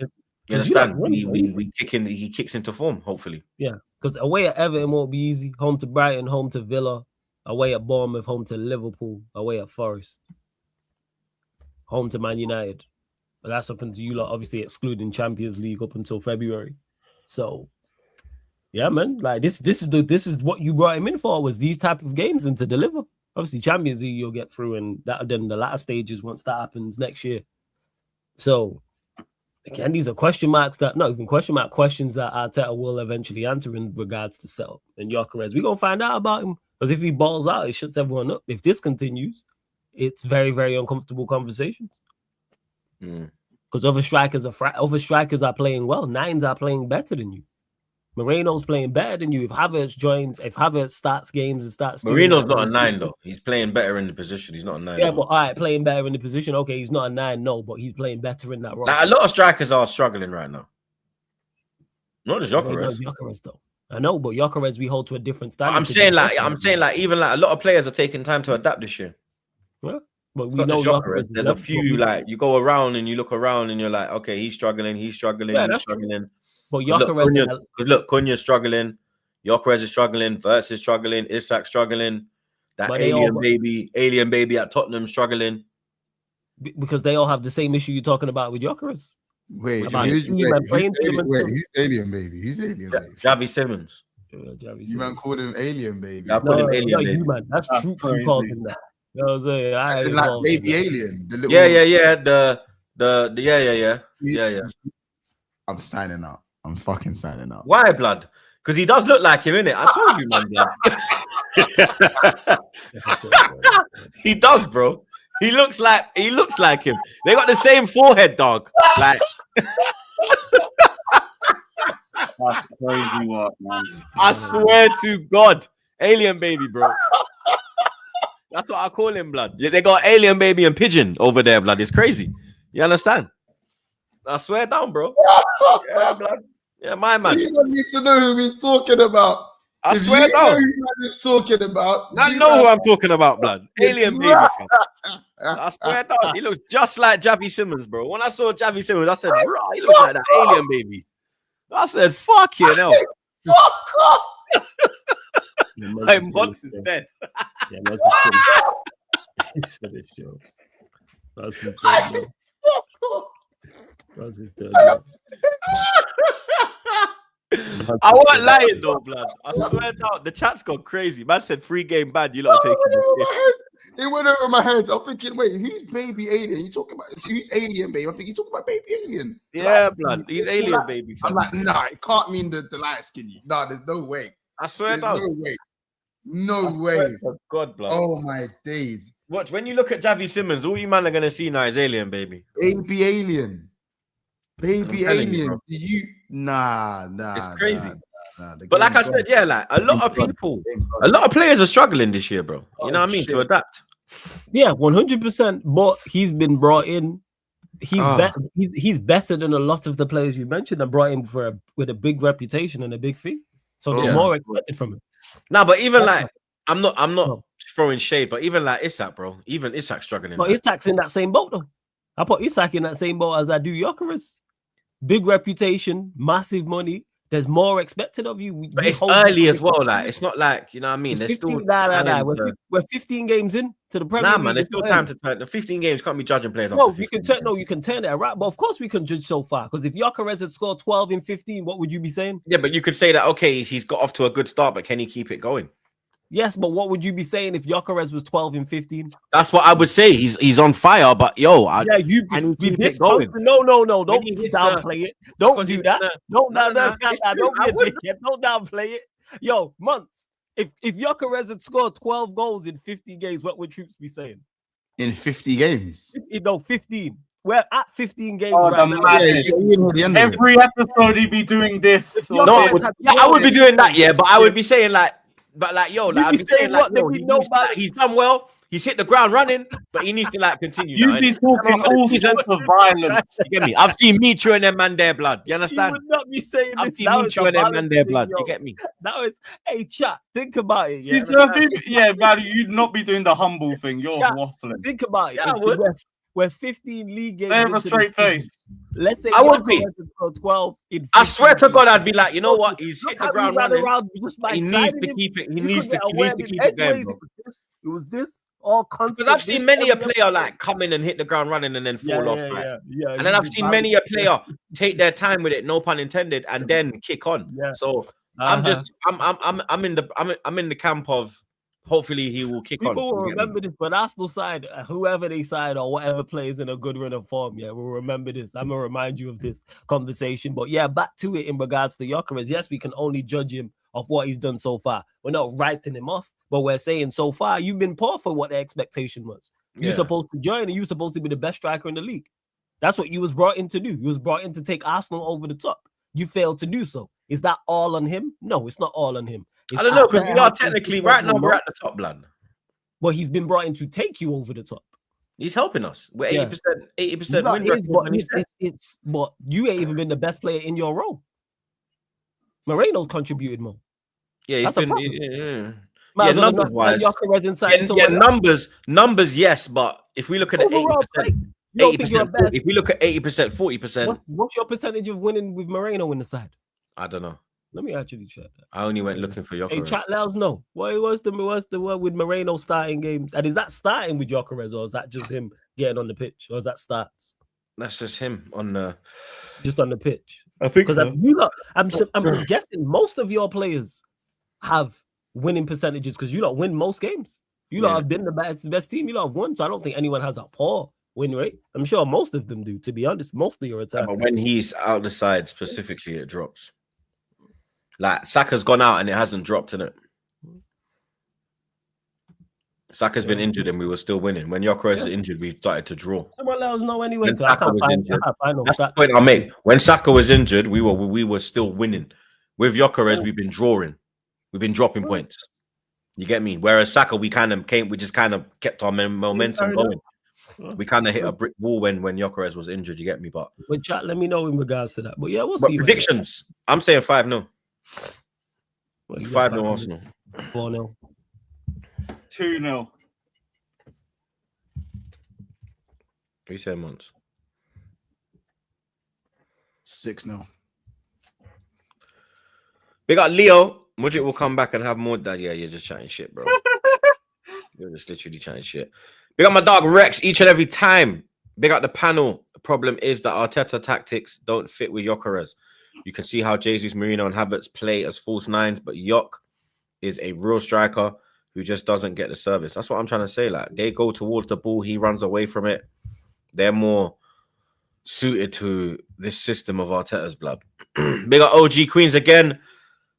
you understand? He kicks into form, hopefully. Yeah, because away at Everton won't be easy. Home to Brighton, home to Villa, away at Bournemouth, home to Liverpool, away at Forest, home to Man United. But that's up until you lot, obviously excluding Champions League up until February. So yeah, man, like this is what you brought him in for, was these type of games and to deliver. Obviously, Champions League you'll get through, and that then the latter stages once that happens next year. So again, these are question marks that not even question mark questions that Arteta will eventually answer in regards to setup and Gyökeres. We're gonna find out about him, because if he balls out, it shuts everyone up. If this continues, it's very, very uncomfortable conversations. Because other strikers are playing well. Nines are playing better than you. Moreno's playing better than you. If Havertz starts games and starts Marino's not a 9 though. He's playing better in the position. He's not a 9. Yeah, but all right, playing better in the position. Okay, he's not a 9, no, but he's playing better in that role. Like, a lot of strikers are struggling right now. Not just Gyökeres. Gyökeres though. I know, but Gyökeres we hold to a different standard. I'm saying even like a lot of players are taking time to adapt this year. Yeah, but It's we not know just Gyökeres. There's a few like you go around and you look around and you're like, okay, he's struggling. Yeah, He's that's struggling. But Gyökeres, Look, Cunha's struggling. Gyökeres is struggling. Wirtz is struggling. Isak struggling. That alien baby at Tottenham struggling. because they all have the same issue you're talking about with Gyökeres. Wait, About who's team and playing to them and stuff. who's alien baby? Who's alien baby? Javi Simmons. You man called him alien baby. Yeah, I call him alien, not baby. you, man. That's Troops who crazy. calls him that. You know what I'm saying? I ain't Like involved in baby that. alien. The little The yeah. I'm signing out. I'm fucking signing out. Why, blood? Because he does look like him, innit? I told you, man, blood. He does, bro. He looks like him. They got the same forehead, dog. Like, That's crazy work, man. I swear to God, alien baby, bro. That's what I call him, blood. Yeah, they got alien baby and pigeon over there, blood. It's crazy. You understand? I swear down, bro. Yeah, blood. Yeah, my man. You don't need to know who he's talking about. I If swear you know down. who he's talking about. I you know who man- I'm talking about, blood. Alien baby. Fam. I swear down. He looks just like Javi Simmons, bro. When I saw Javi Simmons, I said, bro, he looks like that alien baby. I said, fuck you, no. Fuck off. My box is dead. Yeah, Mons is finished. He's finished, yo. That's his dead, yo. Fuck off. That's his dead, yo. I wasn't lying though, blood. I swear down. The chat's gone crazy. Man said free game bad. You lot are taking the It went over my head. I'm thinking, wait, who's baby alien? You talking about who's alien baby? I'm thinking he's talking about baby alien. Yeah, Like, blood. He's alien like- baby. I'm Fam. like, nah, it can't mean the light skinny. Nah, there's no way. I swear There's down. no way. No I swear way. to God, blood. Oh my days. Watch when you look at Javi Simmons, all you man are gonna see now is alien baby. Baby alien. Baby I'm telling you, alien. bro. Do you nah. It's crazy. The But like I game's said, gone. yeah, like a lot of Game's gone. people, Game's gone. a lot of players are struggling this year, bro. You know what I mean? shit. To adapt. Yeah, 100%. But he's been brought in. He's better than a lot of the players you mentioned and brought in with a big reputation and a big fee. So there's Yeah. more expected from him. Nah, but even That's like I'm not No. throwing shade, but even like Isak, bro. Even Isak struggling. But man. Isak's in that same boat though. I put Isak in that same boat as I do Gyökeres. Big reputation, massive money. There's more expected of you. But We it's hold early you- as well. Like it's not like you know what I mean. It's There's 15, still nah. time We're 15 games in to the Premier Nah, League. man. There's It's still not time early. to turn. The 15 games can't be judging players. No, after you 15 can turn. games. No, you can turn it around. But of course, we can judge so far. Because if Gyökeres had scored 12 in 15, what would you be saying? Yeah, but you could say that okay, he's got off to a good start, but can he keep it going? Yes, but what would you be saying if Gyökeres was 12 in 15? That's what I would say. He's on fire, but yo, Yeah, you and with keep this it going. No, don't When he hits, downplay it. Don't because do he's that. gonna- Don't No, understand it's that. true. Don't I be a wouldn't. dickhead. Don't downplay it. Yo, Months. If Gyökeres had scored 12 goals in 50 games, what would Troops be saying? in 50 games. 15. We're at 15 games Oh, right the now. madness. you're at the end of it. Every episode he'd be doing this. No, or No, this. I would be doing that, yeah, but I would be saying like, yo, You'd like, I'd be be saying saying what? like, There'd yo, be he no needs to, like, balance. he's done well. He's hit the ground running, but he needs to like continue. You'd now, be innit? talking for the all season. sorts of violence. You get me? I've seen Michu and them man there, blood. You You understand? would not be saying I've this. seen Now it's Michu a and them man balance there, thing, blood. yo. You get me? Now it's, hey, chat, think about it. See, Yeah, so yeah, man, you'd not be doing the humble thing. You're Chat. waffling. think about it. Yeah, I If would. We're 15 league games. They have a into the straight season. face. Let's say I would be. Gyökeres had scored 12 in I 15 swear to games. God, I'd be like, you know what? He's Look hit the how we ground ran running. around just by He needs signing to him. keep it. He You needs could to get away keep with it going, edgeways. bro. It was this all constant. Because I've seen this, many a every player other like come in and hit the ground running and then yeah, fall off. yeah, Right? yeah. And then I've seen many a player take their time with it, no pun intended, and then kick on. Yeah. So Uh-huh. I'm in the camp of hopefully he will kick on. People will You get me? remember this, but Arsenal side, whoever they side or whatever plays in a good run of form, yeah, we'll remember this. I'm gonna remind you of this conversation. But yeah, back to it in regards to Gyökeres. Yes, we can only judge him of what he's done so far. We're not writing him off, but we're saying so far you've been poor for what the expectation was. You're Yeah. supposed to join and you're supposed to be the best striker in the league. That's what you was brought in to do. You was brought in to take Arsenal over the top. You failed to do so. Is that all on him? No, it's not all on him. It's I don't know because Arteta we are helping technically him right now. more. We're at the top, blood. But he's been brought in to take you over the top. He's helping us. We're Yeah. 80% That win is, record. but and he's there. it's but you ain't even been the best player in your role. Moreno's contributed more. Yeah, he's That's a been. problem. Yeah. Might Yeah, as well numbers not wise. Gyökeres inside Yeah, someone else. numbers, yes, but if we look at the Overall 80%, play, you don't think you're 80%, best. if we look at 80%, 40%, What's your percentage of winning with Moreno in the side? I don't know. Let me actually check that. I only went looking for Hey, Gyökeres. chat, let us know. What's the one with Moreno starting games? And is that starting with Gyökeres or is that just him getting on the pitch, or is that stats? That's just him on the. Just on the pitch. I think Because I'm guessing most of your players have winning percentages because you lot win most games. You lot have been the best team. You lot have won, so I don't think anyone has a poor win rate. I'm sure most of them do. To be honest, most of your attackers. But when he's out the side specifically, it drops. Like Saka's gone out and it hasn't dropped in it. Saka's been injured and we were still winning. When Gyökeres is injured, we started to draw. Someone let us know anyway. When Saka was injured, that's the stats. point I'll make. When Saka was injured, we were still winning. With Gyökeres, we've been drawing. We've been dropping points. You get me? Whereas Saka, we just kind of kept our momentum going. We kind of hit a brick wall when Gyökeres was injured. You get me? But chat, let me know in regards to that. But yeah, we'll see. Predictions. I'm saying 5-0. 5-0 Arsenal. 4-0. 2-0. 3 7 months. 6-0. Big up Leo. Mudrik will come back and have more. Yeah, you're just chatting shit, bro. You're just literally chatting shit. Big up my dog Rex each and every time. Big up the panel. The problem is that Arteta tactics don't fit with Gyökeres. You can see how Jesus, Marino, and Havertz play as false nines, but Gyök is a real striker who just doesn't get the service. That's what I'm trying to say. Like, they go towards the ball, he runs away from it. They're more suited to this system of Arteta's blood. Big up OG Queens again.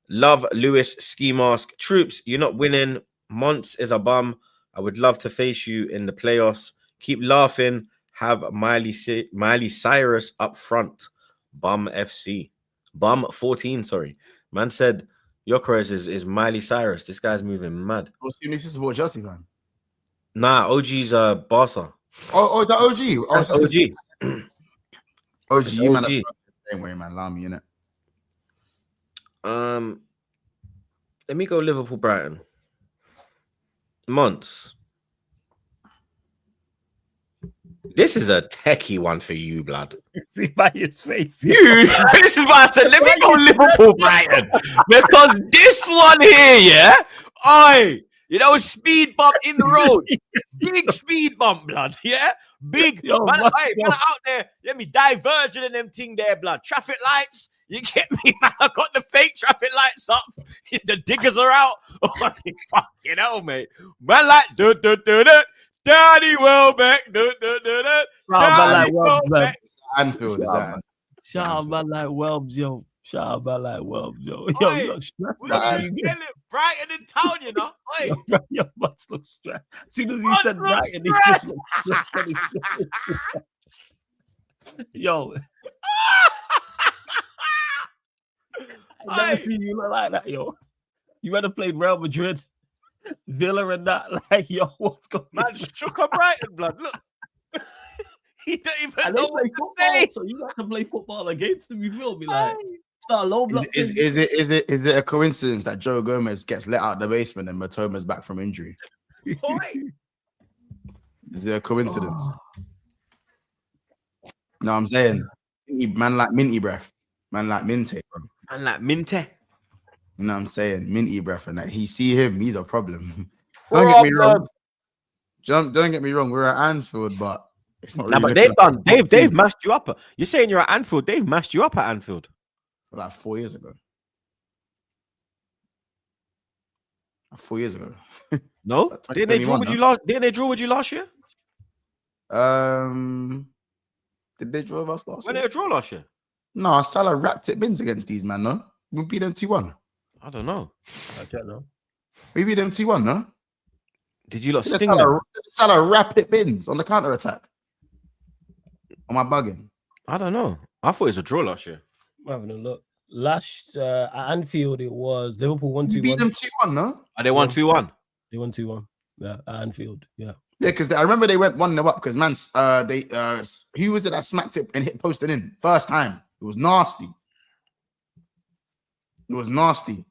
Love Lewis Ski Mask. Troops, you're not winning. Monts is a bum. I would love to face you in the playoffs. Keep laughing. Have Miley Cyrus up front. Bum FC. Bum 14, sorry. Man said Gyökeres is Miley Cyrus. This guy's moving mad. What's your new sister about Chelsea, man? Nah, OG's Barca. Oh, is that OG? Oh, That's OG. OG, It's you man. OG. That's the same way, man. Allow me, innit? Let me go Liverpool Brighton. Months. This is a techie one for you, blood. See by his face. You. This is why I said let me go Liverpool Brighton because this one here, yeah. Oi, you know, speed bump in the road, big speed bump, blood. Yeah, big. Yo, man, man out there. Let me diverging in them thing there, blood. Traffic lights. You get me, man? I got the fake traffic lights up. The diggers are out. Oh, fucking hell, mate. Man, like Daddy Welbeck. Daddy Welbeck. Anfield is that? Shout out man like Welbs, yo. Shout out man like Welbs, yo. Yo, you look stressed. Brighton in town, you know. Oi. Your butts look stressed. As soon as he said Brighton, he just looked stressed. Yo. I never seen you look like that, yo. You better play Real Madrid, Villa, and that. Like, yo, what's going on? Man, shook up Brighton, blood. Look. He don't even and know they play football, so you have to play football against them. You feel me? Like, start low block. Is it a coincidence that Joe Gomez gets let out of the basement and Matoma's back from injury? Is it a coincidence? No, I'm saying, man like minty breath, man like Minte, bro. Man like Minte. You know what I'm saying? Minty breath, and that he see him, he's a problem. Don't get me wrong. Don't get me wrong. We're at Anfield, but it's not. Really but they've mashed you up. You're saying you're at Anfield. They've mashed you up at Anfield. Like 4 years ago. 4 years ago. No, didn't they draw with you last? Didn't they draw with you last year? Did they draw with us last year? When they draw last year? No, Salah wrapped it bins against these man. No, we beat them 2-1. I don't know. I don't know. We beat them 2-1. No. Did you lot sting them? Salah wrap it bins on the counter attack. Am I bugging? I don't know. I thought it was a draw last year. I'm having a look. Last at Anfield, it was Liverpool 1-2-1. We beat them 2-1, no? Are they 1-2-1? They won 2-1. Yeah, at Anfield. Yeah. Yeah, because I remember they went 1-0 up because man, who was it that smacked it and hit posted in first time? It was nasty. It was nasty.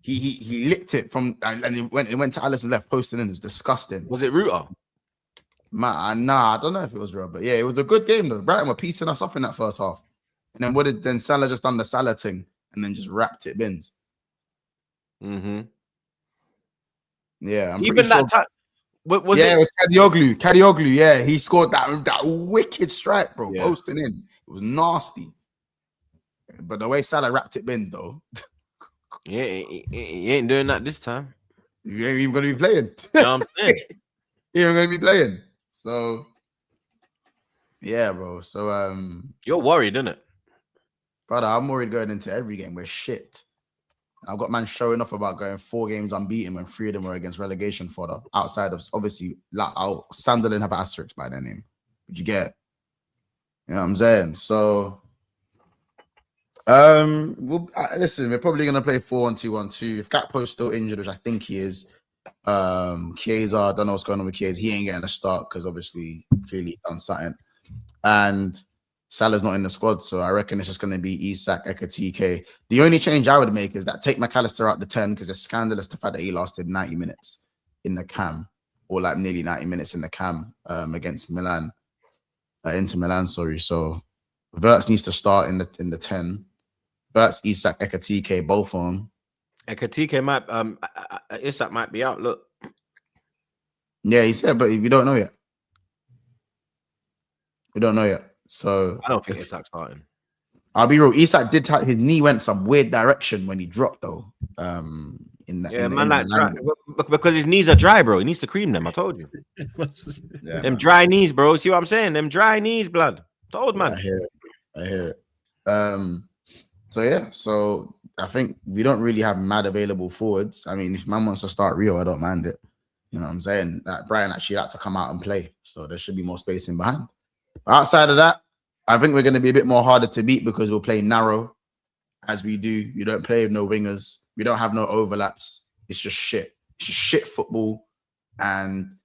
He licked it from and it went to Alisson's left, posted in. It's disgusting. Was it Ruter? Man, nah, I don't know if it was real, but yeah, it was a good game though. Brighton were piecing us up in that first half. And then Salah just done the Salah thing and then just wrapped it bins. Mm-hmm. Yeah, I'm even that time. What was yeah, it? it was Kadioglu. Kadioglu, yeah. He scored that wicked strike, bro. Yeah. Posting in. It was nasty. But the way Salah wrapped it in, though, Yeah, he ain't doing that this time. you ain't even going to be playing. You know what I'm saying? You ain't going to be playing. So, yeah, bro. So, You're worried, innit? brother, I'm worried going into every game. We're shit. I've got man showing off about going 4 games unbeaten when 3 of them were against relegation fodder. Outside of, obviously, like, Sunderland have asterisks by their name. But you get, you know what I'm saying? So, listen, we're probably going to play 4-1-2-1-2. If Gakpo's still injured, which I think he is, Chiesa, I don't know what's going on with Chiesa. He ain't getting a start because obviously, clearly done something. And Salah's not in the squad, so I reckon it's just going to be Isak, Ekatike. The only change I would make is that take McAllister out the 10 because it's scandalous the fact that he lasted 90 minutes in the cam, or like nearly 90 minutes in the cam against Milan, Inter Milan. Sorry, so Wirtz needs to start in the 10. Wirtz, Isak, Ekatike, both of them. Ekatike might Isak might be out. Look, Yeah, he said, but we don't know yet. We don't know yet. So I don't think Isak's starting. I'll be real. Isak did his knee went some weird direction when he dropped though. Because his knees are dry, bro. He needs to cream them. I told you. Yeah, them dry knees, bro. See what I'm saying? Them dry knees, blood. Told man. I hear it. So yeah. So I think we don't really have mad available forwards. I mean, if man wants to start Rio, I don't mind it. You know what I'm saying? That Brian actually had to come out and play, so there should be more space in behind. Outside of that, I think we're going to be a bit more harder to beat because we'll play narrow as we do. You don't play with no wingers. We don't have no overlaps. It's just shit. It's just shit football. And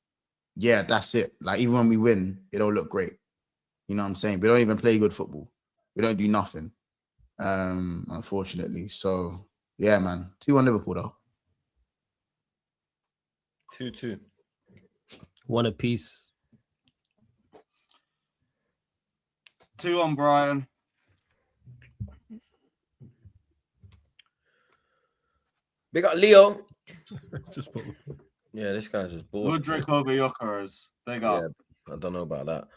yeah, that's it. Like, even when we win, it don't look great. You know what I'm saying? We don't even play good football. We don't do nothing, unfortunately. So, yeah, man. 2-1 Liverpool, though. 2-2. 1 apiece. 2-1 Brian. Big up Leo. Just put... Yeah, this guy's just bored. Mudryk over Jokeris. Big up. Yeah, I don't know about that.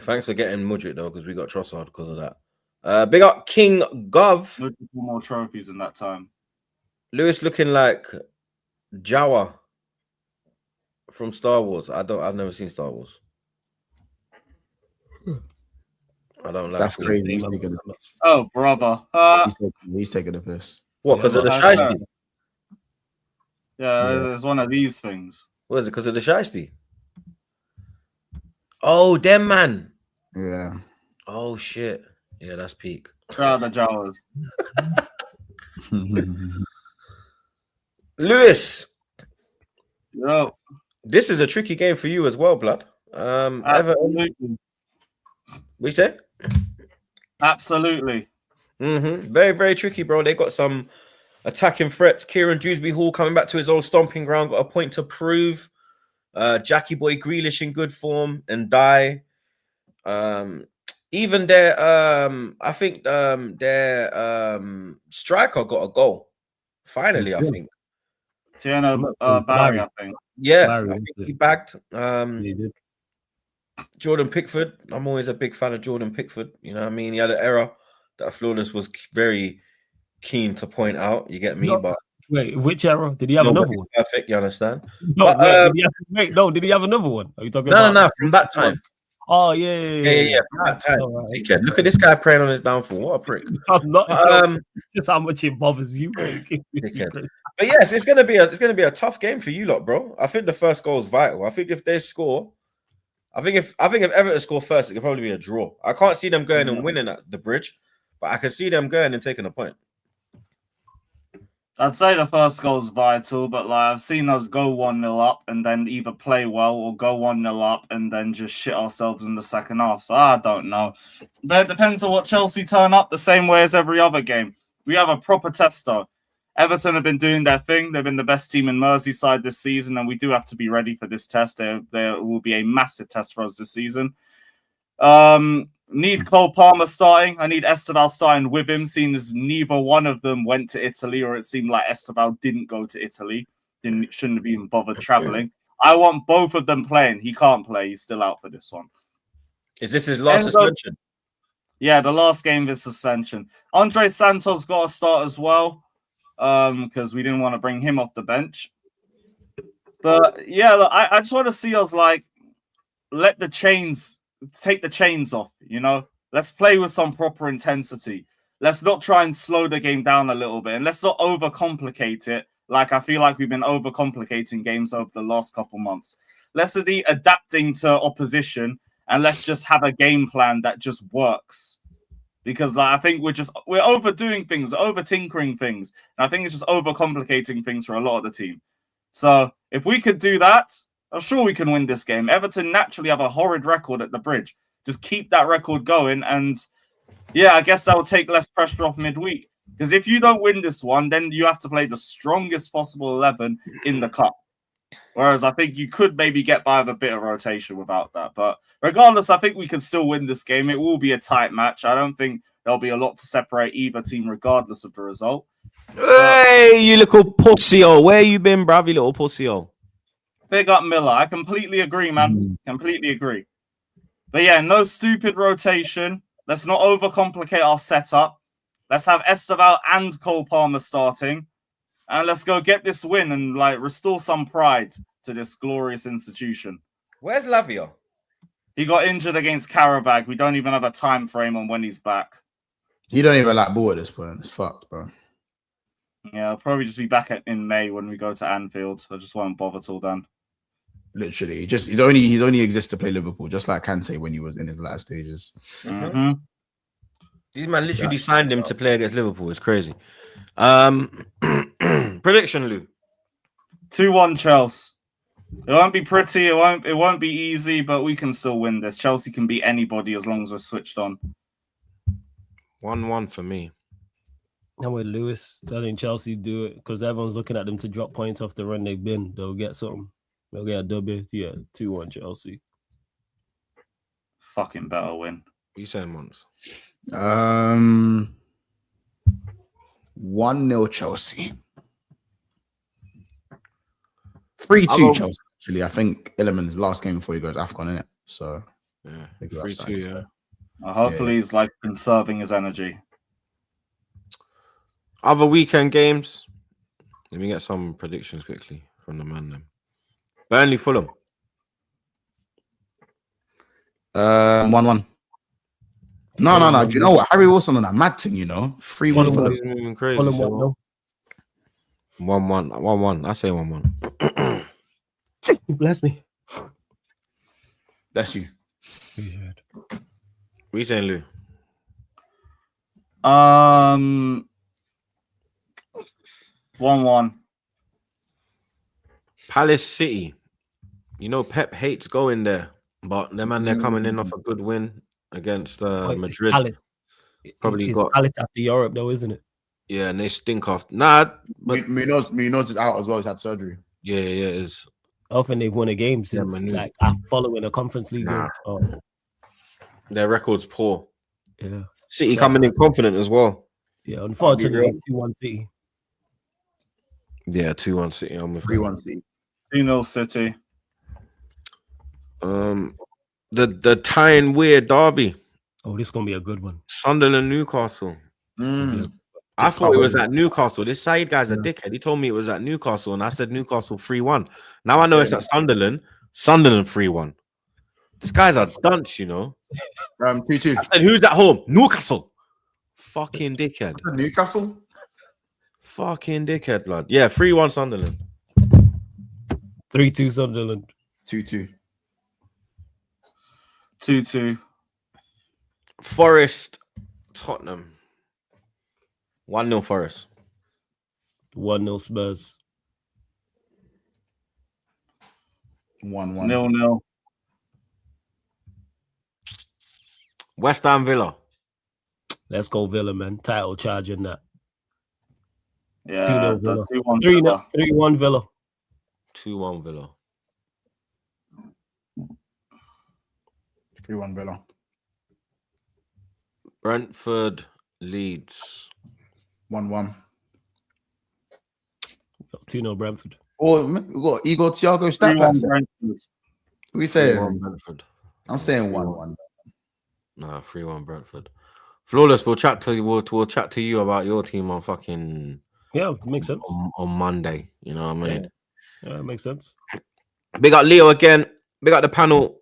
Thanks for getting Mudryk though, because we got Trossard because of that. Big up King Gov. Mudryk more trophies in that time. Lewis looking like Jawa from Star Wars. I've never seen Star Wars. I don't like. That's crazy. He's taking the piss. Oh, brother. He's taking the piss. What? Because of the shiesty? Yeah, it's one of these things. What is it? Because of the shiesty? Oh, them man. Yeah. Oh shit. Yeah, that's peak. Try out the Jawas. Lewis. Yo. This is a tricky game for you as well, blood. Absolutely. We say? Absolutely. Very, very tricky, bro. They got some attacking threats. Kieran Dewsbury Hall coming back to his old stomping ground, got a point to prove. Jackie Boy Grealish in good form, and Die. Even their I think their striker got a goal. Finally, I think. Tiano Barry, I think. Yeah, Barry, I think he bagged. He did. Jordan Pickford. I'm always a big fan of Jordan Pickford. You know what I mean? He had an error that Flawless was very keen to point out. You get me? No, but wait, which error? Did he have another one? Perfect, you understand? No, but, did he have another one? Are you talking no, about? No, from that time. Oh, yeah. From that time. Right. Look at this guy preying on his downfall. What a prick. I'm not just how much it bothers you. But yes, it's gonna be a tough game for you lot, bro. I think the first goal is vital. I think if they score, I think if Everton score first, it could probably be a draw. I can't see them going and winning at the Bridge, but I can see them going and taking a point. I'd say the first goal is vital, but like I've seen us go 1-0 up and then either play well or go 1-0 up and then just shit ourselves in the second half. So I don't know. But it depends on what Chelsea turn up the same way as every other game. We have a proper tester. Everton have been doing their thing. They've been the best team in Merseyside this season, and we do have to be ready for this test. There will be a massive test for us this season. Need Cole Palmer starting. I need Esteval starting with him, seeing as neither one of them went to Italy, or it seemed like Esteval didn't go to Italy. Shouldn't have even bothered traveling. I want both of them playing. He can't play. He's still out for this one. Is this his last Enzo- suspension? Yeah, the last game of his suspension. Andre Santos got a start as well, because we didn't want to bring him off the bench. But yeah, look, I just want to see us like take the chains off, you know? Let's play with some proper intensity. Let's not try and slow the game down a little bit, and let's not overcomplicate it. Like I feel like we've been overcomplicating games over the last couple months. Let's be adapting to opposition, and let's just have a game plan that just works. Because like, I think we're overdoing things, over tinkering things, and I think it's just overcomplicating things for a lot of the team. So if we could do that, I'm sure we can win this game. Everton naturally have a horrid record at the Bridge. Just keep that record going, and yeah, I guess that will take less pressure off midweek. Because if you don't win this one, then you have to play the strongest possible 11 in the cup. Whereas I think you could maybe get by with a bit of rotation without that. But regardless, I think we can still win this game. It will be a tight match. I don't think there'll be a lot to separate either team regardless of the result. Hey, you little pussy-o. Where you been, bruv, you little pussy-o? Big up Miller. I completely agree, man. Completely agree. But yeah, no stupid rotation. Let's not overcomplicate our setup. Let's have Esteval and Cole Palmer starting. And let's go get this win and like restore some pride to this glorious institution. Where's Lavia? He got injured against Karabag. We don't even have a time frame on when he's back. You don't even like ball at this point. It's fucked, bro. Yeah, I'll probably just be back in May when we go to Anfield. I just won't bother till then. Literally, he's only exists to play Liverpool, just like Kante when he was in his last stages. Mm-hmm. These man literally signed him to play against Liverpool. It's crazy. Prediction, Lou. 2-1 Chelsea. It won't be pretty. It won't be easy, but we can still win this. Chelsea can beat anybody as long as we're switched on. 1-1 for me. I'm with Lewis. I think Chelsea do it because everyone's looking at them to drop points off the run they've been. They'll get something. They'll get a W. Yeah, 2-1 Chelsea. Fucking better win. What you saying, Mons? 1-0 Chelsea. 3-2 Chelsea. Actually, I think Illiman's last game before he goes AFCON, innit? So yeah, maybe 3-2. Yeah. Hopefully, he's like conserving his energy. Other weekend games. Let me get some predictions quickly from the man. Then Burnley, Fulham. 1-1. No. Do you know what? Harry Wilson on that mad thing, you know? 3-1 for He's moving crazy. Fulham, So 1-1. I say 1-1. Bless me. That's you. What you saying, Lou? 1-1. Palace City. You know Pep hates going there, but them man they're coming in off a good win against Madrid. Palace. Probably it's got Palace after Europe, though, isn't it? Yeah, and they stink off. Nah, but Munoz is out as well. He's had surgery. yeah, it is. I don't think they've won a game since Manu. following a Conference League game. Oh, Their record's poor. yeah. City coming in confident as well. Yeah, unfortunately, 2-1 City. Yeah, 2-1 City. I'm with 3-1 City. 2-0 City. The tying weird derby. Oh, this is gonna be a good one. Sunderland, Newcastle. I thought it was at Newcastle. This side guy's a dickhead. He told me it was at Newcastle, and I said Newcastle 3-1. Now I know it's at Sunderland. Sunderland 3-1. This guy's a dunce, you know. 2-2. I said, who's at home? Newcastle. Fucking dickhead. Newcastle. Fucking dickhead, blood. Yeah, 3-1 Sunderland. 3-2 Sunderland. 2-2. 2-2. Forest, Tottenham. 1-0 Forest. 1-0 Spurs. 1-1. 0-0. West Ham Villa. Let's go Villa, man. Title charge in that. Yeah, 2-0 Villa. 2-1 Villa. 3-1 Villa. 2-1 Villa. 3-1 Villa. Brentford, Leeds. 1-1. 2-0 Brentford. Or we got Igor Thiago stat 3-1 packs. Brentford. We 3-1 saying? Brentford. I'm saying 3-1. 1-1. Nah, 3-1 Brentford. Flawless. We'll chat to you. We'll chat to you about your team on fucking Yeah, makes sense. on Monday. You know what I mean? Yeah, makes sense. Big up Leo again. Big up the panel.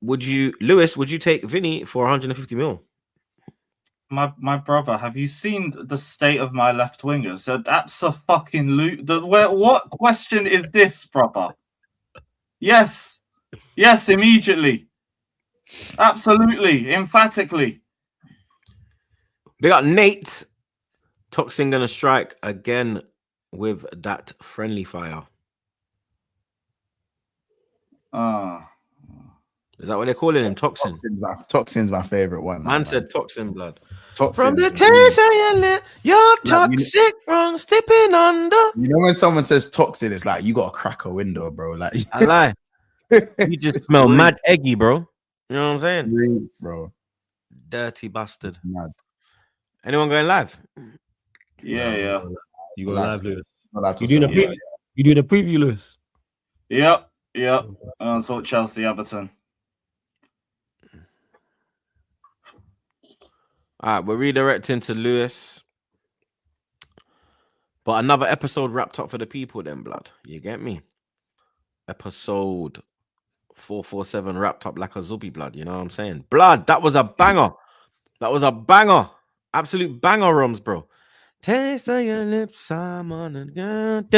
Lewis? Would you take Vinny for 150 mil? My brother, have you seen the state of my left wingers? So that's a fucking loot. What question is this, brother? Yes, immediately, absolutely, emphatically. Big up Nate. Toxin gonna strike again with that friendly fire. Is that what they're calling him? Toxin. Toxin's my favorite one. Man said toxin blood. Toxin. From the taste of your lip, you're toxic, wrong, stepping under. You know when someone says toxin, it's like you got to crack a window, bro. Like I lie. You just smell mad eggy, bro. You know what I'm saying? Bro. Dirty bastard. Mad. Anyone going live? Yeah. You go live, Lewis. You doing a preview, Lewis? Yep. I'll talk Chelsea Everton. All right, we're redirecting to Lewis. But another episode wrapped up for the people then, blood. You get me? Episode 447 wrapped up like a Zubi, blood. You know what I'm saying? Blood, that was a banger. Absolute banger, Rums, bro. Taste of your lips, I'm on a gun.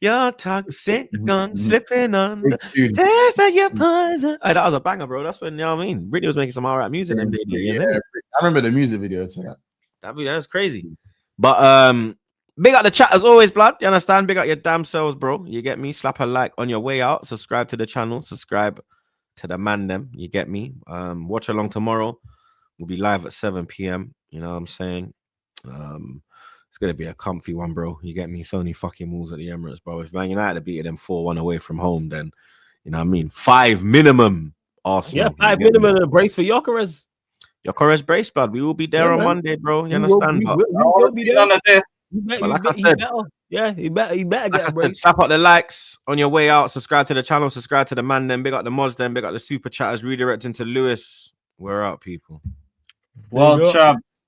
You're toxic, gun slipping under. Taste of your poison. Hey, that was a banger, bro. That's when, you know what I mean? Britney was making some alright music them days. Yeah, I remember the music video to that. That was crazy. But big up the chat as always, blood. You understand? Big up your damn selves, bro. You get me? Slap a like on your way out. Subscribe to the channel. Subscribe to the man them. You get me? Watch along tomorrow. We'll be live at 7 p.m. You know what I'm saying? It's gonna be a comfy one, bro. You get me? Sony fucking Wolves at the Emirates, bro. If Man United beat them 4-1 away from home, then you know what I mean? 5 minimum Arsenal. Yeah, 5 minimum and a brace for Gyökeres. Gyökeres brace, blood. We will be there on Monday, bro. You understand? We will be there. He better get a break. Slap up the likes on your way out. Subscribe to the channel. Subscribe to the man. Then big up the mods. Then big up the super chatters. Redirecting to Lewis. We're out, people. Well, champs.